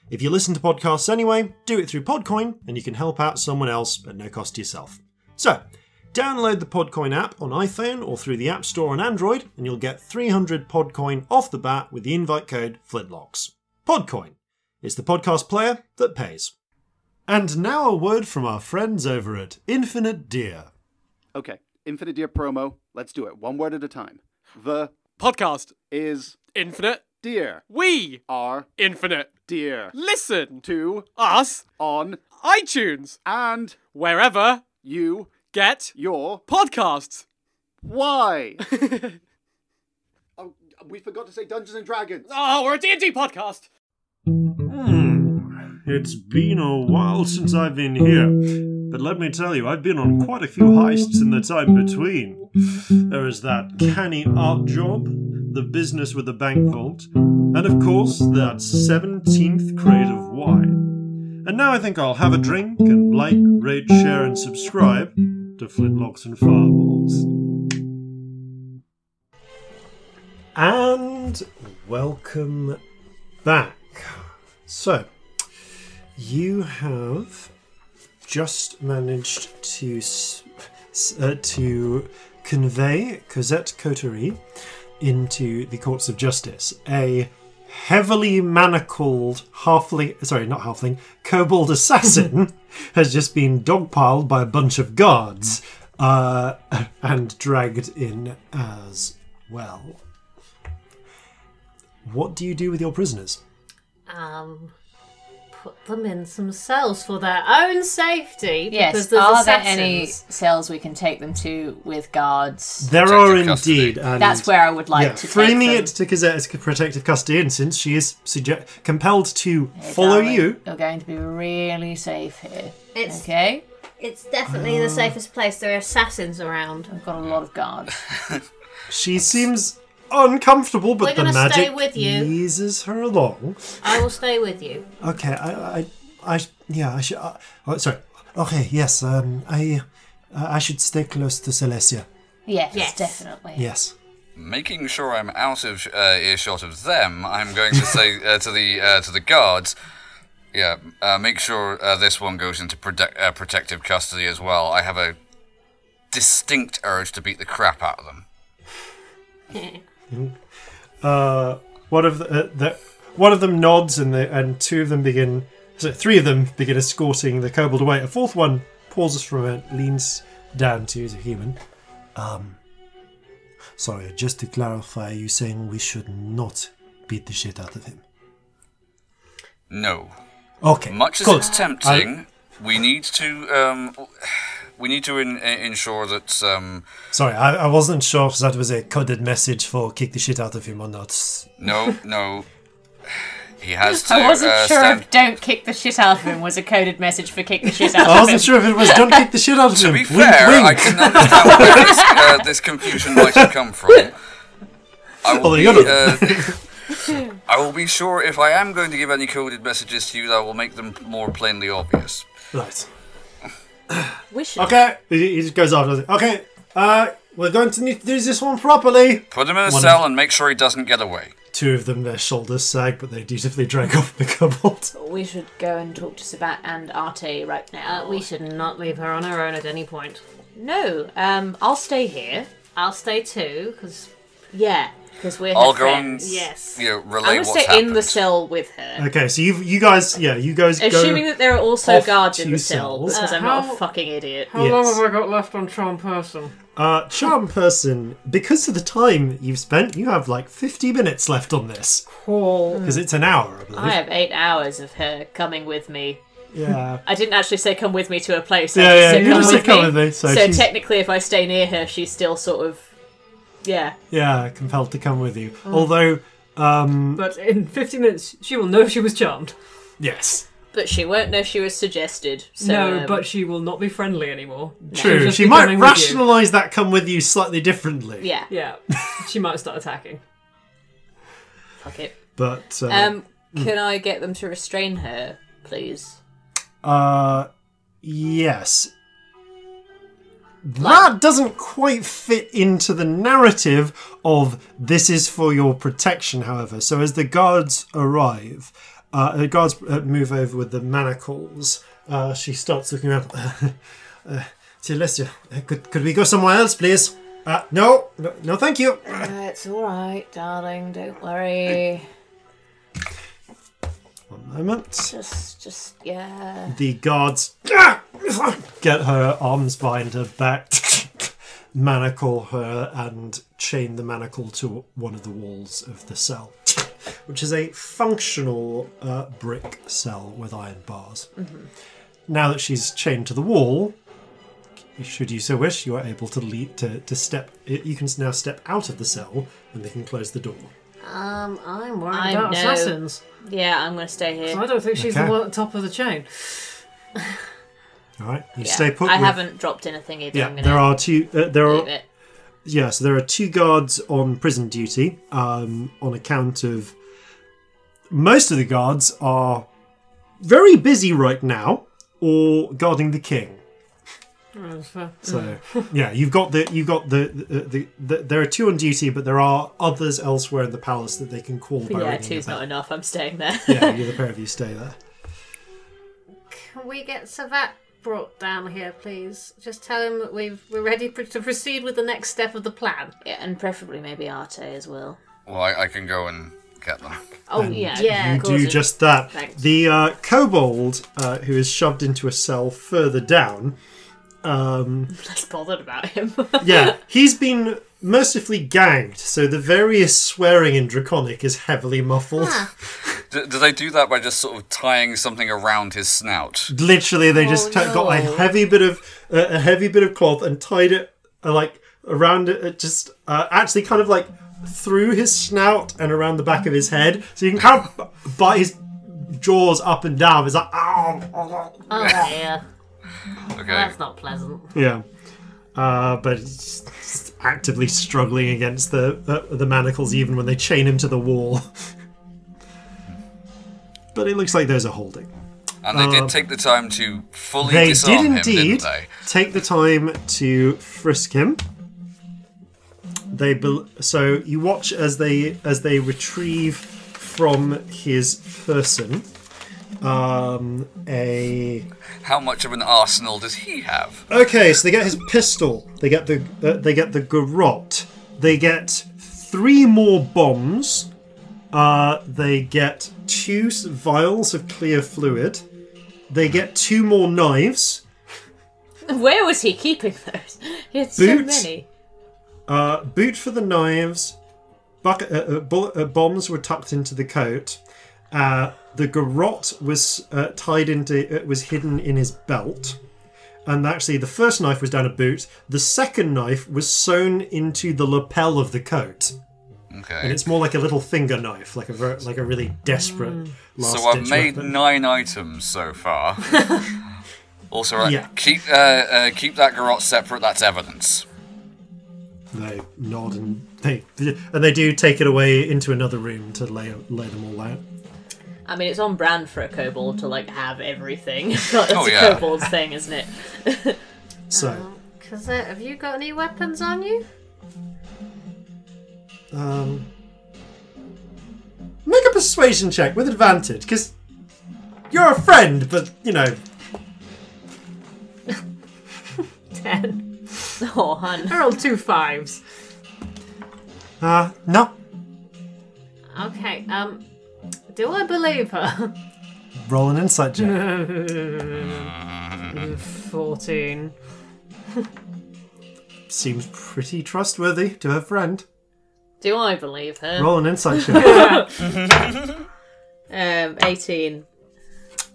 If you listen to podcasts anyway, do it through Podcoin, and you can help out someone else at no cost to yourself. So, download the Podcoin app on iPhone or through the App Store on Android, and you'll get 300 Podcoin off the bat with the invite code FLINTLOCKS. Podcoin is the podcast player that pays. And now a word from our friends over at Infinite Deer. Okay, Infinite Deer promo. Let's do it. One word at a time. The podcast is Infinite Deer. We are Infinite Deer. Listen To us on iTunes and wherever you get your podcasts. Why? Oh, we forgot to say Dungeons and Dragons. Oh, we're a D&D podcast. It's been a while since I've been here, but let me tell you, I've been on quite a few heists in the time between. There is that canny art job, the business with the bank vault, and of course, that 17th crate of wine. And now I think I'll have a drink and like, rate, share, and subscribe to Flintlocks and Fireballs. And welcome back. So, you have just managed to convey Cosette Coterie into the Courts of Justice. A heavily manacled kobold assassin has just been dogpiled by a bunch of guards and dragged in as well. What do you do with your prisoners? Put them in some cells for their own safety. Yes, are there any cells we can take them to with guards? There are indeed. And that's where I would like to take them. Framing it to Cosette as protective custody, and since she is compelled to follow you... You're going to be really safe here. Okay? It's definitely the safest place. There are assassins around. I've got a lot of guards. She seems uncomfortable, but the magic stay with you. eases her along. I will stay with you. Okay, I should. Sorry. Okay, yes. I should stay close to Celestia. Yes, definitely. Yes. Making sure I'm out of earshot of them, I'm going to say to the guards, make sure this one goes into protective custody as well. I have a distinct urge to beat the crap out of them. One of them nods, and three of them begin escorting the kobold away. A fourth one pauses for a moment, leans down to the human. Sorry, just to clarify, you saying we should not beat the shit out of him? No. Okay. Much as it's tempting, we need to ensure that. Sorry, I wasn't sure if that was a coded message for kick the shit out of him or not. No. He has to. I wasn't sure if "don't kick the shit out of him" was a coded message for "kick the shit out of him." I wasn't sure if it was "don't kick the shit out of him." To be fair, wink. I can understand where this confusion might have come from. I will be sure if I am going to give any coded messages to you, I will make them more plainly obvious. Right. Okay, he just goes off. Okay, we're going to need to do this one properly. Put him in a cell and make sure he doesn't get away. Two of them, their shoulders sag, but they dutifully drag off the kobold. We should go and talk to Sabat and Arte right now. We should not leave her on her own at any point. No, I'll stay here. I'll stay too, because we're I'll her go friends. and yes. relay I'm going to what's stay happened. in the cell with her. Okay, so you guys Assuming that there are also guards in the cells. cell, because I'm not a fucking idiot. How long have I got left on Charm Person? Charm Person, because of the time you've spent, you have like 50 minutes left on this. Cool. Because it's an hour, I believe. I have 8 hours of her coming with me. Yeah. I didn't actually say come with me to a place. You just said come with me. So technically, if I stay near her, she's still sort of... Yeah, compelled to come with you. Although... But in 50 minutes, she will know she was charmed. Yes. But she won't know she was suggested. So, no, but she will not be friendly anymore. True. She might rationalise that come with you slightly differently. Yeah. Yeah. She might start attacking. Fuck it. But... can I get them to restrain her, please? Yes. That doesn't quite fit into the narrative of this is for your protection, however. So as the guards arrive, the guards move over with the manacles. She starts looking around. Celestia, could we go somewhere else, please? No, thank you. It's all right, darling. Don't worry. moment. Just yeah. The guards get her arms behind her back, manacle her, and chain the manacle to one of the walls of the cell, which is a functional brick cell with iron bars. Mm-hmm. Now that she's chained to the wall, should you so wish, you are able to step. You can now step out of the cell, and they can close the door. I'm worried about assassins. Yeah, I'm going to stay here. So I don't think she's the one at the top of the chain. All right, you stay put. I haven't dropped anything either. Yeah, there are two. So there are 2 guards on prison duty. On account of most of the guards are very busy right now, or guarding the king. So yeah, you've got the there are 2 on duty, but there are others elsewhere in the palace that they can call. Yeah, 2's not enough. I'm staying there. Yeah, the pair of you stay there. Can we get Savat brought down here, please? Just tell him that we're ready to proceed with the next step of the plan. Yeah, and preferably maybe Arte as well. Well, I can go and get them. Oh, and yeah. You do just that. Thanks. The kobold who is shoved into a cell further down. Less bothered about him. Yeah, he's been mercifully gagged, so the various swearing in Draconic is heavily muffled. Do they do that by just sort of tying something around his snout? Literally, they just got a heavy bit of cloth and tied it around it, just actually kind of like through his snout and around the back of his head, so you can kind of bite his jaws up and down. It's like oh yeah. Okay. That's not pleasant. Yeah. But he's actively struggling against the manacles even when they chain him to the wall. But it looks like those are holding. And they did take the time to fully disarm him, didn't they? Take the time to frisk him. So you watch as they retrieve from his person How much of an arsenal does he have? Okay, so they get his pistol. They get the garrote. They get 3 more bombs. They get 2 vials of clear fluid. They get 2 more knives. Where was he keeping those? He had so many. Boot for the knives. Bombs were tucked into the coat. The garrote was was hidden in his belt, and actually the first knife was down a boot. The second knife was sewn into the lapel of the coat. Okay. And it's more like a little finger knife, like a really desperate last So I've ditch made weapon. 9 items so far. Also, right, Yeah. keep that garrote separate. That's evidence. They nod and they do take it away into another room to lay them all out. I mean, it's on brand for a kobold to have everything. It's a kobold's thing, isn't it? So, Cosette, have you got any weapons on you? make a persuasion check with advantage, because you're a friend, but 10. Oh, hun. I rolled 2 5s. No. Okay, do I believe her? Roll an insight check. 14. Seems pretty trustworthy to her friend. Do I believe her? Roll an insight check. 18.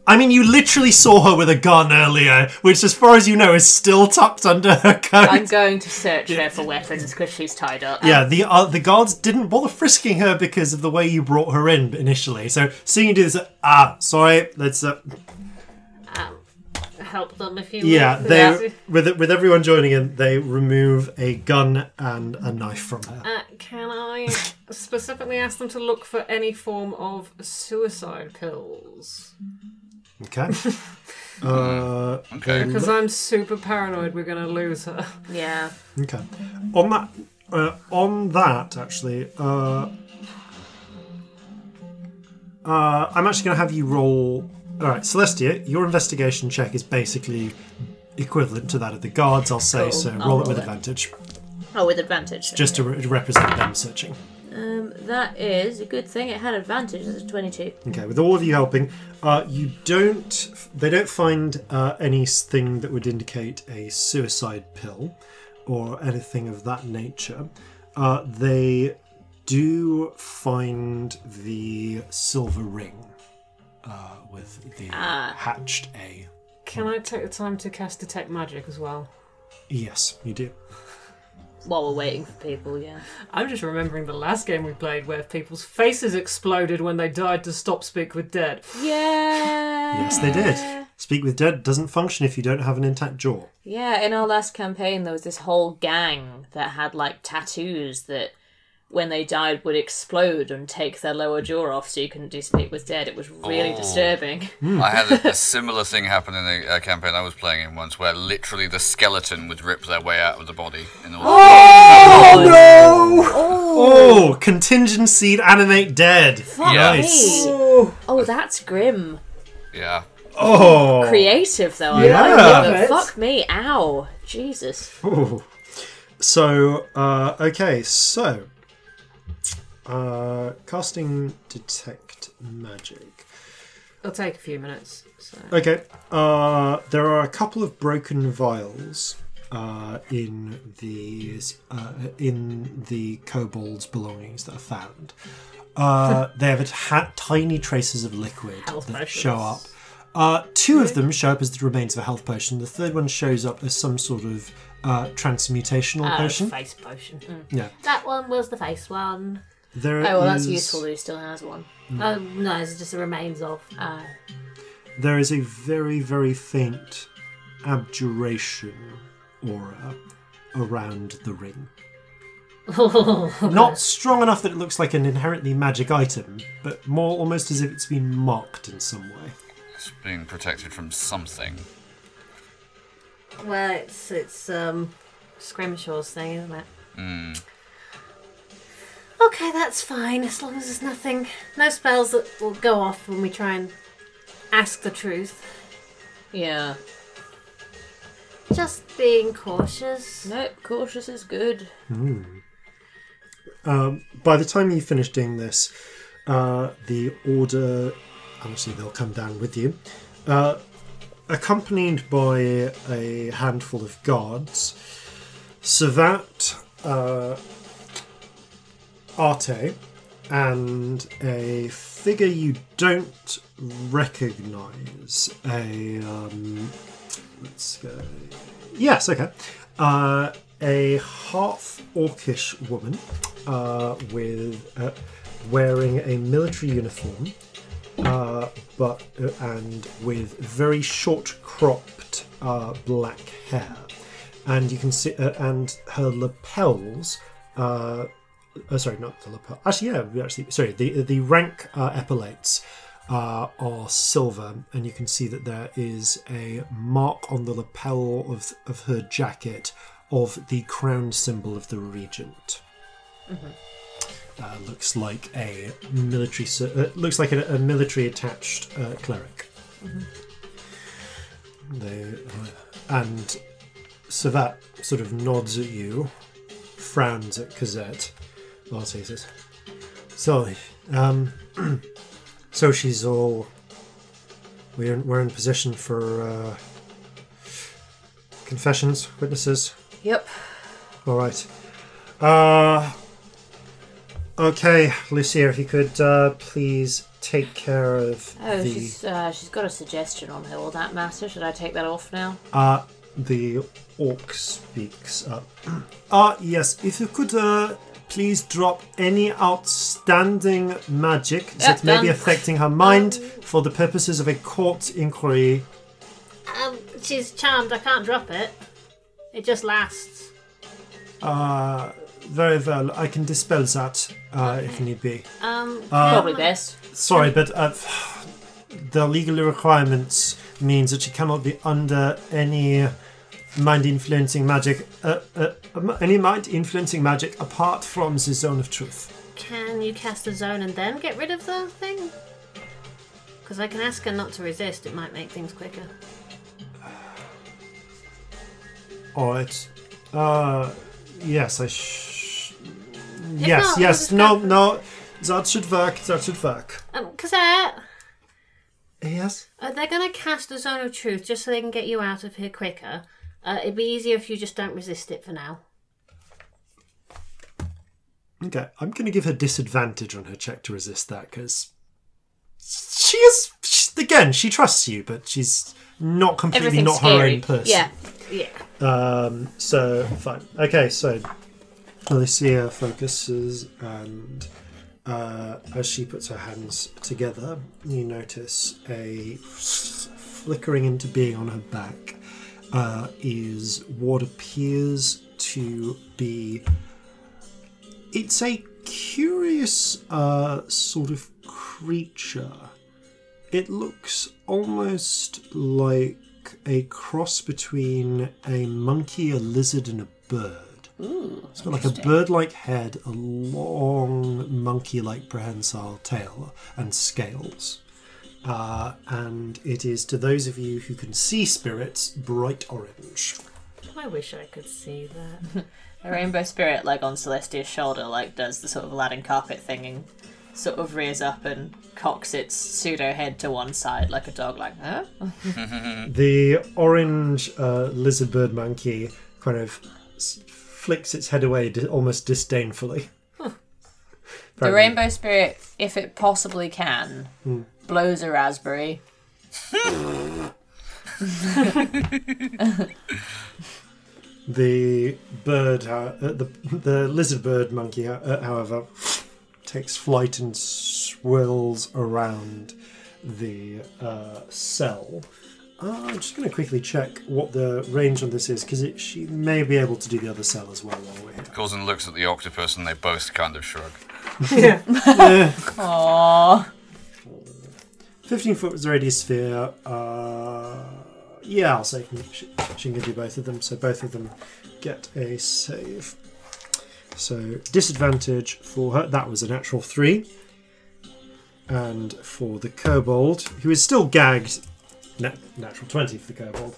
I mean, you literally saw her with a gun earlier, which, as far as you know, is still tucked under her coat. I'm going to search her for weapons because she's tied up. Yeah, the guards didn't bother frisking her because of the way you brought her in initially. So, seeing you do this, sorry, let's... help them if you Yeah, will. with everyone joining in, they remove a gun and a knife from her. Can I specifically ask them to look for any form of suicide pills? Okay. Okay. Because I'm super paranoid we're going to lose her. Yeah. Okay. On that, actually, I'm actually going to have you roll. All right, Celestia, your investigation check is basically equivalent to that of the guards, I'll say. Cool. So I'll roll it roll with it. advantage, Oh, with advantage. just to represent them searching. That is a good thing. It had advantage. It's a 22. Okay, with all of you helping, they don't find anything that would indicate a suicide pill or anything of that nature. They do find the silver ring with the hatched A. Can I take the time to cast Detect Magic as well? Yes, you do. While we're waiting for people, yeah. I'm just remembering the last game we played where people's faces exploded when they died to stop Speak with Dead. Yeah. Yes, they did. Speak with Dead doesn't function if you don't have an intact jaw. Yeah, in our last campaign there was this whole gang that had like tattoos that when they died would explode and take their lower jaw off so you couldn't do Speak with Dead. It was really disturbing. I had a similar thing happen in a campaign I was playing in once where literally the skeleton would rip their way out of the body. In order no! Oh, contingency animate dead. Nice. Oh, that's grim. Yeah. Oh. Creative though. Yeah. I like it. Fuck me. Ow. Jesus. Ooh. So, okay, so... casting Detect Magic. It'll take a few minutes. So. Okay. There are a couple of broken vials in the kobolds' belongings that are found. They have tiny traces of liquid that show up. Two of them show up as the remains of a health potion. The third one shows up as some sort of transmutational potion. Face potion. Yeah. That one was the face one. That's useful that he still has one. Oh, no, it's just the remains of. There is a very, very faint abjuration aura around the ring. Okay. Not strong enough that it looks like an inherently magic item, but more almost as if it's been marked in some way. It's being protected from something. Well, it's Scrimshaw's thing, isn't it? Okay, that's fine, as long as there's no spells that will go off when we try and ask the truth. Yeah. Just being cautious. Nope, cautious is good. By the time you finish doing this, the order, obviously they'll come down with you, accompanied by a handful of guards. Savat, Arte, and a figure you don't recognise. Let's go. Yes, okay. A half-orcish woman with wearing a military uniform, and with very short-cropped black hair, and you can see, and her lapels. Sorry, not the lapel. The rank epaulets are silver, and you can see that there is a mark on the lapel of her jacket of the crown symbol of the regent. Looks like a military. Looks like a military attached cleric. And Savat sort of nods at you, frowns at Cosette. He says, "Sorry. So she's all. We're in position for confessions, witnesses." Yep. All right. Okay, Lucia, if you could please take care of she's got a suggestion on her. Will that matter? Should I take that off now? The orc speaks up. Yes, if you could please drop any outstanding magic that may be affecting her mind for the purposes of a court inquiry. She's charmed, I can't drop it. It just lasts. Very well, I can dispel that if need be. Probably best. Sorry, but the legal requirements means that she cannot be under any mind-influencing magic, apart from the zone of truth. Can you cast a zone and then get rid of the thing? Because I can ask her not to resist, it might make things quicker. Alright. Yes, Yes. No. That should work. Cassette. Yes? They're going to cast a Zone of Truth just so they can get you out of here quicker. It'd be easier if you just don't resist it for now. Okay, I'm going to give her disadvantage on her check to resist that, because she trusts you, but she's not completely not her own person. Yeah. So, fine. Okay, so Alicia focuses, and as she puts her hands together, you notice a flickering into being on her back is what appears to be... It's a curious sort of creature. It looks almost like a cross between a monkey, a lizard, and a bird. Ooh, it's got like a bird-like head, a long monkey-like prehensile tail, and scales. And it is, to those of you who can see spirits, bright orange. I wish I could see that. A rainbow spirit, like on Celestia's shoulder, like does the sort of Aladdin carpet thing and sort of rears up and cocks its pseudo head to one side like a dog, like, huh? The orange lizard bird monkey kind of flicks its head away almost disdainfully. The rainbow spirit, if it possibly can, blows a raspberry. The bird, the lizard bird monkey, however, takes flight and swirls around the cell. I'm just going to quickly check what the range on this is, because she may be able to do the other cell as well while we're here. Corzin looks at the octopus and they both kind of shrug. Yeah. Aww. 15-foot radius sphere. Yeah, I'll say she can do both of them. So both of them get a save. So disadvantage for her. That was a natural 3. And for the kobold, who is still gagged, natural 20 for the kobold.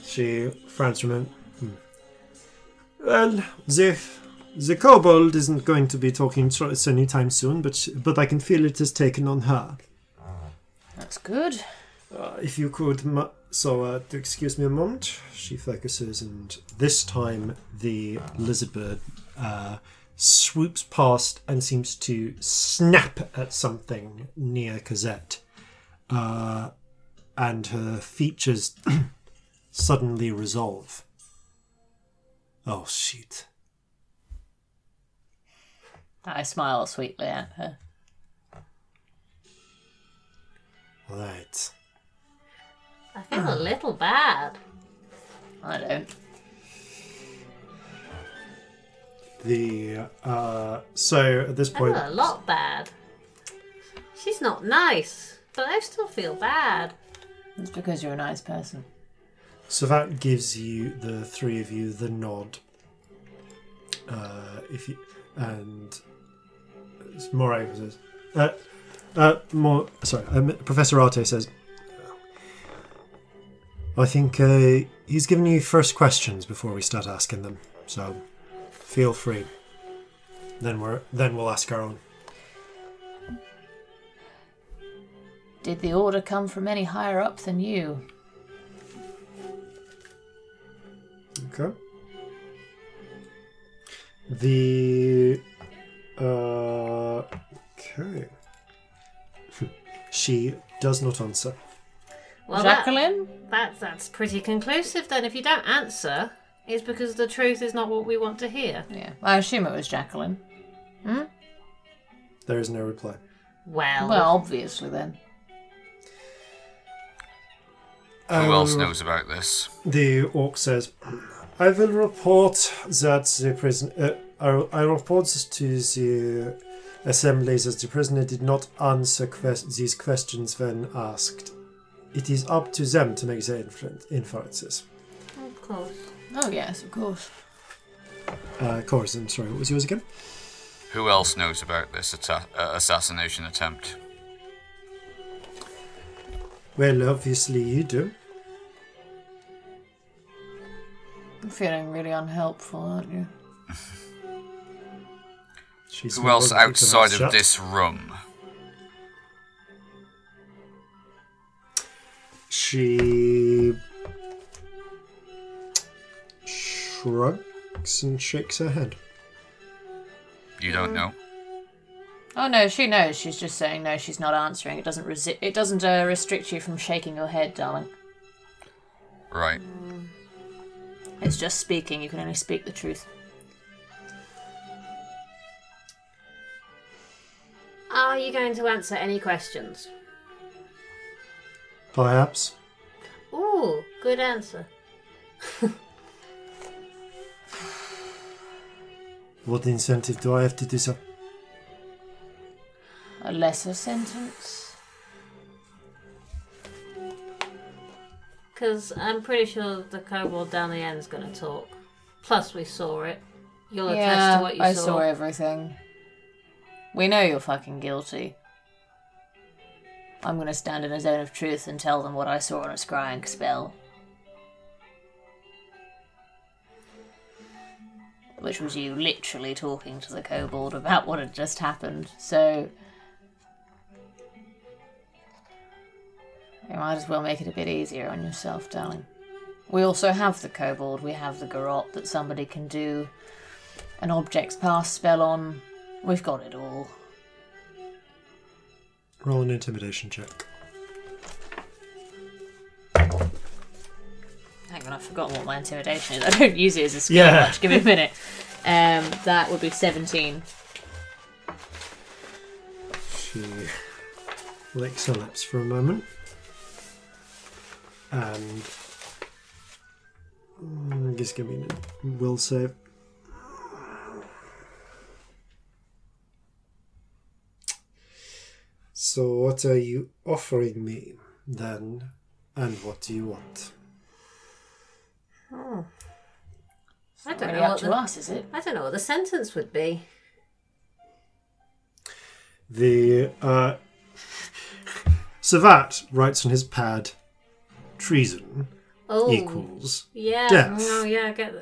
She frowns from him. Well, the kobold isn't going to be talking to us anytime soon, but I can feel it has taken on her. That's good. If you could, to excuse me a moment. She focuses, and this time the lizard bird swoops past and seems to snap at something near Cosette. And her features suddenly resolve. Oh, shit. I smile sweetly at her. Right. I feel a little bad. I don't. So at this point... I feel a lot bad. She's not nice, but I still feel bad. It's because you're a nice person. So that gives you, the three of you, the nod. Moray says... Professor Arte says, I think he's given you first questions before we start asking them, so feel free. Then we'll ask our own. Did the order come from any higher up than you? Okay. Okay. She does not answer. Well, Jacqueline? That's pretty conclusive then. If you don't answer, it's because the truth is not what we want to hear. Yeah, I assume it was Jacqueline. There is no reply. Well, obviously then. Who else knows about this? The orc says, I will report that the prisoner... I report to the assembly that the prisoner did not answer these questions when asked. It is up to them to make their inferences. of course. Oh yes, of course. Corzin, sorry, what was yours again? Who else knows about this assassination attempt? Well, obviously you do. You're feeling really unhelpful, aren't you? Who else outside of this room? She shrugs and shakes her head. You don't know? Oh no, she knows. She's just saying no. She's not answering. It doesn't restrict you from shaking your head, darling. Right. It's just speaking. You can only speak the truth. Are you going to answer any questions? Perhaps. Ooh, good answer. What incentive do I have to do so? A lesser sentence? Because I'm pretty sure the kobold down the end is going to talk. Plus, we saw it. You'll attest to what you saw. I saw everything. We know you're fucking guilty. I'm going to stand in a zone of truth and tell them what I saw on a scrying spell. Which was you literally talking to the kobold about what had just happened, so... you might as well make it a bit easier on yourself, darling. We also have the kobold, we have the garrote that somebody can do an objects pass spell on. We've got it all. Roll an intimidation check. Hang on, I've forgotten what my intimidation is. I don't use it as a skill much. Give me a minute. That would be 17. She licks her lips for a moment. And just give me a will save. So what are you offering me then, and what do you want? Oh, I don't know. Up to us, is it? I don't know what the sentence would be. The Savat writes on his pad, treason equals death. Oh yeah, I get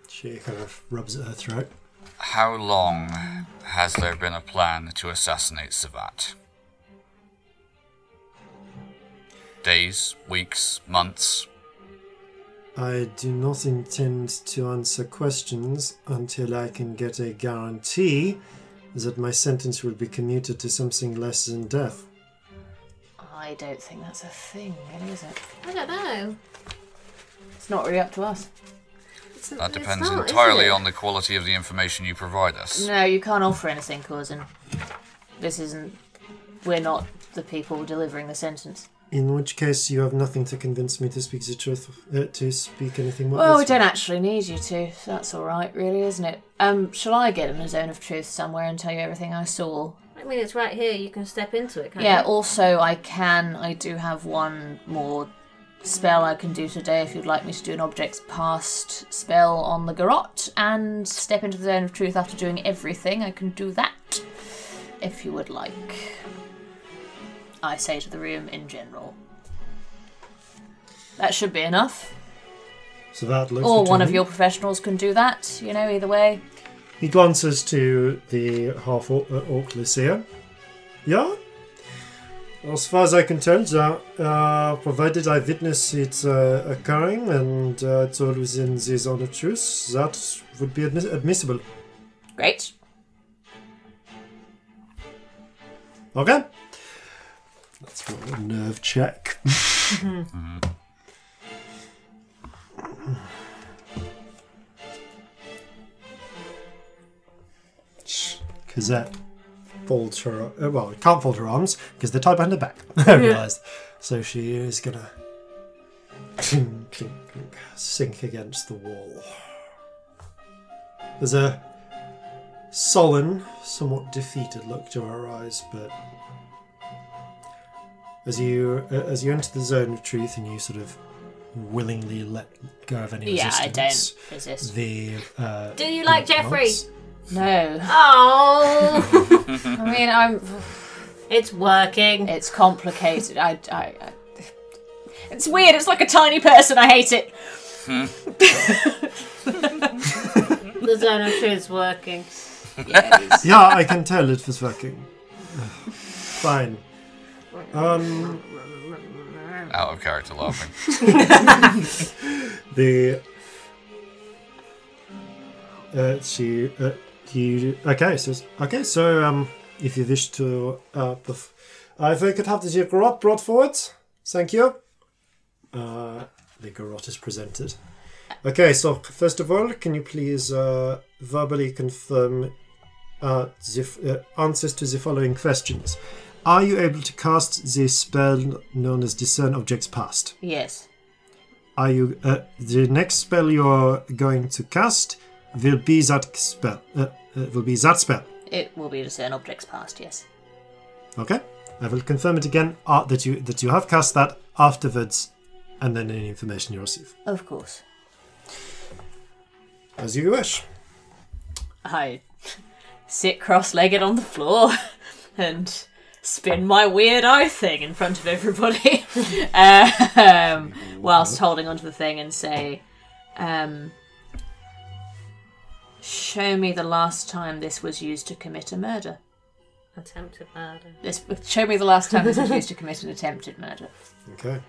She kind of rubs at her throat. How long has there been a plan to assassinate Savat? Days, weeks, months? I do not intend to answer questions until I can get a guarantee that my sentence will be commuted to something less than death. I don't think that's a thing, really, is it? I don't know. It's not really up to us. That depends entirely on the quality of the information you provide us. No, you can't offer anything, Corzin. This isn't... we're not the people delivering the sentence. In which case, you have nothing to convince me to speak the truth, to speak anything more. Well, we don't actually need you to, so that's all right, really, isn't it? Shall I get in a zone of truth somewhere and tell you everything I saw? I mean, it's right here. You can step into it, can't you? Yeah, also, I do have one more spell I can do today if you'd like me to do an objects past spell on the garrote and step into the zone of truth after doing everything. I can do that, if you would like. I say to the room in general. That should be enough. So that looks. Or one of your professionals can do that, you know, either way. He glances to the half-orc Lycia. Yeah? As far as I can tell, provided I witness it occurring and it's all within the zone of truth, that would be admissible. Great. Okay. Let's roll a nerve check. Cosette folds her... well, can't fold her arms because they're tied behind her back, I realised. So she is going to clink, clink, clink, sink against the wall. There's a sullen, somewhat defeated look to her eyes, but as you enter the zone of truth and you sort of willingly let go of any resistance... I don't resist. Do you like Jeffrey? No. Oh! I mean, It's working. It's complicated. It's weird. It's like a tiny person. I hate it. The zone of truth's working. Yes. Yeah, I can tell it was working. Fine. Out of character laughing. So if you wish to, if I could have the garrote brought forward, thank you. The garrote is presented. Okay, so first of all, can you please verbally confirm answers to the following questions? Are you able to cast the spell known as Discern Objects Past? Yes. Are you the next spell you're going to cast will be that spell? It will be Discern Objects Past. Yes. Okay, I will confirm it again that you have cast that afterwards, and then any information you receive. Of course. As you wish. I sit cross-legged on the floor and spin my weird eye thing in front of everybody, whilst holding onto the thing and say, show me the last time this was used to commit a murder. Attempted murder. Show me the last time this was used to commit an attempted murder. Okay.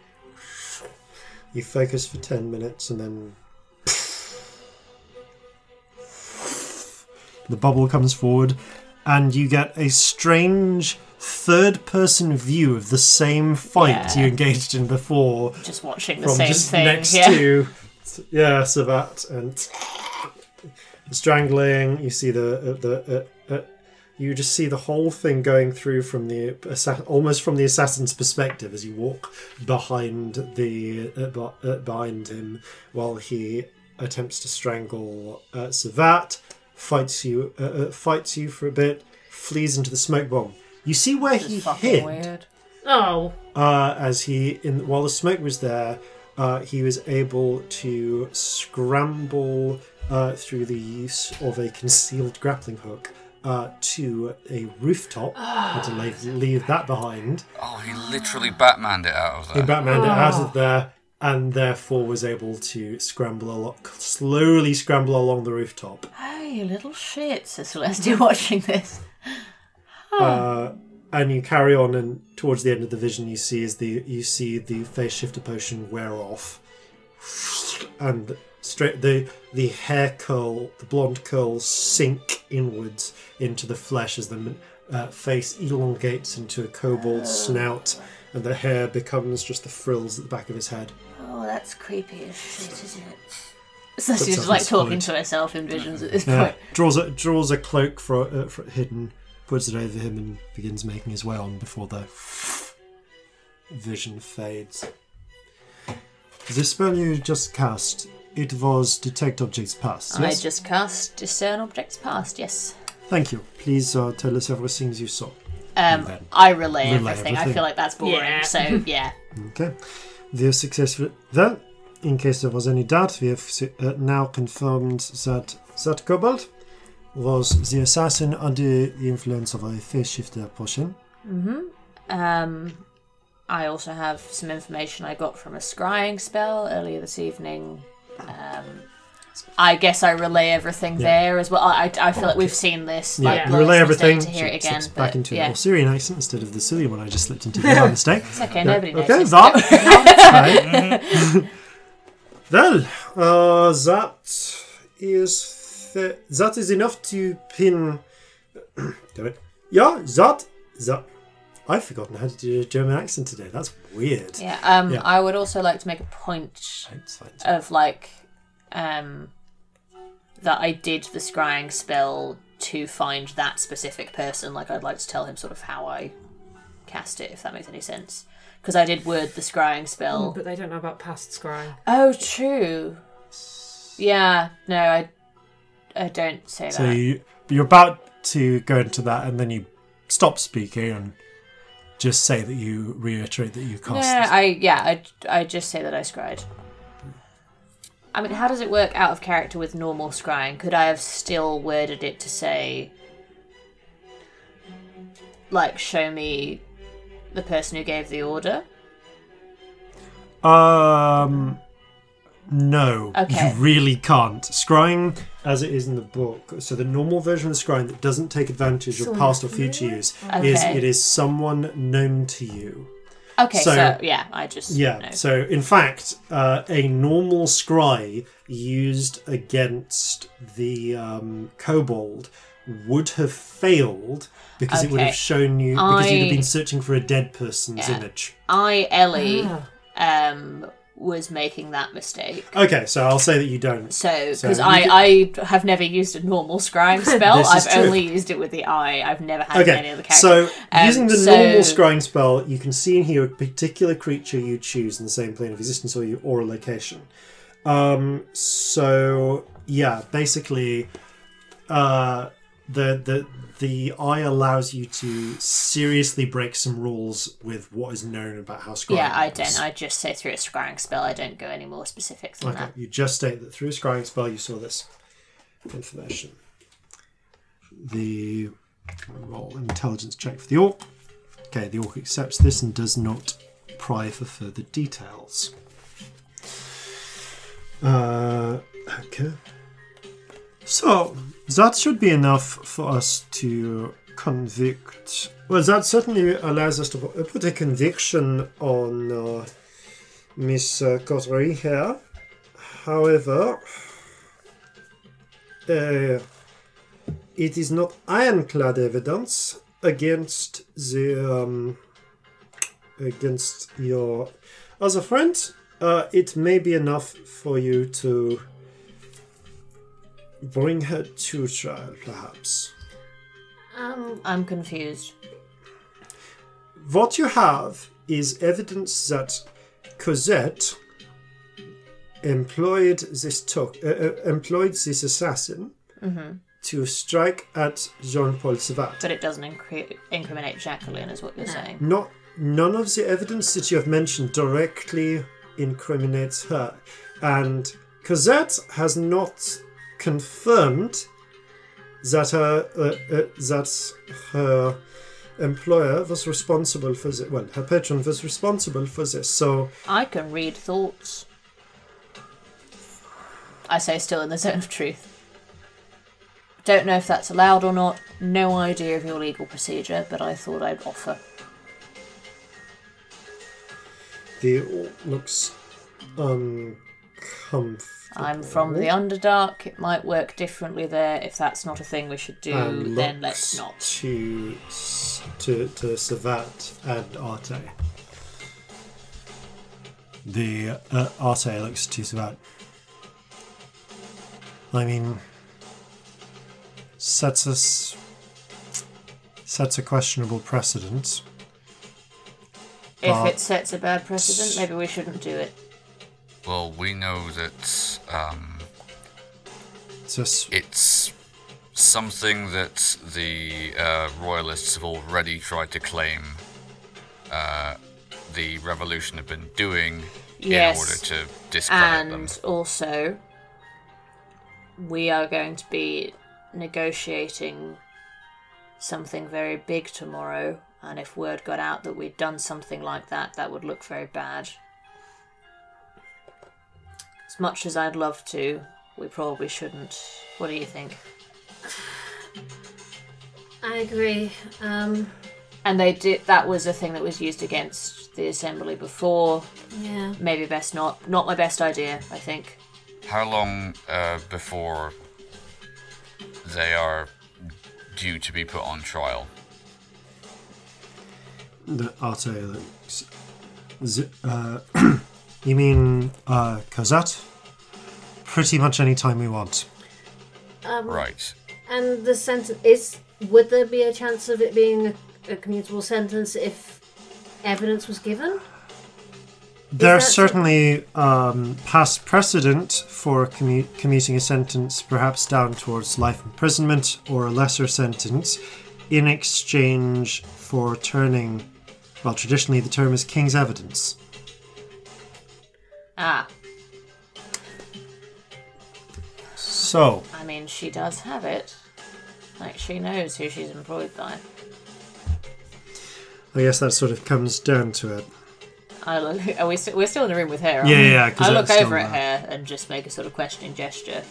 You focus for 10 minutes and then the bubble comes forward and you get a strange third-person view of the same fight you engaged in before. Just watching the same thing. Next to Savat and strangling. You see you just see the whole thing going through from almost from the assassin's perspective as you walk behind behind him while he attempts to strangle Savat. Fights you for a bit. Flees into the smoke bomb. You see where he hid. Weird. Oh. While the smoke was there, he was able to scramble through the use of a concealed grappling hook to a rooftop and to leave that behind. Oh, he literally Batmaned it out of there. He Batmaned it out of there, and therefore was able to slowly scramble along the rooftop. Hey, you little shit, says Celestia watching this. And you carry on, and towards the end of the vision, you see the phase shifter potion wear off, and straight the hair curl, the blonde curls sink inwards into the flesh as the face elongates into a kobold snout, and the hair becomes just the frills at the back of his head. Oh, that's creepy as shit, isn't it? So she's just like talking to herself in visions at this point. Draws a cloak for hidden, puts it over him, and begins making his way on before the vision fades. The spell you just cast, it was Detect Objects Past, yes? I just cast Discern Objects Past, yes. Thank you. Please tell us everything you saw. I relay everything. I feel like that's boring, so yeah. Okay. We have successfully... Well, in case there was any doubt, we have now confirmed that kobold was the assassin under the influence of a phase shifter potion. Mm-hmm. I also have some information I got from a scrying spell earlier this evening. I guess I relay everything there as well. I feel like we've seen this. Yeah, you relay everything. To hear it again, back into a more Syrian accent instead of the silly one I just slipped into by mistake. It's okay, nobody knows. Okay, that is enough to pin. Damn it! Yeah, that. I've forgotten how to do a German accent today. That's weird. Yeah. I would also like to make a point of that I did the scrying spell to find that specific person. Like, I'd like to tell him sort of how I cast it, if that makes any sense. Because I did word the scrying spell. But they don't know about past scrying. Oh, true. Yeah, no, I don't say that. So you're about to go into that, and then you stop speaking and just say that you reiterate that you cast. I just say that I scryed. I mean, how does it work out of character with normal scrying? Could I have still worded it to say, like, show me the person who gave the order? No. Okay. You really can't. Scrying as it is in the book, so the normal version of the scrying that doesn't take advantage of past or future use is it is someone known to you. Okay, so yeah, I just know. So in fact, a normal scry used against the kobold would have failed because it would have shown you because you'd have been searching for a dead person's image. Ellie, was making that mistake. Okay, so I'll say that you don't. So, because I have never used a normal scrying spell. I've only used it with the eye. I've never had any other character. So, using the normal scrying spell, you can see and hear a particular creature you choose in the same plane of existence or a location. So, yeah, basically, the eye allows you to seriously break some rules with what is known about how scrying works. don't. I just say through a scrying spell. I don't go any more specific than that. You just state that through a scrying spell you saw this information. The roll an intelligence check for the orc. Okay, the orc accepts this and does not pry for further details. Okay. So, that should be enough for us to convict. Well, that certainly allows us to put a conviction on Miss Corzin here. However, it is not ironclad evidence against the against your other friend. It may be enough for you to bring her to trial, perhaps. I'm confused. What you have is evidence that Cosette employed this assassin to strike at Jean-Paul Savat. But it doesn't incriminate Jacqueline, is what you're saying. None of the evidence that you have mentioned directly incriminates her. And Cosette has not confirmed that her employer was responsible for this. Well, her patron was responsible for this. So I can read thoughts. I say still in the zone of truth. Don't know if that's allowed or not. No idea of your legal procedure, but I thought I'd offer. The orc looks uncomfortable. I'm from the Underdark. It might work differently there. If that's not a thing we should do, then let's not. To Savat and Arte. The Arte looks to Savat. I mean, sets a questionable precedent. If it sets a bad precedent, maybe we shouldn't do it. Well, we know that it's something that the Royalists have already tried to claim the revolution have been doing in order to discredit them. And also, we are going to be negotiating something very big tomorrow, and if word got out that we'd done something like that, that would look very bad. As much as I'd love to, we probably shouldn't. What do you think? I agree. And they did. That was a thing that was used against the assembly before. Yeah. Maybe best not. Not my best idea, I think. How long before they are due to be put on trial? The Arte looks. You mean Cosette? Pretty much any time we want. Right. And the sentence would there be a chance of it being a commutable sentence if evidence was given? There's certainly past precedent for commuting a sentence perhaps down towards life imprisonment or a lesser sentence in exchange for turning, well, traditionally the term is king's evidence. Ah. So. I mean, she does have it. Like, she knows who she's employed by. I guess that sort of comes down to it. We're still in the room with her, aren't we? Yeah. Yeah. I look over at her and just make a sort of questioning gesture.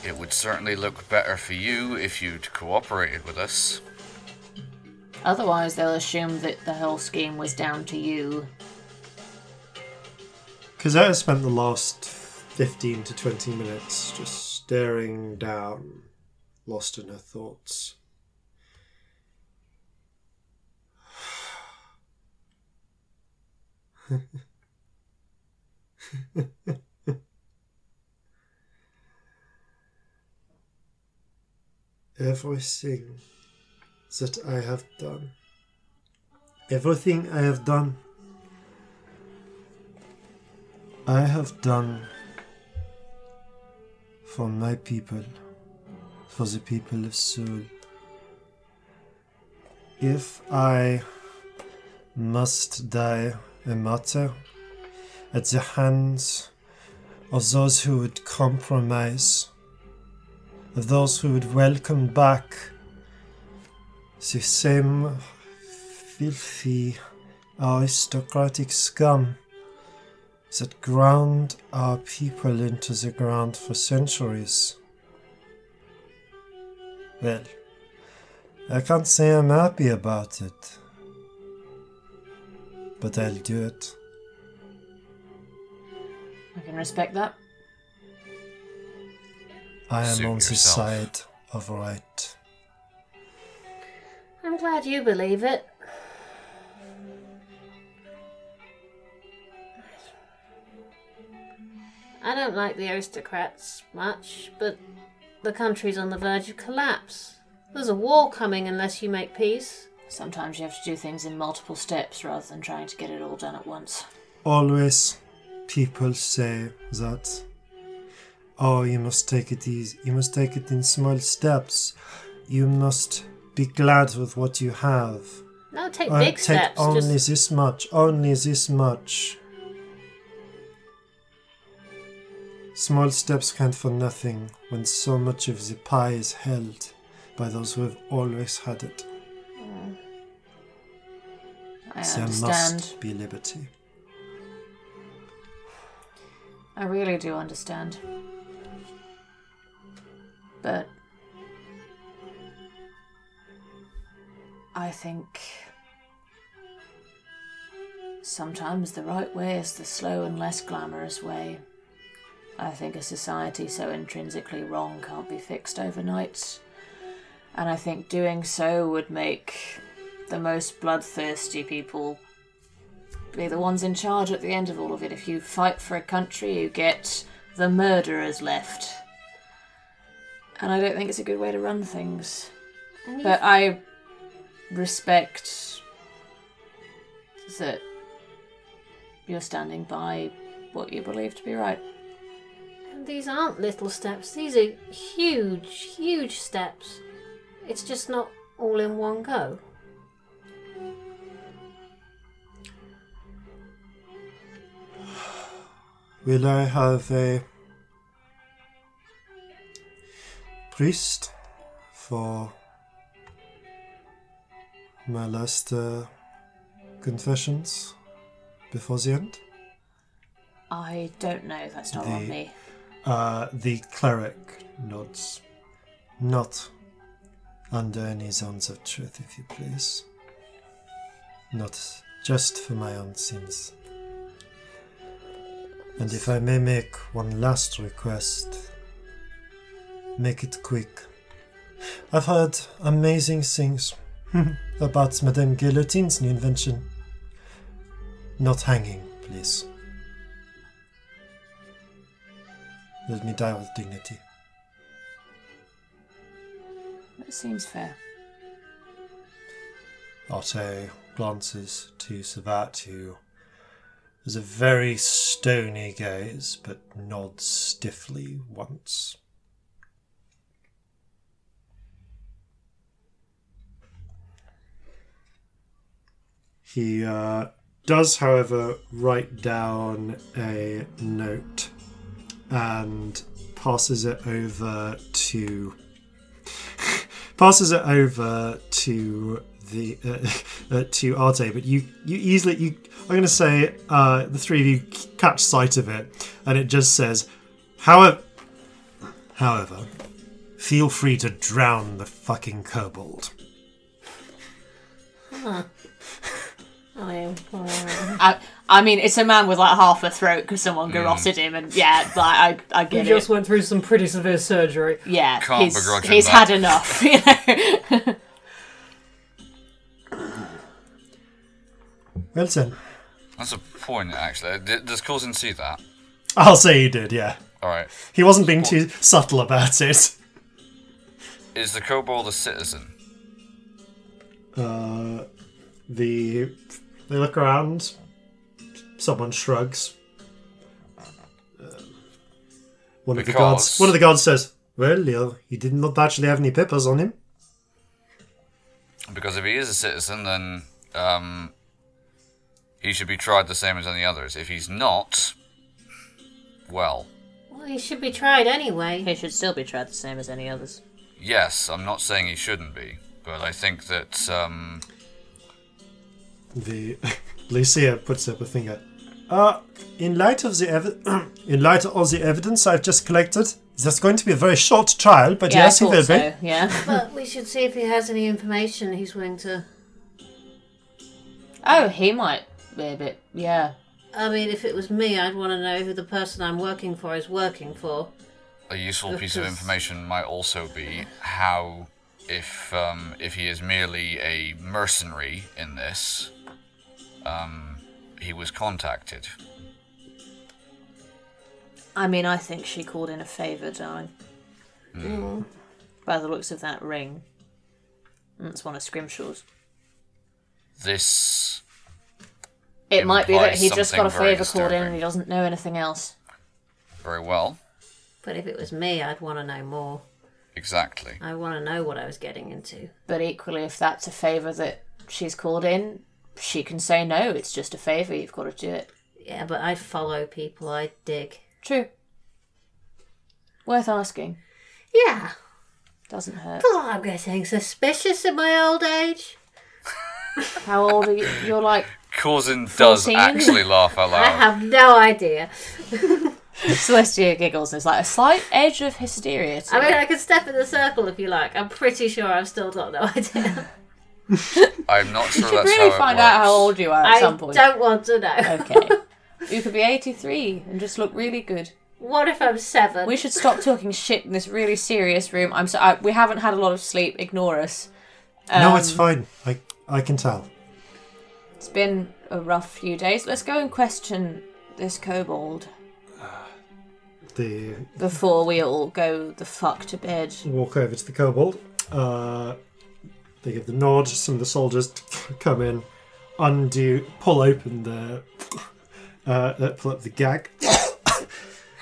It would certainly look better for you if you'd cooperated with us. Otherwise, they'll assume that the whole scheme was down to you. Cosetta spent the last 15 to 20 minutes just staring down, lost in her thoughts. Everything that I have done, everything I have done for my people, for the people of Seoul. If I must die a martyr at the hands of those who would compromise, of those who would welcome back the same filthy aristocratic scum that ground our people into the ground for centuries. Well, I can't say I'm happy about it, but I'll do it. I can respect that. I am Suit on the yourself. side of right. I'm glad you believe it. I don't like the aristocrats much, but the country's on the verge of collapse. There's a war coming unless you make peace. Sometimes you have to do things in multiple steps rather than trying to get it all done at once. Always people say that, oh, you must take it easy, you must take it in small steps, you must be glad with what you have. No, take big steps. Take only this much, only this much. Small steps count for nothing when so much of the pie is held by those who have always had it. I There understand. must be liberty. I really do understand. But I think sometimes the right way is the slow and less glamorous way. I think a society so intrinsically wrong can't be fixed overnight. And I think doing so would make the most bloodthirsty people be the ones in charge at the end of all of it. If you fight for a country, you get the murderers left. And I don't think it's a good way to run things. But I respect that you're standing by what you believe to be right. And these aren't little steps, these are huge, huge steps. It's just not all in one go. Will I have a priest for my last confessions before the end? I don't know, that's not on me. The cleric nods. Not under any zones of truth, if you please. Not just for my own sins. And if I may make one last request, make it quick. I've heard amazing things about Madame Guillotine's new invention. Not hanging, please. Let me die with dignity. That seems fair. Otto glances to Savat, who has a very stony gaze, but nods stiffly once. He does, however, write down a note and passes it over to the to Arte, but you easily I'm going to say the three of you catch sight of it, and it just says, however, However, feel free to drown the fucking kobold. Huh. I mean, it's a man with like half a throat because someone garroted him, and yeah, like I get he it. just went through some pretty severe surgery. Yeah, Can't begrudge him he's that. had enough, you know. Well then. That's a point, actually. Does Corzin see that? I'll say he did, yeah. Alright. He wasn't being too subtle about it. Is the kobold a citizen? They look around. Someone shrugs. One of the guards says, "Well, he did not actually have any peppers on him." Because if he is a citizen, then he should be tried the same as any others. If he's not, well, he should be tried anyway. He should still be tried the same as any others. Yes, I'm not saying he shouldn't be, but I think that Lucia puts up a finger. In light of the evidence I've just collected, there's going to be a very short trial, but yeah, yes, he will so, be. Yeah. But we should see if he has any information he's willing to... Oh, he might be a bit, yeah. I mean, if it was me, I'd want to know who the person I'm working for is working for. a useful piece of information might also be how, if he is merely a mercenary in this, he was contacted. I mean, I think she called in a favour, darling. By the looks of that ring. It's one of Scrimshaw's. This... It might be that he just got a very favour called in disturbing. and he doesn't know anything else. Very well. But if it was me, I'd want to know more. Exactly. I want to know what I was getting into. But equally, if that's a favour that she's called in, she can say no, it's just a favour, you've got to do it. Yeah, but I follow people, I dig. True. Worth asking. Yeah. Doesn't hurt. Oh, I'm getting suspicious in my old age. How old are you? You're like... Corzin does 14? actually laugh out loud. I have no idea. Celestia giggles. There's like a slight edge of hysteria to I mean, it. I could step in the circle if you like. I'm pretty sure I've still got no idea. I'm not sure You should that's really how it find works. out how old you are at some point. I don't want to know. Okay. You could be 83 and just look really good. What if I'm 7? We should stop talking shit in this really serious room. We haven't had a lot of sleep. Ignore us. No, it's fine. I can tell. It's been a rough few days. Let's go and question this kobold. Before we all go the fuck to bed. Walk over to the kobold. They give the nod. Some of the soldiers come in, pull open the, pull up the gag.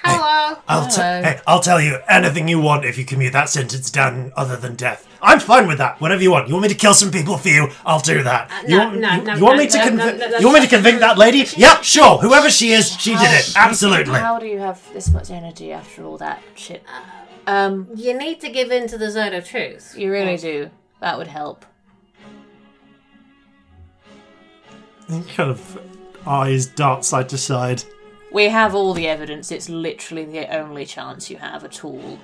Hello. I'll tell you anything you want if you commute that sentence down other than death. I'm fine with that. Whatever you want. You want me to kill some people for you? I'll do that. You want me to convict that lady? Yep, sure. Whoever she is, she did it. Absolutely. How do you have this much energy after all that shit? You need to give in to the zone of truth. You really do. That would help. Kind of eyes dart side to side. We have all the evidence. It's literally the only chance you have at all.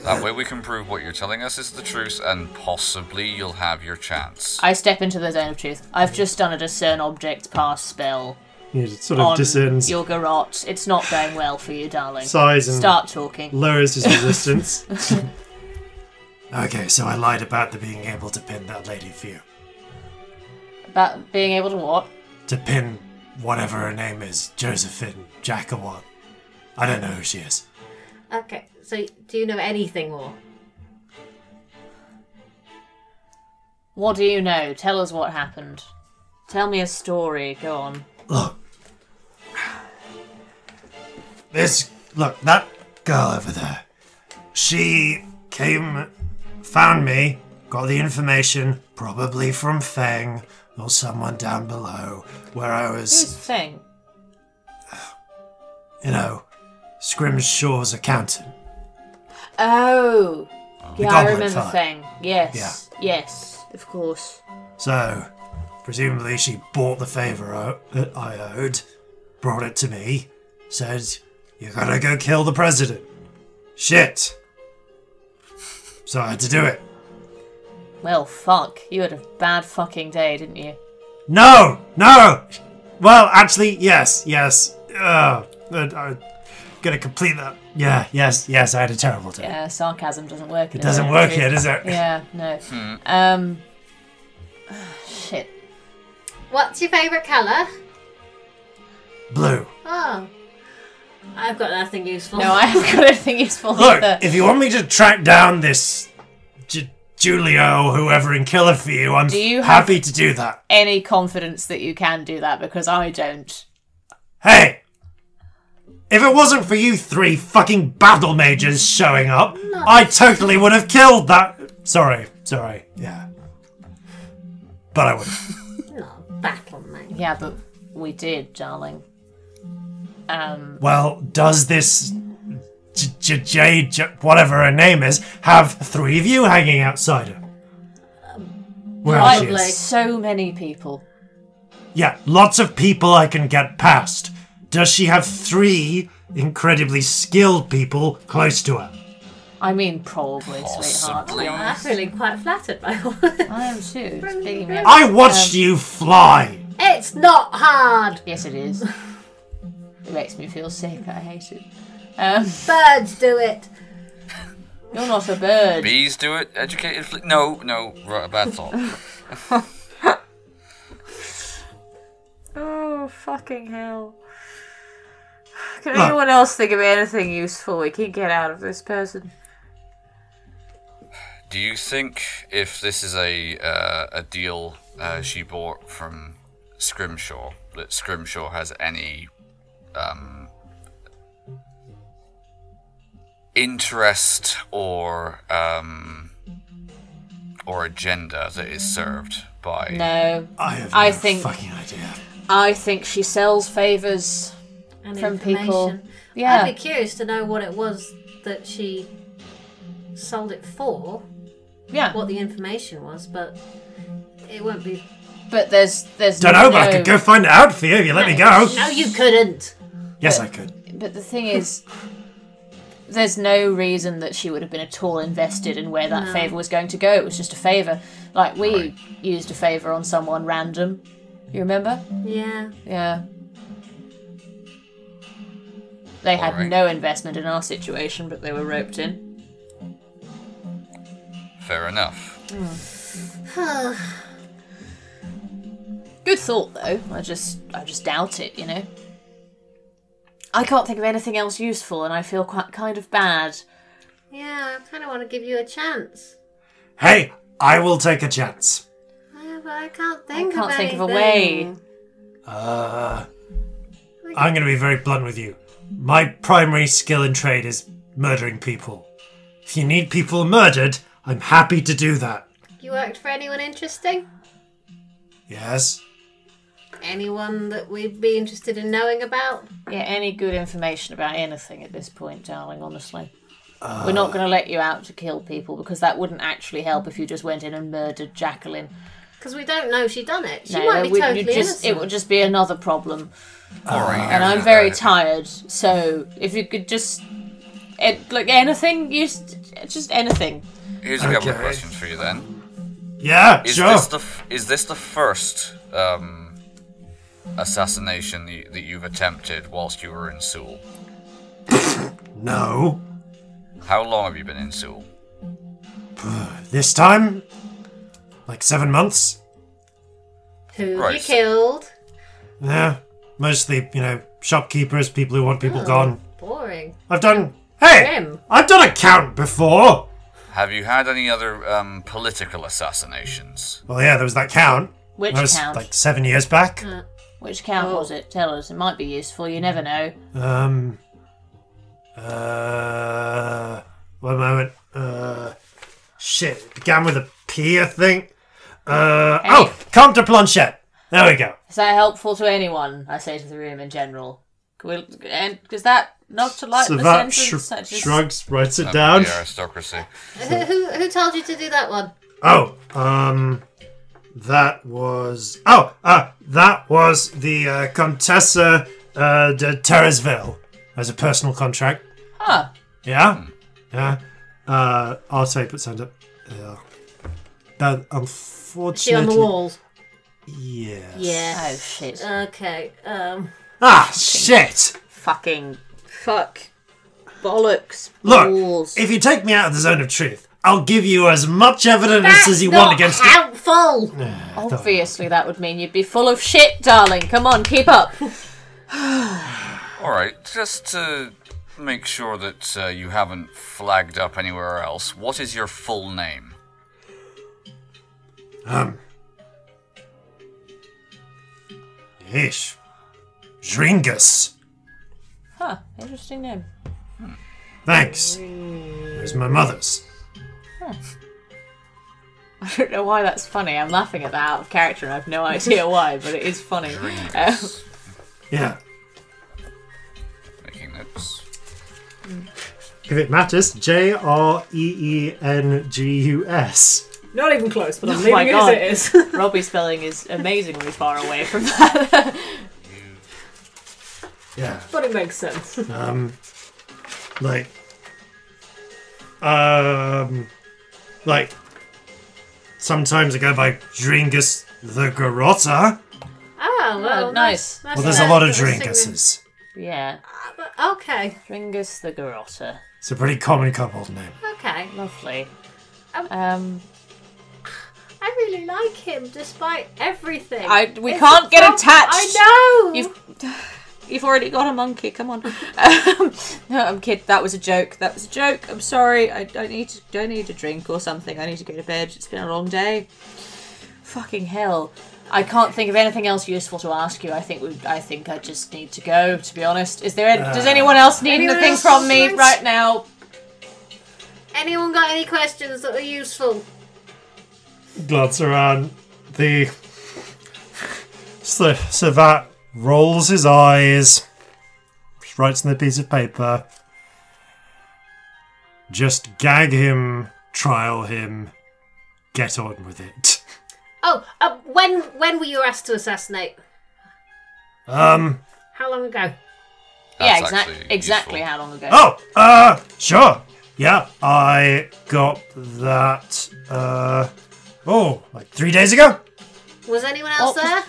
That way we can prove what you're telling us is the truth, and possibly you'll have your chance. I step into the zone of truth. I've just done a discern object pass spell. It sort of on discerns. your garrote. It's not going well for you, darling. Sighs and start talking. Lowers his resistance. Okay, so I lied about the being able to pin that lady for you. About being able to what? To pin whatever her name is, Josephine, Jack or what. I don't know who she is. Okay, so do you know anything more? What do you know? Tell us what happened. Tell me a story. Go on. Look. That girl over there. She came, found me, got the information, probably from Feng or someone down below, where I was... Who's Feng? You know, Scrimshaw's accountant. Oh! Yeah, I remember fella. Feng. Yes. Yeah. Yes, of course. So, presumably she bought the favour I owed, brought it to me, said, "You gotta go kill the president." Shit. So I had to do it. Well, fuck. You had a bad fucking day, didn't you? No! Well, actually, yes. I'm gonna complete that. Yeah, yes, I had a terrible day. Yeah, sarcasm doesn't work. It doesn't work here, does it? Yeah, no. Shit. What's your favourite colour? Blue. Oh. I've got nothing useful. No, I haven't got anything useful Look, either. if you want me to track down this Julio, whoever, and kill her for you, I'm happy to do that. Any confidence that you can do that? Because I don't. Hey! If it wasn't for you 3 fucking battle mages showing up, I totally would have killed that. Sorry, yeah. But I wouldn't. No, battle mage. Yeah, but we did, darling. Well, does this whatever her name is, have 3 of you hanging outside her? Where she is? So many people. Yeah, lots of people I can get past. Does she have 3 incredibly skilled people close to her? I mean, probably, sweetheart. To be honest. I'm feeling quite flattered by all this. I am too. I watched you fly. It's not hard. Yes, it is. It makes me feel sick. I hate it. Birds do it. You're not a bird. Bees do it. Educated. No. Right, bad thought. Oh, fucking hell. Can anyone else think of anything useful we can get out of this person? Do you think if this is a deal she bought from Scrimshaw, that Scrimshaw has any interest or agenda that is served by? No. I have no fucking idea. I think she sells favours from people. Yeah. I'd be curious to know what it was that she sold it for. Yeah. What the information was, but it won't be. But there's don't know, but I could go find it out for you if you let me go. No, you couldn't. Yes, I could. But the thing is, there's no reason that she would have been at all invested in where that favour was going to go. It was just a favour. Like, we used a favour on someone random. You remember? Yeah. Yeah. They had no investment in our situation, but they were roped in. Fair enough. Good thought, though. I just doubt it, you know? I can't think of anything else useful, and I feel quite kind of bad. Yeah, I kind of want to give you a chance. Hey, I will take a chance. Yeah, but I can't think of a way. I'm going to be very blunt with you. My primary skill and trade is murdering people. If you need people murdered, I'm happy to do that. You worked for anyone interesting? Yes. Anyone that we'd be interested in knowing about? Yeah, any good information about anything at this point, darling, honestly. We're not going to let you out to kill people, because that wouldn't actually help if you just went in and murdered Jacqueline. Because we don't know she done it. She might be totally innocent. It would just be another problem. And I'm very tired, so if you could just... anything, just anything. Here's a couple of questions for you then. Yeah, sure. Is this the first assassination that you've attempted whilst you were in Seoul? No. How long have you been in Seoul? This time? Like 7 months? Who you killed? Yeah, mostly, shopkeepers, people who want people gone. Boring. I've done a count before. Have you had any other political assassinations? Well, yeah, there was that count. Which that was count? Like 7 years back. Which count was it? Tell us. It might be useful. You never know. One moment. Shit. It began with a P, I think. Comte de Planchette. There we go. Is that helpful to anyone? I say to the room in general. Is that not to like the sentence? Shrugs, writes it down. The aristocracy. Who told you to do that one? That was the Contessa de Terresville as a personal contract. Huh. Yeah. Yeah. Arte puts hand up. Yeah. But unfortunately... Is she on the walls? Yes. Yeah. Oh, shit. Okay, Shit! Fucking... Fuck. Bollocks. Look, balls. if you take me out of the zone of truth, I'll give you as much evidence as you want against it. helpful! Obviously, that would mean you'd be full of shit, darling. Come on, keep up. Alright, just to make sure that you haven't flagged up anywhere else, what is your full name? Ish. Dringus. Huh, interesting name. Thanks. Where's my mother's? I don't know why that's funny. I'm laughing at that out of character and I have no idea why, but it is funny. Yeah. Making notes. If it matters, Jreengus. Not even close, but I'm Oh leaving my it God. as it is. Robbie's spelling is amazingly far away from that. Yeah. But it makes sense. Sometimes I go by Dringus the Garrotta. Oh, well, nice. That's Well, there's a lot of singing. Dringuses. Yeah. Okay, Ringus the Garrotta. It's a pretty common kobold name. okay. Lovely. I really like him, despite everything. We It's can't a get problem. attached. I know! You've already got a monkey. Come on. No, I'm kidding. That was a joke. That was a joke. I'm sorry. I need a drink or something. I need to go to bed. It's been a long day. Fucking hell. I can't think of anything else useful to ask you. I think I just need to go. To be honest, does anyone else need anything from me right now? Anyone got any questions that are useful? Glance around. The Savat rolls his eyes, writes on the piece of paper. Just gag him, trial him, get on with it. Oh, when were you asked to assassinate? How long ago? That's Yeah, actually exactly useful. how long ago? Sure. Yeah, I got that, like 3 days ago? Was anyone else there?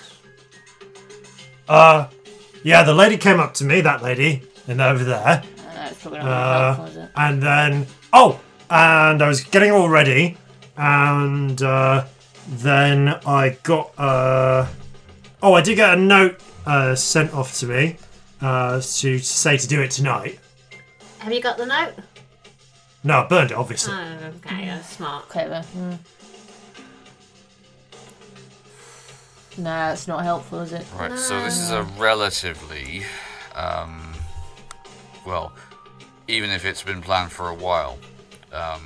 Yeah, the lady came up to me, that lady, and over there. It's probably not helpful, is it? And then, and I was getting all ready, and then I got, I did get a note sent off to me to say to do it tonight. Have you got the note? No, I burned it, obviously. Oh, okay, that's smart. Clever. No, it's not helpful, is it? Right, so this is a relatively, well, even if it's been planned for a while, it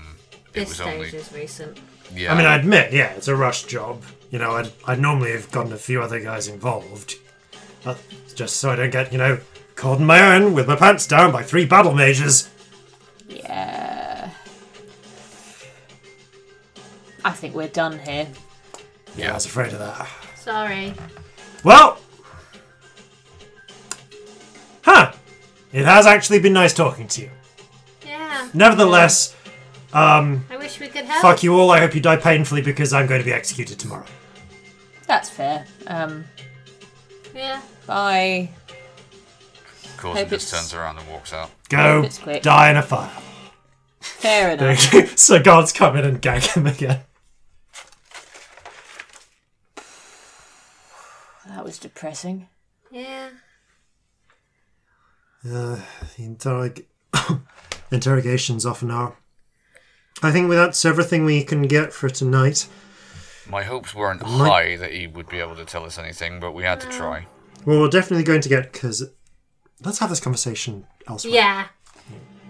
This was stage only... is recent. Yeah. I mean, I admit, yeah, it's a rush job. You know, I'd normally have gotten a few other guys involved. Just so I don't get, caught in my own with my pants down by 3 battle mages. Yeah. I think we're done here. Yeah, I was afraid of that. Sorry. Well, it has actually been nice talking to you. Yeah. Nevertheless, I wish we could help. fuck you all. I hope you die painfully because I'm going to be executed tomorrow. That's fair. Yeah. Bye. Corzin Hope just it's- turns around and walks out. Go it's quick. die in a fire. Fair enough. So guards come in and gag him again. That was depressing. Yeah. The interrogations often are. I think that's everything we can get for tonight. My hopes weren't high that he would be able to tell us anything, but we had to try. Well, we're definitely going to get, because let's have this conversation elsewhere. Yeah.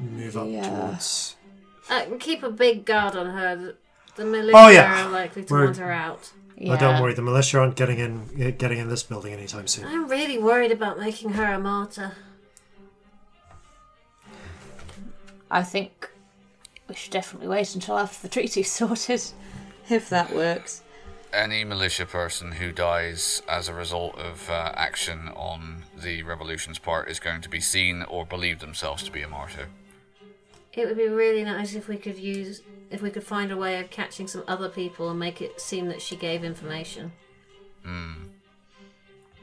Move up towards... Keep a big guard on her. The militia are likely to We're- want her out. Yeah. But don't worry, the militia aren't getting in this building anytime soon. I'm really worried about making her a martyr. I think we should definitely wait until after the treaty's sorted, if that works. Any militia person who dies as a result of action on the revolution's part is going to be seen or believe themselves to be a martyr. It would be really nice if we could find a way of catching some other people and make it seem that she gave information.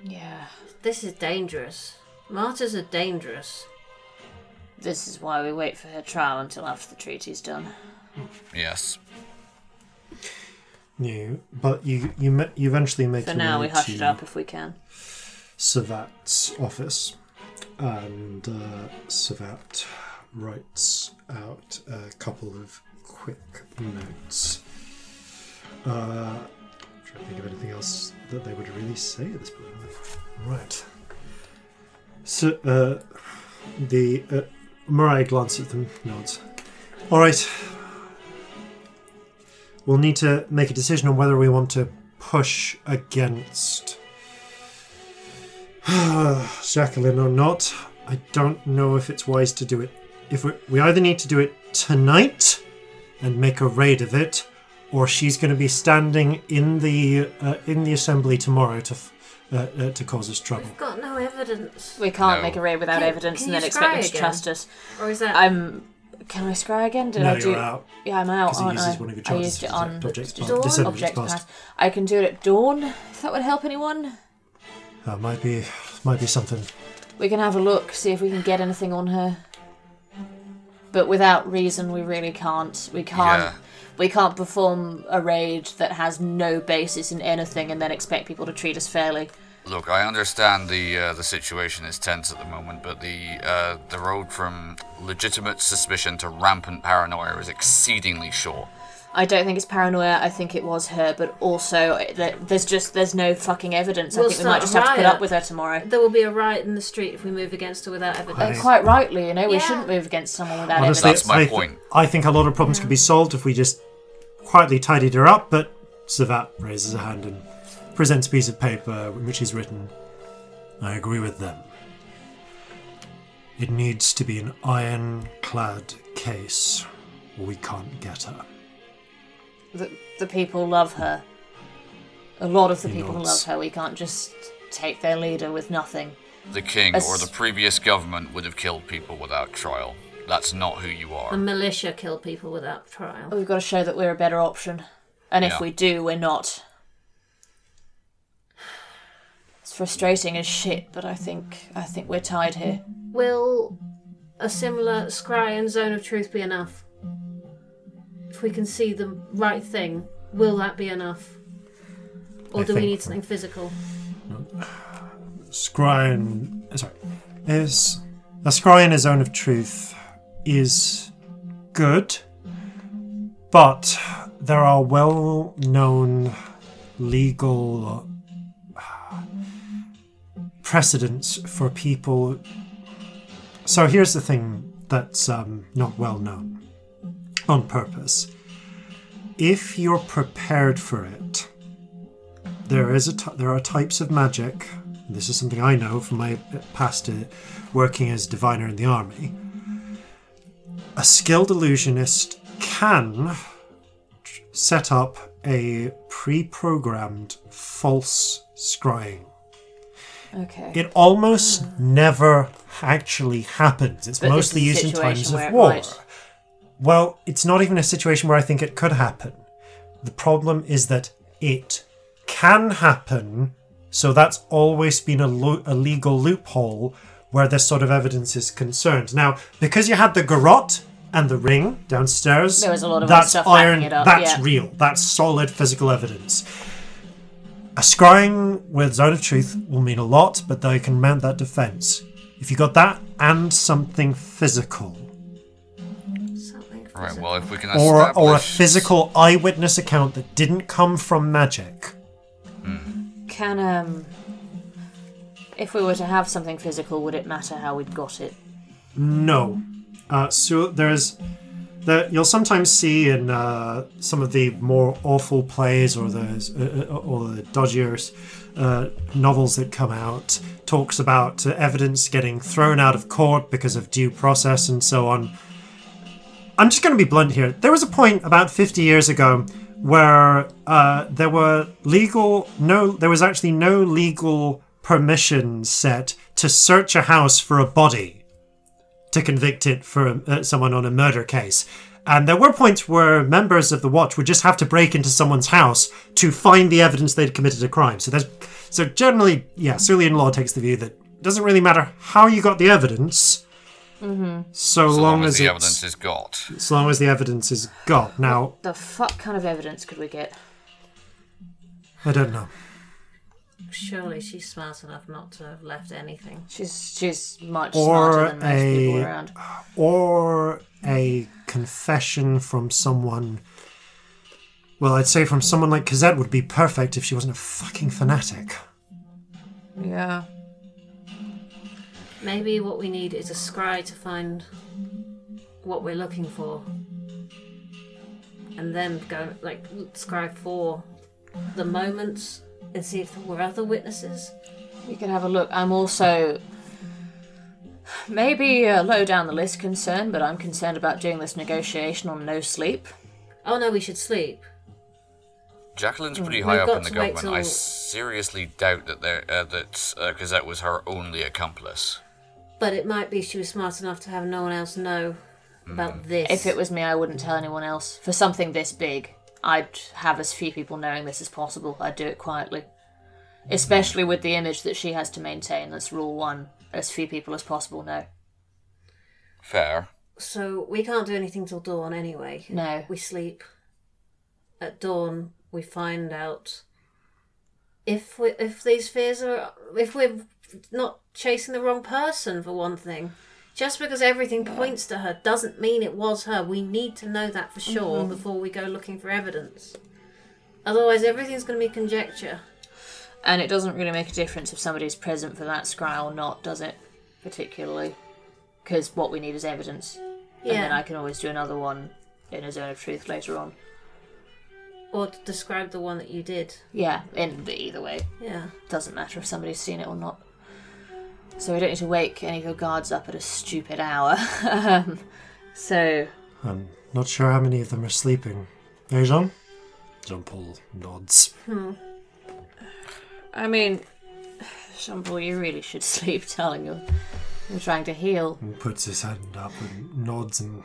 Yeah. This is dangerous. Martyrs are dangerous. This is why we wait for her trial until after the treaty's done. Yes. No, but you eventually make. For now, we hush it up if we can. Savat's office, and Savat writes out a couple of quick notes. Trying to think of anything else that they would really say at this point. Right. So Mariah glances at them, nods. All right. We'll need to make a decision on whether we want to push against Jacqueline or not. I don't know if it's wise to do it. If we either need to do it tonight and make a raid of it, or she's going to be standing in the assembly tomorrow to cause us trouble. We've got no evidence. We can't make a raid without evidence and then expect them to trust us. Or is that? Can I scry again? You're out. Yeah, I'm out, aren't I? One of your I used it on Dawn? Object Pass. I can do it at dawn, if that would help anyone. That might be something. We can have a look, see if we can get anything on her. But without reason, we really can't. We can't perform a raid that has no basis in anything and then expect people to treat us fairly. Look, I understand the situation is tense at the moment, but the road from legitimate suspicion to rampant paranoia is exceedingly short. I don't think it's paranoia. I think it was her, but also there's no fucking evidence. I think we might just have to put up with her tomorrow. There will be a riot in the street if we move against her without evidence. Quite rightly, we shouldn't move against someone without evidence. That's my point. I think a lot of problems could be solved if we just quietly tidied her up, but Savat raises a hand and presents a piece of paper which is written, I agree with them. It needs to be an ironclad case, or we can't get her. The people love her. A lot of the people love her. We can't just take their leader with nothing. The king or the previous government would have killed people without trial. That's not who you are. The militia kill people without trial. We've got to show that we're a better option. And if we do, we're not. It's frustrating as shit, but I think we're tied here. Will a similar scry and zone of truth be enough? If we can see the right thing, will that be enough? Or do we need something physical? Scry and a zone of truth is good, but there are well-known legal precedents for people. So here's the thing that's not well known on purpose. If you're prepared for it, there are types of magic. This is something I know from my past working as diviner in the army. A skilled illusionist can set up a pre-programmed false scrying. Okay. It almost never actually happens. It's mostly used in times of war. Right. Well, it's not even a situation where I think it could happen. The problem is that it can happen, so that's always been a legal loophole where this sort of evidence is concerned. Now, because you had the garrote and the ring downstairs, there was a lot of that's stuff iron. It up, that's real. That's solid physical evidence. A scrying with Zone of Truth will mean a lot, but they can mount that defense. If you got that and something physical. Right, well, if we can establish... Or a physical eyewitness account that didn't come from magic. Can, if we were to have something physical, would it matter how we'd got it? No. So you'll sometimes see in some of the more awful plays or the dodgier novels that come out, talks about evidence getting thrown out of court because of due process and so on. I'm just going to be blunt here. There was a point about 50 years ago where there was actually no legal permission set to search a house for a body to convict it for someone on a murder case. And there were points where members of the Watch would just have to break into someone's house to find the evidence they'd committed a crime. So generally, Cerulean law takes the view that it doesn't really matter how you got the evidence, so long as the evidence is got. As long as the evidence is got. Now, what the fuck kind of evidence could we get? I don't know. Surely she's smart enough not to have left anything. She's much smarter than most people around. Or a confession from someone. Well, I'd say from someone like Cosette would be perfect if she wasn't a fucking fanatic. Yeah. Maybe what we need is a scry to find what we're looking for. And then go, scry for the moments and see if there were other witnesses. We could have a look. I'm also maybe low down the list concerned, but I'm concerned about doing this negotiation on no sleep. Oh no, we should sleep. Jacqueline's pretty high up in the government. I seriously doubt that Cosette was her only accomplice. But it might be she was smart enough to have no one else know about this. If it was me, I wouldn't tell anyone else. For something this big, I'd have as few people knowing this as possible. I'd do it quietly. Especially with the image that she has to maintain. That's rule one. As few people as possible know. Fair. So we can't do anything till dawn anyway. No. We sleep. At dawn, we find out if these fears are... If we're not chasing the wrong person, for one thing. Just because everything points to her doesn't mean it was her. We need to know that for sure before we go looking for evidence. Otherwise, everything's going to be conjecture. And it doesn't really make a difference if somebody's present for that scry or not, does it? Particularly. Because what we need is evidence. Yeah. And then I can always do another one in a zone of truth later on. Or to describe the one that you did. Yeah, either way. Yeah. Doesn't matter if somebody's seen it or not. So we don't need to wake any of your guards up at a stupid hour. So... I'm not sure how many of them are sleeping. Hey, Jean? Jean-Paul nods. I mean, Jean-Paul, you really should sleep, darling. You're trying to heal. And puts his hand up and nods, and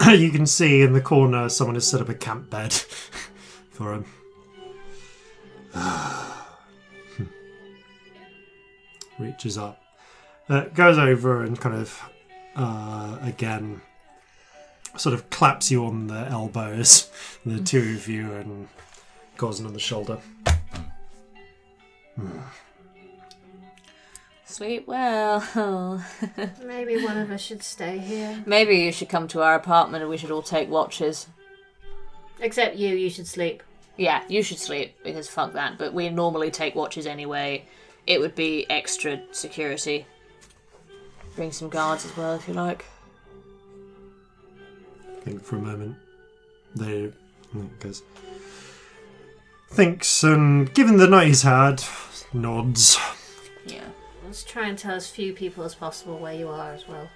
you can see in the corner someone has set up a camp bed for him. Reaches up. Goes over and kind of, again, sort of claps you on the elbows, the two of you, and Corzin on the shoulder. Sleep well. Maybe one of us should stay here. Maybe you should come to our apartment and we should all take watches. Except you should sleep. Yeah, you should sleep, because fuck that. But we normally take watches anyway. It would be extra security. Bring some guards as well, if you like. Think for a moment. They goes. Thinks, and given the night he's had, nods. Yeah. Let's try and tell as few people as possible where you are as well.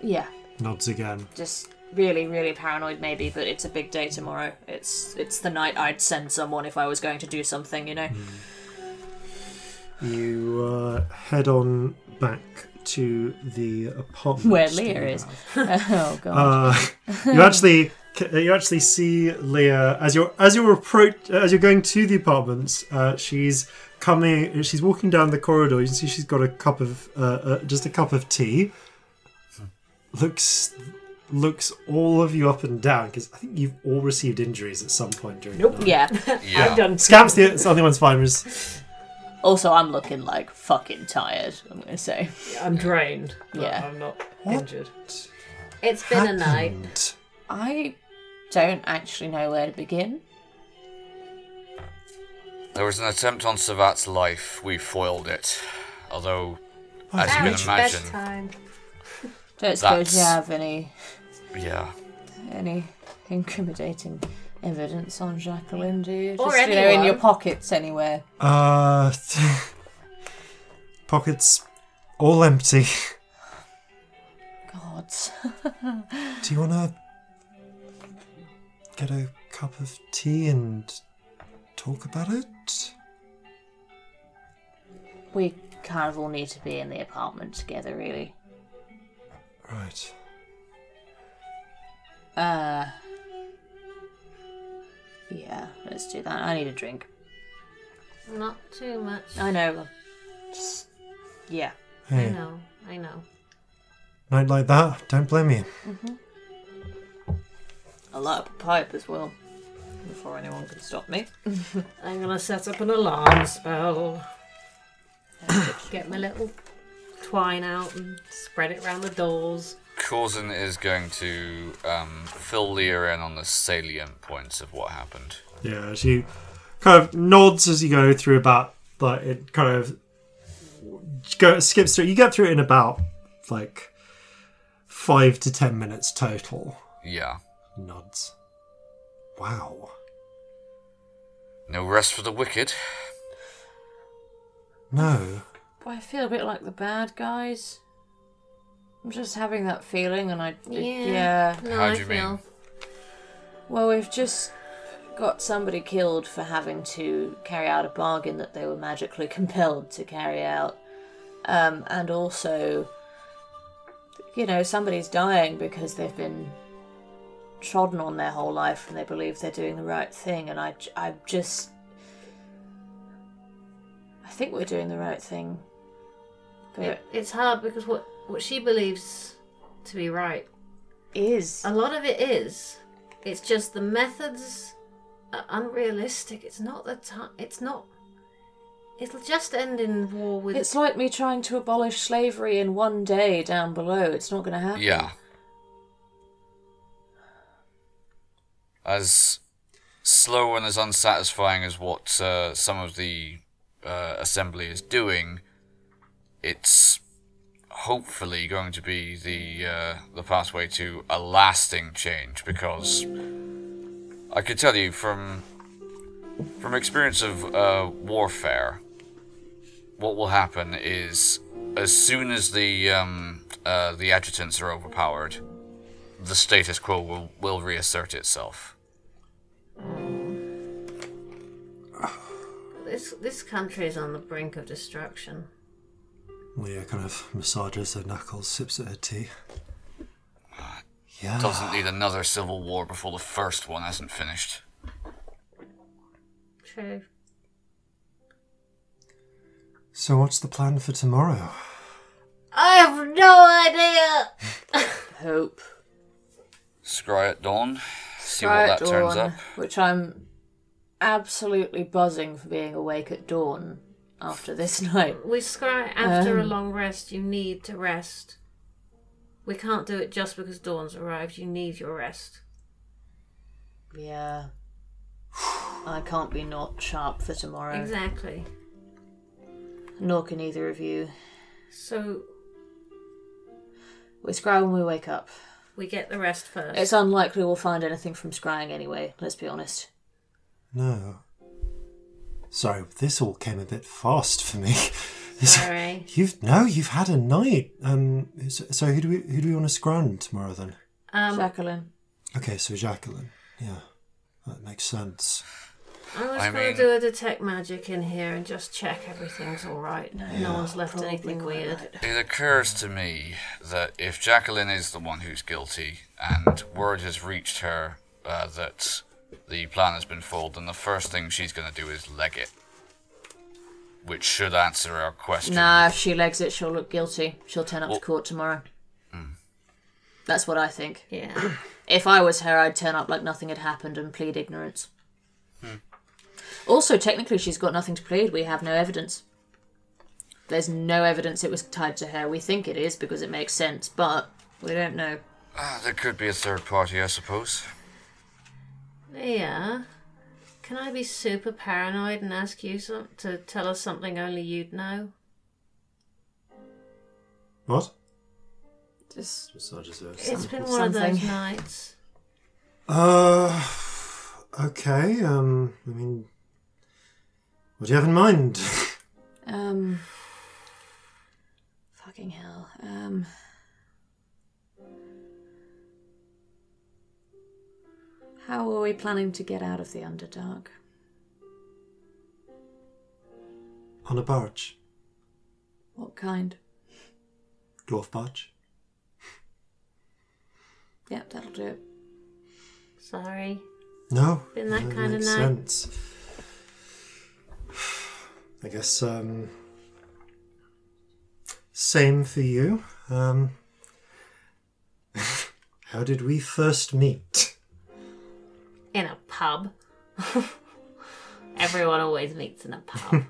Yeah. Nods again. Just really, really paranoid maybe, but it's a big day tomorrow. It's the night I'd send someone if I was going to do something, you know? You head on back to the apartment where Leah is. Oh god. You actually see Leah as you're going to the apartments. She's walking down the corridor. You can see she's got a cup of just a cup of tea. Looks all of you up and down, because I think you've all received injuries at some point during the night. Yeah. I've done. Scamp's the only one's fine. Also, I'm looking like fucking tired, I'm going to say. I'm drained. Yeah. I'm not injured. It's been a night. I don't actually know where to begin. There was an attempt on Savat's life. We foiled it. Although, as you can imagine... Bedtime. Don't suppose you have any... Yeah. Any incriminating evidence on Jacqueline, do you? Or Just, in your pockets anywhere. Pockets all empty. God. Do you want to get a cup of tea and talk about it? We kind of all need to be in the apartment together, really. Right. Yeah, let's do that. I need a drink. Not too much. I know. Just, yeah. Hey. I know. Night like that, don't blame me. I'll light up a pipe as well, before anyone can stop me. I'm gonna set up an alarm spell. Get my little twine out and spread it around the doors. Corzin is going to fill Leah in on the salient points of what happened. Yeah, she kind of nods as you go through about, like, it kind of skips through. You get through it in about, like, 5 to 10 minutes total. Yeah. Nods. Wow. No rest for the wicked. No. I feel a bit like the bad guys. I'm just having that feeling, and yeah. No, How do you mean? Well, we've just got somebody killed for having to carry out a bargain that they were magically compelled to carry out. And also, somebody's dying because they've been trodden on their whole life and they believe they're doing the right thing. And I think we're doing the right thing. But it's hard because what she believes to be right is. A lot of it is. It's just the methods are unrealistic. It's not the time. It's not. It'll just end in war with. It's like me trying to abolish slavery in one day down below. It's not going to happen. Yeah. As slow and as unsatisfying as what some of the assembly is doing, it's hopefully going to be the pathway to a lasting change, because I can tell you from experience of warfare, what will happen is as soon as the adjutants are overpowered, the status quo will reassert itself. This country is on the brink of destruction. Leah kind of massages her knuckles, sips at her tea. Yeah. Doesn't need another civil war before the first one hasn't finished. True. So what's the plan for tomorrow? I have no idea! Hope. Scry at dawn. See what that turns up. Which I'm absolutely buzzing for being awake at dawn after this night. We scry after a long rest. You need to rest. We can't do it just because dawn's arrived. You need your rest. Yeah. I can't be not sharp for tomorrow. Exactly. Nor can either of you. So we scry when we wake up. We get the rest first. It's unlikely we'll find anything from scrying anyway, let's be honest. No. Sorry, this all came a bit fast for me. Sorry. You've had a night. So who do we want to scrun tomorrow then? Jacqueline. Okay, so Jacqueline. Yeah, that makes sense. I was going to do a detect magic in here and just check everything's all right. No one's left anything weird. It occurs to me that if Jacqueline is the one who's guilty and word has reached her that the plan has been foiled, then the first thing she's going to do is leg it. Which should answer our question. Nah, if she legs it, she'll look guilty. She'll turn up to court tomorrow. That's what I think. Yeah. If I was her, I'd turn up like nothing had happened and plead ignorance. Also, technically, she's got nothing to plead. We have no evidence. There's no evidence it was tied to her. We think it is because it makes sense, but we don't know. There could be a third party, I suppose. Yeah. Can I be super paranoid and ask you to tell us something only you'd know? What? It's It's been one of those nights. Okay. I mean, what do you have in mind? Fucking hell. How are we planning to get out of the Underdark? On a barge. What kind? Dwarf barge. Yep, that'll do it. Sorry. No. Been that kind of makes night. sense. I guess, same for you. How did we first meet? In a pub. Everyone always meets in a pub.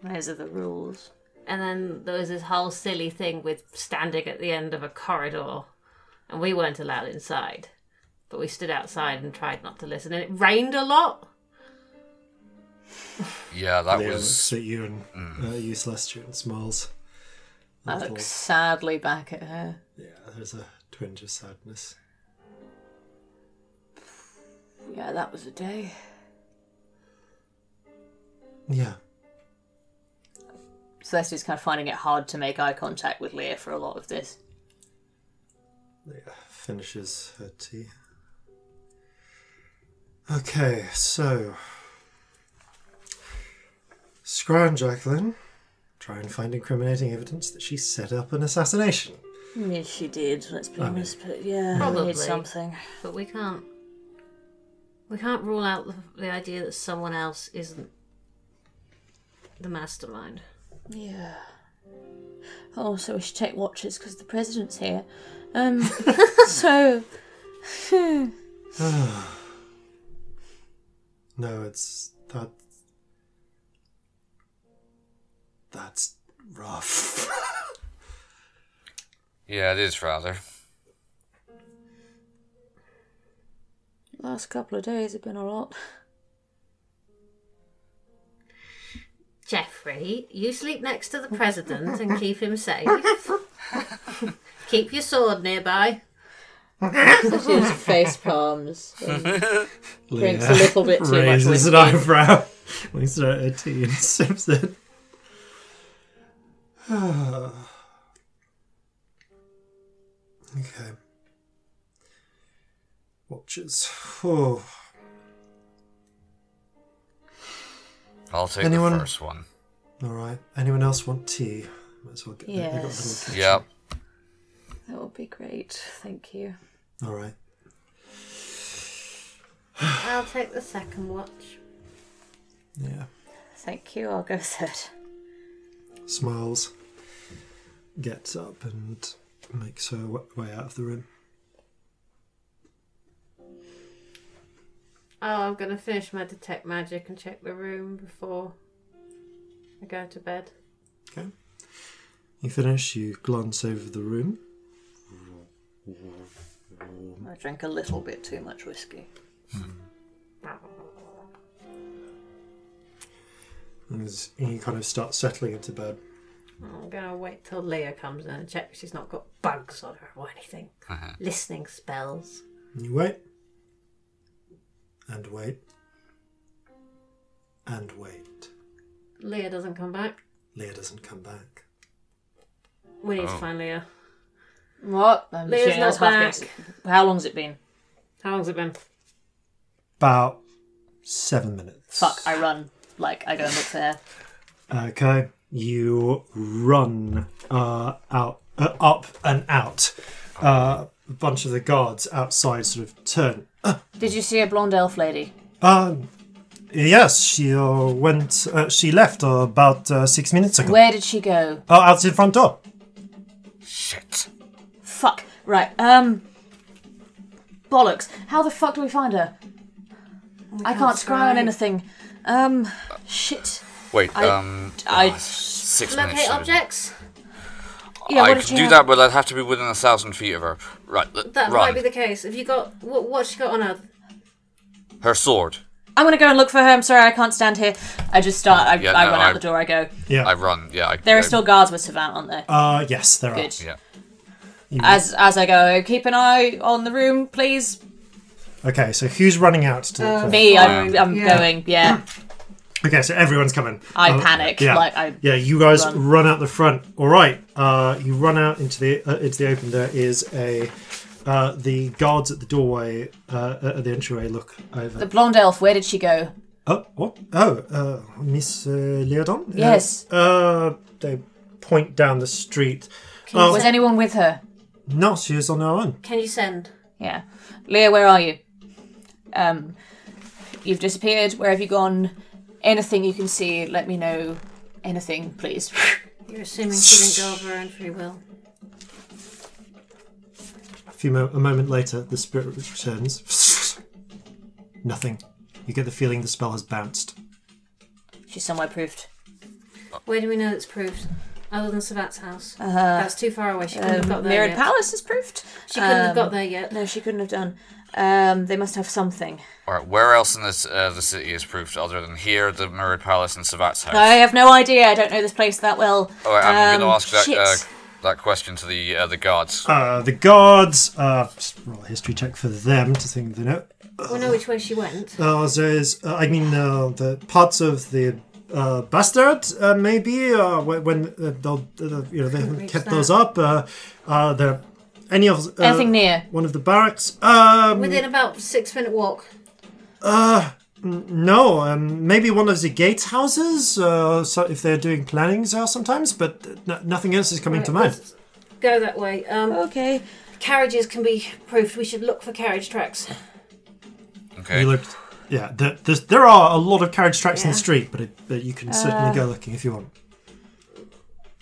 Those are the rules. And then there was this whole silly thing with standing at the end of a corridor. And we weren't allowed inside. But we stood outside and tried not to listen. And it rained a lot. Yeah, that Leo was... looks at you and you, Celestia, and smiles. I look sadly back at her. Yeah, there's a twinge of sadness. Yeah, that was a day. Yeah. Celestia's kind of finding it hard to make eye contact with Leah for a lot of this. Leah finishes her tea. Okay, so... Scry and Jacqueline try and find incriminating evidence that she set up an assassination. Yes, she did, let's be honest, but yeah, probably we did something. But we can't rule out the idea that someone else isn't the mastermind. Yeah. Oh, so we should take watches because the president's here. So... No, it's... That's rough. Yeah, it is rather. Last couple of days have been a lot. Jeffrey, you sleep next to the president and keep him safe. Keep your sword nearby. She has face palms. Drinks a little bit too much raises whiskey. an eyebrow. Looks at her tea and sips it. Okay. Watches. Oh. I'll take Anyone? the first one. Alright. Anyone else want tea? Might as well get Yes. that. They've got a little kitchen. Yep. That would be great, thank you. Alright. I'll take the second watch. Yeah. Thank you, I'll go third. Smiles. Gets up and makes her way out of the room. Oh, I'm going to finish my detect magic and check the room before I go to bed. Okay. You finish, you glance over the room. I drank a little bit too much whiskey. As you kind of start settling into bed. I'm going to wait till Leah comes in and check she's not got bugs on her or anything. Listening spells. You wait. And wait. And wait. Leah doesn't come back. Leah doesn't come back. We need to find Leah. What? Leah's not back. How long's it been? How long's it been? About 7 minutes. Fuck, I run. Like, I go and look for her. Okay. You run up and out. A bunch of the guards outside sort of turn. Did you see a blonde elf lady? Yes, she went. She left about 6 minutes ago. Where did she go? Out the front door. Shit. Fuck. Right. Bollocks. How the fuck do we find her? I can't scry on anything. Shit. Wait, I 6 minutes. Locate objects? Yeah, I what did can she do have? that, but I'd have to be within 1,000 feet of her. Right, That run. might be the case. Have you got... What's she got on her? Her sword. I'm gonna go and look for her. I'm sorry, I can't stand here. I just start. I run out the door. I go. Yeah. I run, yeah. There are still guards with Savant, aren't there? Yes, there Good. Yeah. are. As I go, keep an eye on the room, please. Okay, so who's running out to look for Me, I'm going. Yeah. Okay, so everyone's coming. I panic. Yeah. Like I. Yeah, you guys run. run out the front. All right, you run out into the open. There is the guards at the doorway at the entryway look over. The blonde elf. Where did she go? Oh, what? Oh, Miss Leodon? Yes. They point down the street. Was anyone with her? No, she is on her own. Can you send? Yeah. Leah, where are you? You've disappeared. Where have you gone? Anything you can see, let me know. Anything, please. You're assuming she didn't go of her own free will. A moment later, the spirit returns. Nothing. You get the feeling the spell has bounced. She's somewhere proved. Where do we know it's proved? Other than Savat's house. That's too far away. She couldn't have got there Mirrored yet. Palace is proved. She couldn't have got there yet. No, she couldn't have done. They must have something. Alright, where else in this the city is proved other than here, the Mirrored Palace, and Savat's house? I have no idea. I don't know this place that well. Alright, I'm going to ask that question to the guards. The guards, just roll a history check for them to think they know. We know which way she went. There's, the parts of the bastard, maybe, when they haven't kept those up. Anything near? One of the barracks. Within about 6-minute walk. No, maybe one of the gatehouses, so if they're doing plannings sometimes, but nothing else is coming to mind. Go that way. Okay. Carriages can be proved. We should look for carriage tracks. Okay. There are a lot of carriage tracks in the street, but you can certainly go looking if you want.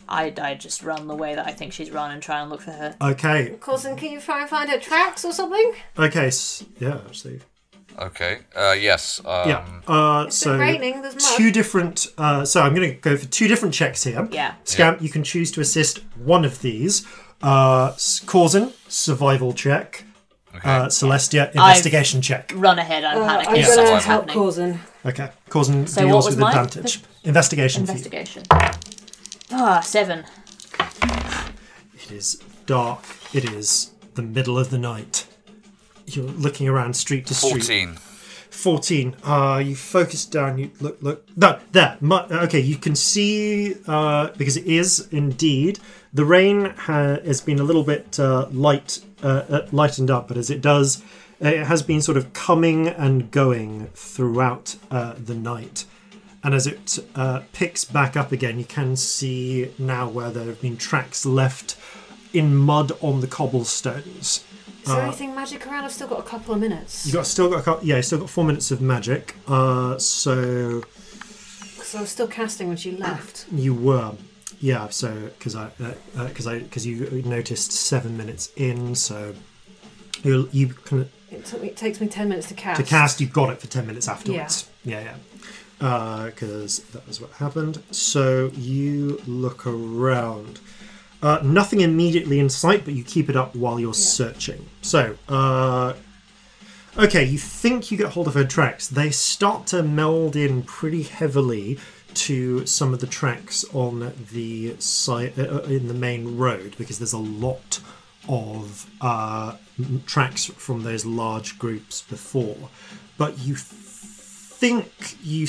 I'd just run the way that I think she's run and try and look for her. Okay. Corzin, can you try and find her tracks or something? Okay, actually. Okay, yes. It's been raining, there's mud. Two different... so I'm going to go for two different checks here. Yeah. Scamp, you can choose to assist one of these. Corzin, survival check. Okay. Celestia, investigation check. Run ahead, I'm panicking. I'm going to help Corzin. Okay, Corzin, so deals what was with mine? advantage. Investigation. 7. It is dark. It is the middle of the night. You're looking around street to street. 14. You focus down. You look. No, there. Okay, you can see because it is indeed the rain has been a little bit lightened up, but as it does, it has been sort of coming and going throughout the night. And as it picks back up again, you can see now where there have been tracks left in mud on the cobblestones. Is there anything magic around? I've still got a couple of minutes. You still got 4 minutes of magic. So I was still casting when she left. You were, yeah. So because you noticed 7 minutes in, so you kind of. It takes me 10 minutes to cast. To cast, you got it for 10 minutes afterwards. Yeah. Because that was what happened. So you look around. Nothing immediately in sight, but you keep it up while you're searching. So, okay, you think you get hold of her tracks. They start to meld in pretty heavily to some of the tracks on the side in the main road, because there's a lot of tracks from those large groups before. But you think you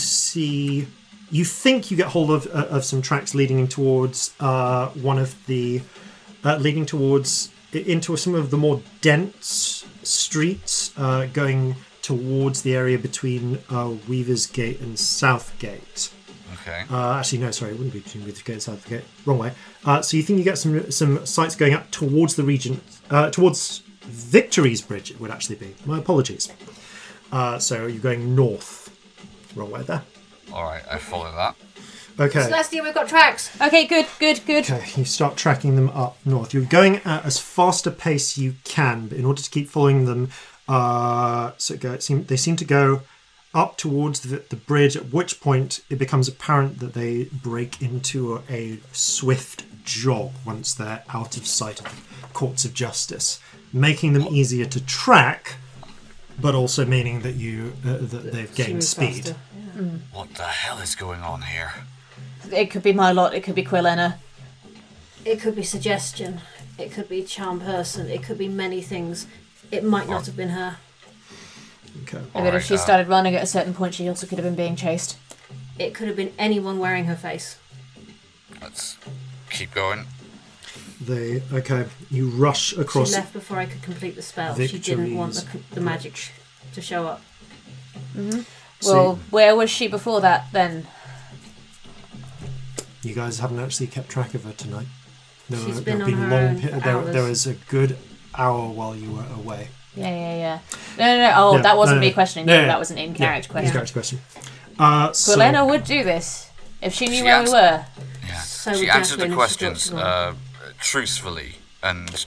get hold of some tracks leading towards leading towards into some of the more dense streets, going towards the area between Weaver's Gate and South Gate. Okay. Actually, no, sorry, it wouldn't be between Weaver's Gate and South Gate. Wrong way. So you think you get some sites going up towards the region, towards Victory's Bridge. It would actually be. My apologies. So you're going north. Wrong way there. Alright, I follow that. Okay. Celestia, we've got tracks. Okay, good. Okay, you start tracking them up north. You're going at as fast a pace you can, but in order to keep following them, they seem to go up towards the bridge, at which point it becomes apparent that they break into a swift jog once they're out of sight of the courts of justice, making them easier to track, but also meaning that that they've gained speed. Faster. Yeah. What the hell is going on here? It could be my lot, it could be Quilena. It could be suggestion. It could be charm person. It could be many things. It might not have been her. Okay. But if she started running at a certain point, she also could have been being chased. It could have been anyone wearing her face. Let's keep going. You rush across. She left before I could complete the spell. Victory's She didn't want the magic to show up. Mm-hmm. Well, where was she before that then? You guys haven't actually kept track of her tonight. She's been on her own there was a good hour while you were away. Yeah. No. That wasn't me questioning you. That was an in-character question. In-character question. Elena would do this if she knew where we were. Yeah. So She answered the questions truthfully and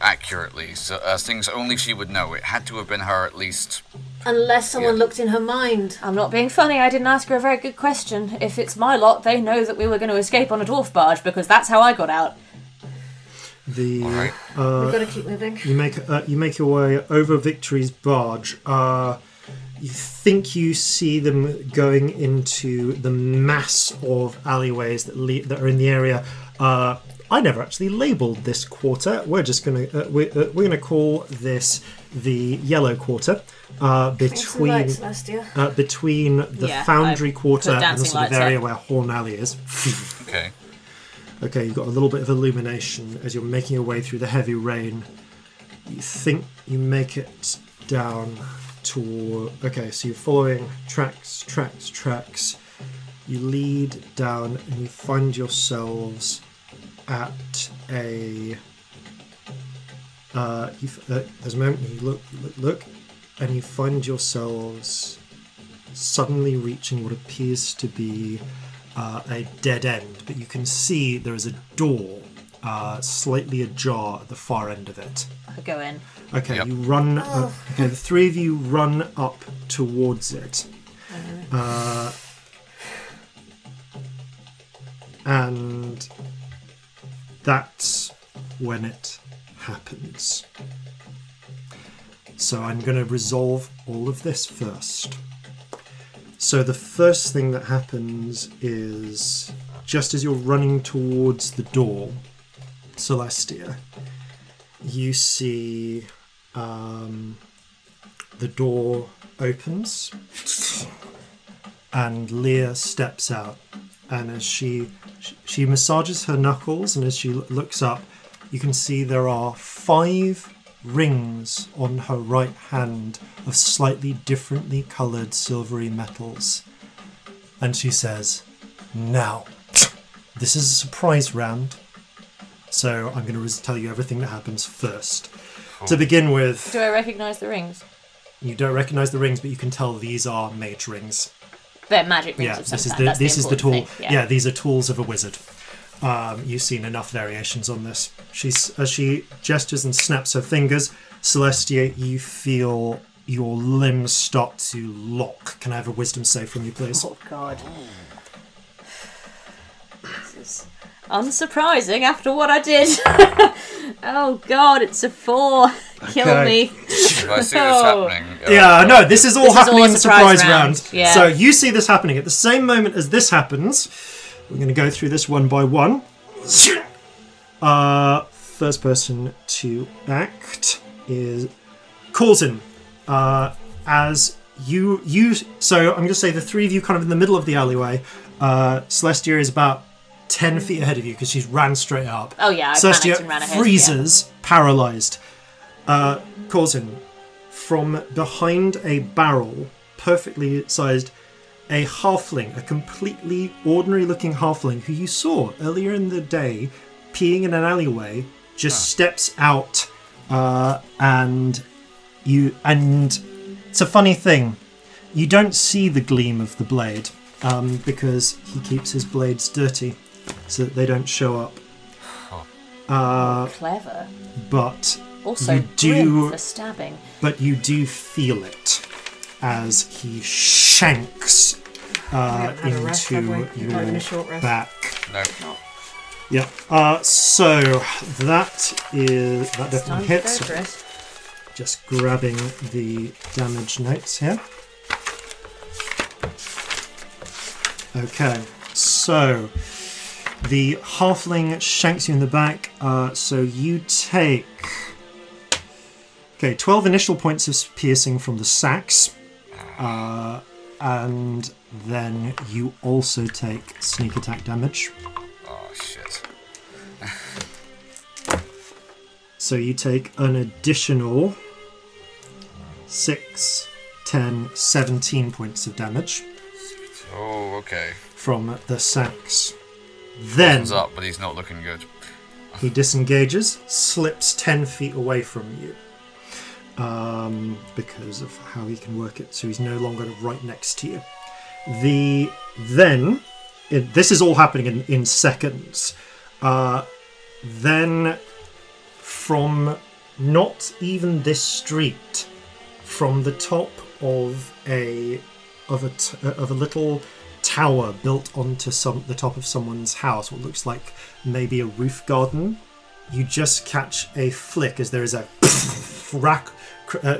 accurately. So things only she would know. It had to have been her at least. Unless someone looked in her mind. I'm not being funny. I didn't ask her a very good question. If it's my lot, they know that we were going to escape on a dwarf barge because that's how I got out. We've got to keep moving. You make your way over Victory's barge. You think you see them going into the mass of alleyways that are in the area. I never actually labelled this quarter. We're just gonna we're gonna call this the yellow quarter. Between the Foundry quarter and the sort of area where Horn Alley is. Okay. Okay, you've got a little bit of illumination as you're making your way through the heavy rain. You think you make it down toward... Okay, so you're following tracks. You lead down and you find yourselves at a... there's a moment you look, and you find yourselves suddenly reaching what appears to be a dead end, but you can see there is a door slightly ajar at the far end of it. I go in. Okay, you run. Okay, the three of you run up towards it, and that's when it happens. So I'm going to resolve all of this first. So the first thing that happens is, just as you're running towards the door, Celestia, you see the door opens and Leah steps out, and as she massages her knuckles, and as she looks up, you can see there are 5 rings on her right hand of slightly differently coloured silvery metals. And she says, "Now, this is a surprise round, so I'm going to tell you everything that happens first." To begin with... Do I recognise the rings? You don't recognise the rings, but you can tell these are mage rings. They're magic rings of some kind. This is the tool. Thing. Yeah, these are tools of a wizard. You've seen enough variations on this. As she gestures and snaps her fingers, Celestia, you feel your limbs start to lock. Can I have a wisdom save from you, please? Oh, God. This is unsurprising after what I did. Oh, God, it's a 4. Kill me. Do I see this happening? Yeah, no, this is all happening in the surprise round. Yeah. So you see this happening. At the same moment as this happens, we're going to go through this one by one. First person to act is Corzin. As you, so I'm going to say the three of you kind of in the middle of the alleyway. Celestia is about 10 feet ahead of you because she's ran straight up. Oh yeah, I Celestia panicked and ran ahead. Freezes, paralysed. Corzin, from behind a barrel, perfectly sized, a halfling, a completely ordinary-looking halfling who you saw earlier in the day peeing in an alleyway, just steps out, and it's a funny thing. You don't see the gleam of the blade because he keeps his blades dirty so that they don't show up. Clever. But also you do for stabbing. But you do feel it as he shanks into your back. No. Yeah. So that definitely hits. Just grabbing the damage notes here. Okay. So the halfling shanks you in the back. So you take 12 initial points of piercing from the sacks. And then you also take sneak attack damage. Oh, shit. So you take an additional 6, 10, 17 points of damage. Oh, okay. From the sacks. Then... Corzин's up, but he's not looking good. He disengages, slips 10 feet away from you. Because of how he can work it, so he's no longer right next to you. This is all happening in seconds. Then, from not even this street, from the top of a little tower built onto the top of someone's house, what looks like maybe a roof garden, you just catch a flick as there is a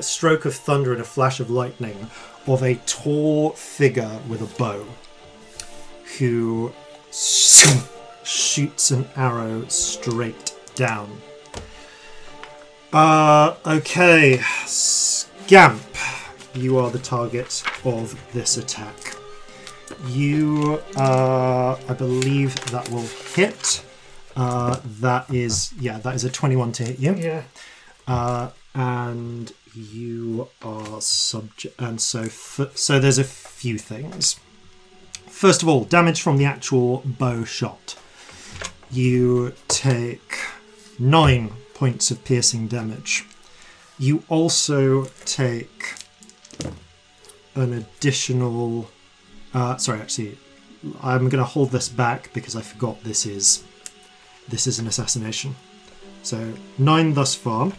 stroke of thunder and a flash of lightning of a tall figure with a bow who shoots an arrow straight down. Okay, Scamp, you are the target of this attack. You, I believe that will hit. That is a 21 to hit you. Yeah. And you are subject, and so there's a few things. First of all, damage from the actual bow shot. You take 9 points of piercing damage. You also take an additional. Sorry, actually, I'm going to hold this back because I forgot this is an assassination. So 9 thus far.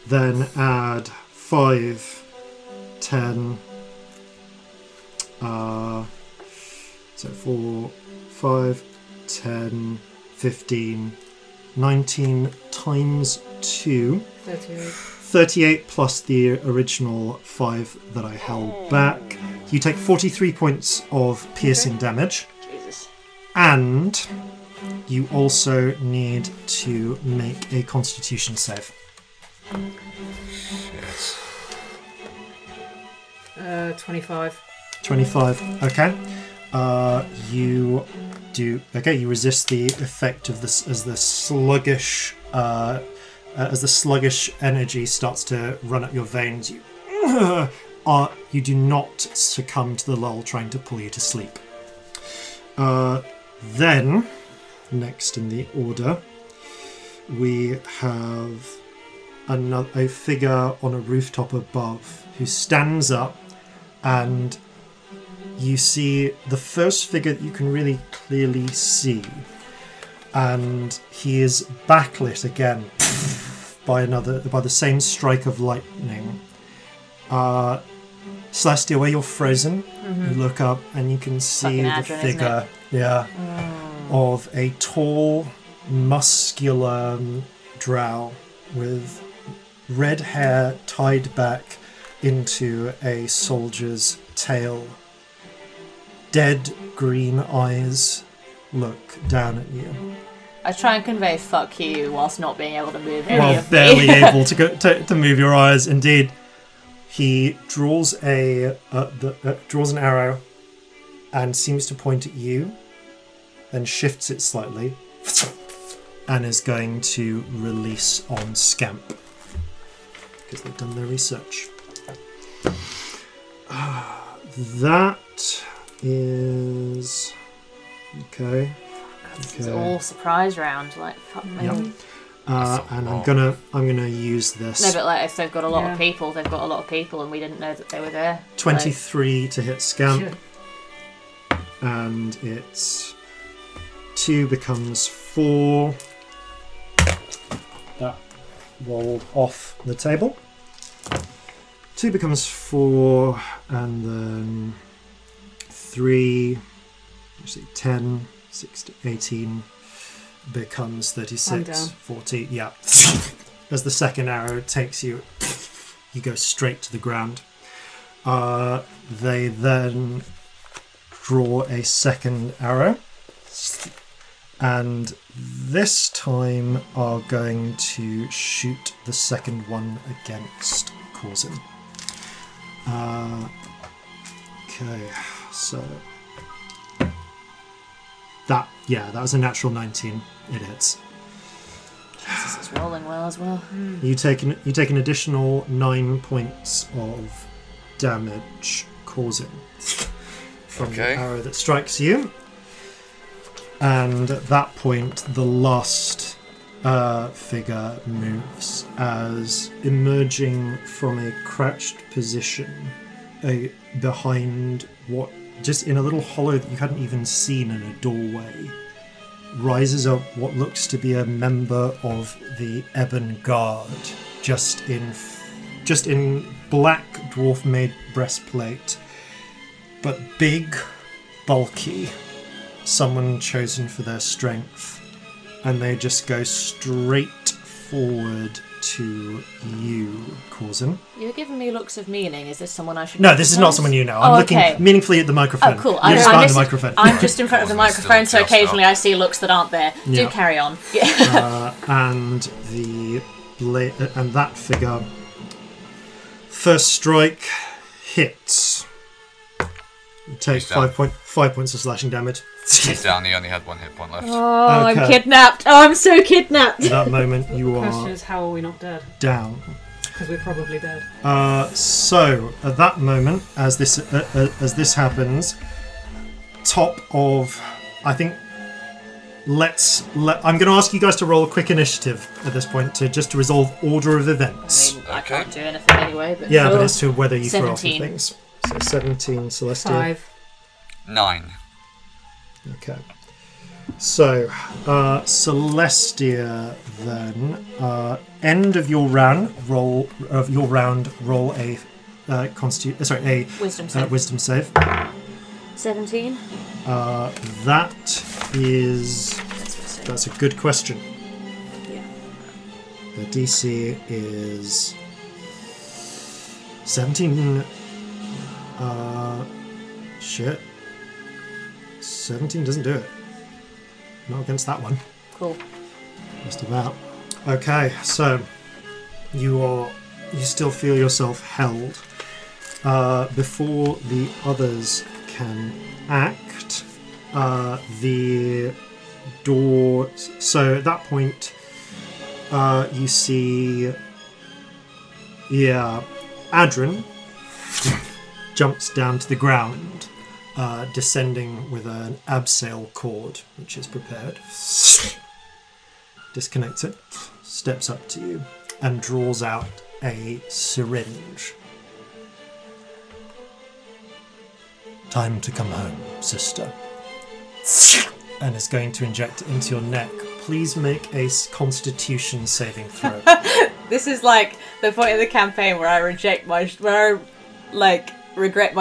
Then add 5, 10, so 4, 5, 10, 15, 19 times 2. 38 plus the original 5 that I held back. You take 43 points of piercing damage. Jesus. And you also need to make a Constitution save. Shit. 25. 25. Okay. You do. Okay. You resist the effect of this as the sluggish energy starts to run up your veins. You do not succumb to the lull trying to pull you to sleep. Then, next in the order, we have a figure on a rooftop above who stands up, and you see the first figure that you can really clearly see, and he is backlit again by the same strike of lightning. Celestia, where you're frozen, you look up and you can see the figure, of a tall, muscular drow with red hair tied back into a soldier's tail. Dead green eyes look down at you. I try and convey "fuck you" whilst not being able to move any While of barely me. able to move your eyes. Indeed, he draws draws an arrow and seems to point at you, then shifts it slightly, and is going to release on Scamp because they've done their research. That is okay. It's all surprise round, like fuck me. Yep. And I'm gonna use this. No, but like if they've got a lot of people, they've got a lot of people, and we didn't know that they were there. 23 to hit Scamp, and it's 2 becomes 4. That rolled off the table. 2 becomes 4, and then 3, actually 10, 16, 18 becomes 36, 40. Yeah. As the second arrow takes you, you go straight to the ground. They then draw a second arrow, and this time are going to shoot the second one against Corzin. Okay, so that was a natural 19. It hits. Jesus, it's rolling well as well. You take an additional 9 points of damage, Corzin, from the arrow that strikes you. And at that point, the last figure moves as emerging from a crouched position behind what, just in a little hollow that you hadn't even seen in a doorway, rises up what looks to be a member of the Ebon Guard, just in black dwarf-made breastplate, but big, bulky, someone chosen for their strength. And they just go straight forward to you, Corzin. You're giving me looks of meaning. Is this someone I should No, this is not someone you know. I'm looking meaningfully at the microphone. Oh, cool. You're just behind the microphone. I'm just in front of the microphone, so occasionally I see looks that aren't there. Yeah. Do carry on. Yeah. And that figure, first strike hits. You take 5 points of slashing damage. He's down. He only had 1 hit point left. Oh, okay. I'm kidnapped. Oh, I'm so kidnapped. At that moment, you are. The question is, how are we not dead? Down. Because we're probably dead. So at that moment, as this happens, top of, I think. I'm going to ask you guys to roll a quick initiative at this point to resolve order of events. I mean, I can't do anything anyway. But yeah, but as to whether you 17. throw off your things. So 17, Celestia. 5. 9. Okay. So, Celestia, then, end of your round, roll a wisdom save. Wisdom save. 17. That's a good question. Yeah. The DC is 17. Shit. 17 doesn't do it. Not against that one. Cool. Just about. Okay, so you still feel yourself held. Before the others can act, the door. So at that point, you see, Adrin jumps down to the ground, descending with an abseil cord, which is prepared. Disconnects it, steps up to you, and draws out a syringe. Time to come home, sister. And is going to inject it into your neck. Please make a Constitution saving throw. This is like the point of the campaign where I regret my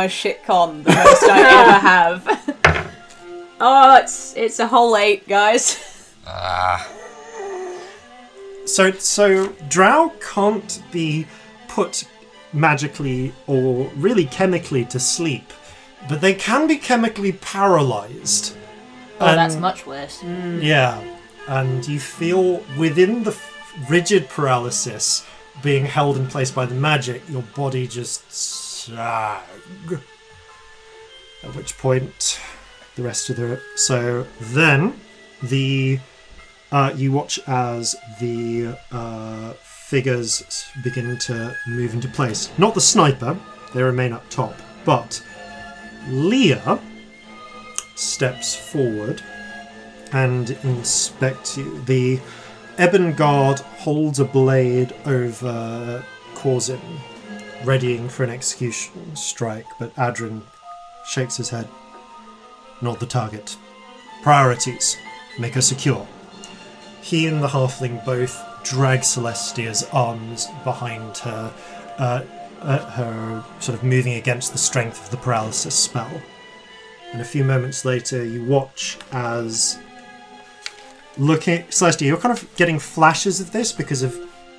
shit con the most I ever have. Oh, it's a whole 8, guys. So Drow can't be put magically or really chemically to sleep, but they can be chemically paralyzed. Oh, that's much worse. Yeah, and you feel within the rigid paralysis being held in place by the magic, your body just sag. At which point, the rest of the... So then, you watch as the figures begin to move into place. Not the sniper, they remain up top, but Leah steps forward and inspects you. The Ebon Guard holds a blade over Corzin, readying for an execution strike, but Adrin shakes his head. Not the target. Priorities. Make her secure. He and the halfling both drag Celestia's arms behind her, her sort of moving against the strength of the paralysis spell. And a few moments later, you watch as... Celestia, you're kind of getting flashes of this because of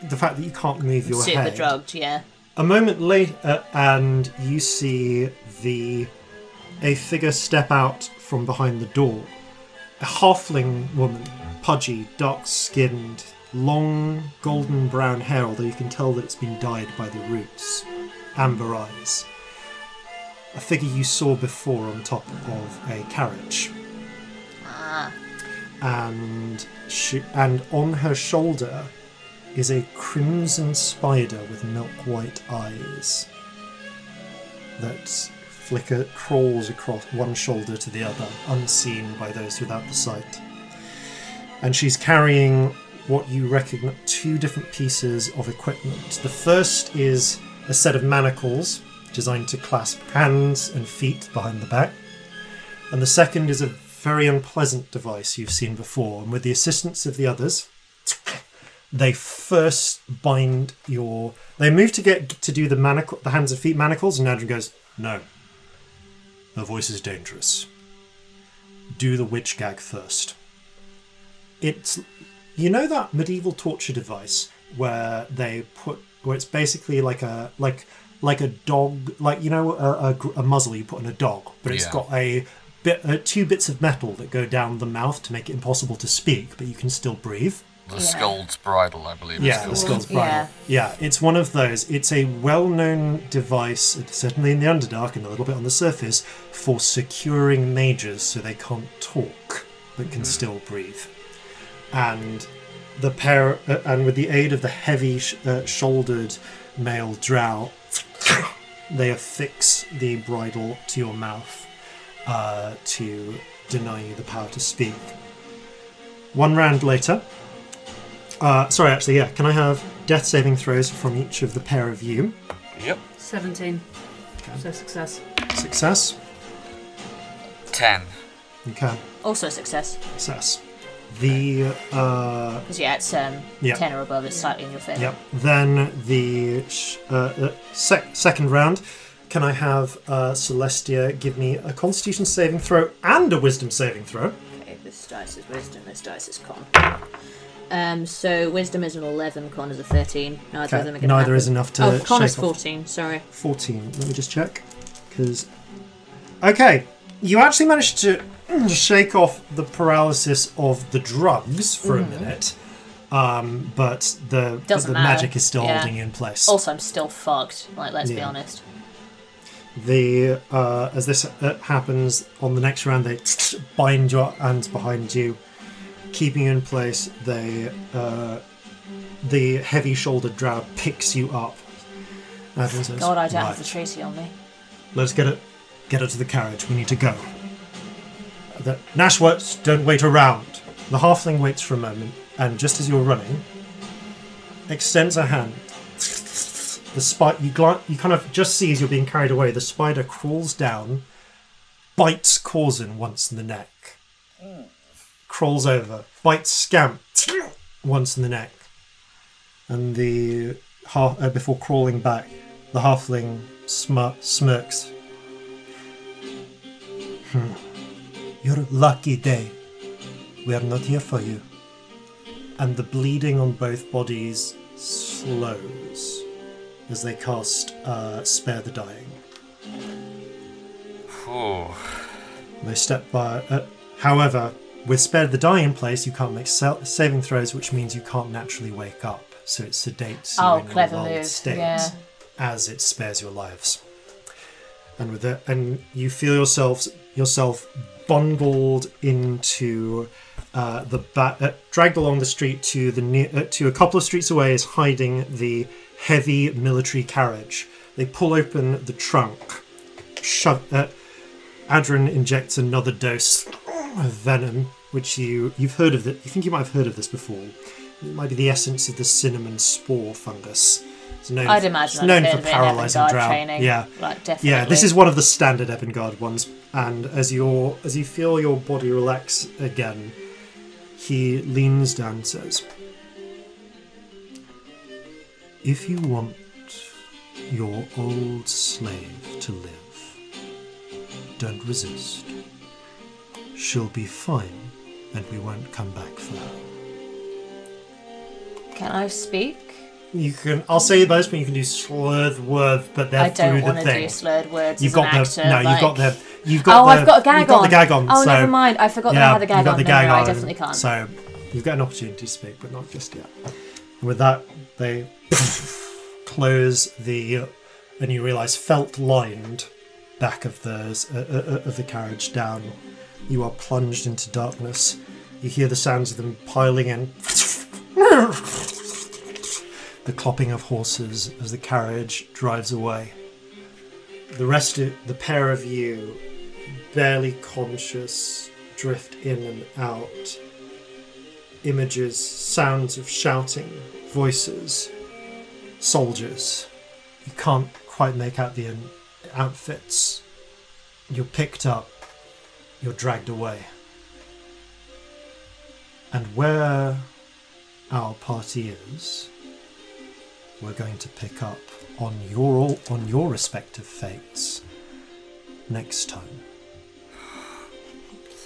the fact that you can't move your head. Super drugged, yeah. A moment later, and you see a figure step out from behind the door. A halfling woman, pudgy, dark-skinned, long golden brown hair, although you can tell that it's been dyed by the roots. Amber eyes. A figure you saw before on top of a carriage. And on her shoulder is a crimson spider with milk-white eyes that crawls across one shoulder to the other, unseen by those without the sight. And she's carrying what you recognize 2 different pieces of equipment. The first is a set of manacles designed to clasp hands and feet behind the back. And the second is a very unpleasant device you've seen before. And with the assistance of the others, they first bind your... They move to get to do the hands and feet manacles, and Adrian goes, "No. Her voice is dangerous. Do the witch gag first." It's... You know that medieval torture device where it's basically like a dog, like, you know, a muzzle you put on a dog, but it's got two bits of metal that go down the mouth to make it impossible to speak, but you can still breathe. The Skull's Bridle, I believe. Yeah, the Skull's Bridle. Yeah, it's one of those. It's a well-known device, certainly in the Underdark and a little bit on the surface, for securing mages so they can't talk but can still breathe. And the pair, and with the aid of the heavy shouldered male drow, they affix the bridle to your mouth to deny you the power to speak. 1 round later, sorry, actually, yeah, can I have death saving throws from each of the pair of you? Yep. 17. Okay. So success. Success. 10. Okay. Also success. Success. The because it's 10 or above, it's slightly in your favour. Yep. Then the second round, can I have Celestia give me a Constitution saving throw and a Wisdom saving throw? Okay, this dice is Wisdom, this dice is Con. So Wisdom is an 11, Con is a 13. Neither of them are going to Neither is enough to. Con is 14. Sorry. 14. Let me just check, because okay, you actually managed to shake off the paralysis of the drugs for a minute, but the magic is still holding you in place. Also, I'm still fucked. Like, let's be honest. As this happens on the next round, they bind your hands behind you, keeping you in place. The heavy-shouldered drow picks you up. Says, God, I don't have the treaty on me. Let's get it to the carriage. We need to go. The Nashwats, don't wait around. The halfling waits for a moment, and just as you're running, extends a hand. The spider, you kind of just see as you're being carried away, the spider crawls down, bites Corzin once in the neck, crawls over, bites Scamp once in the neck, and before crawling back, the halfling smirks. Your lucky day. We are not here for you. And the bleeding on both bodies slows as they cast Spare the Dying. They step by. However, with Spare the Dying in place, you can't make saving throws, which means you can't naturally wake up. So it sedates you in a lulled state as it spares your lives. And with it, and you feel yourself bundled into dragged along the street to a couple of streets away is hiding the heavy military carriage. They pull open the trunk. Adrian injects another dose of venom, which you've heard of. You think you might have heard of this before. It might be the essence of the cinnamon spore fungus. I'd imagine it's known for paralysing drow. Yeah, like, definitely. Yeah, this is one of the standard Ebengard ones. And as you feel your body relax again, he leans down and says, "If you want your old slave to live, don't resist. She'll be fine, and we won't come back for her." Can I speak? You can. I'll say those, but you can do slurred words, but they're through the thing. I don't want to do slurred words. You've as got an actor, no. like... You've got the. You've got. Oh, I've got a gag on. You've got the gag on. Oh, so, never mind. I forgot that I had the gag on. Got the gag on. I definitely can't. So you've got an opportunity to speak, but not just yet. And with that, they close and you realise felt-lined back of the carriage down. You are plunged into darkness. You hear the sounds of them piling in. The clopping of horses as the carriage drives away. The rest of the pair of you, barely conscious, drift in and out images, sounds of shouting, voices, soldiers. You can't quite make out the outfits. You're picked up, you're dragged away. And where our party is, we're going to pick up on your respective fates next time.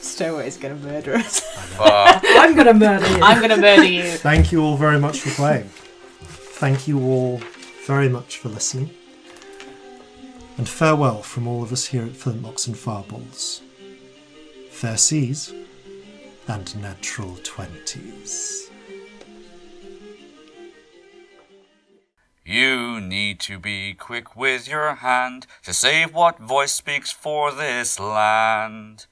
Stowaway is going to murder us. I'm going to murder you. I'm going to murder you. Thank you all very much for playing. Thank you all very much for listening. And farewell from all of us here at Flintlocks and Fireballs. Fair seas and natural 20s. You need to be quick with your hand to save what voice speaks for this land.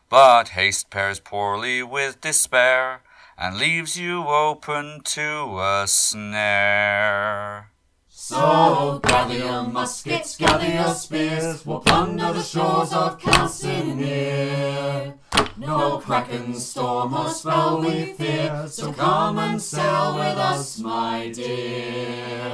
But haste pairs poorly with despair and leaves you open to a snare. So gather your muskets, gather your spears, we'll plunder the shores of Calcinea. No kraken, storm or spell we fear, so come and sail with us, my dear.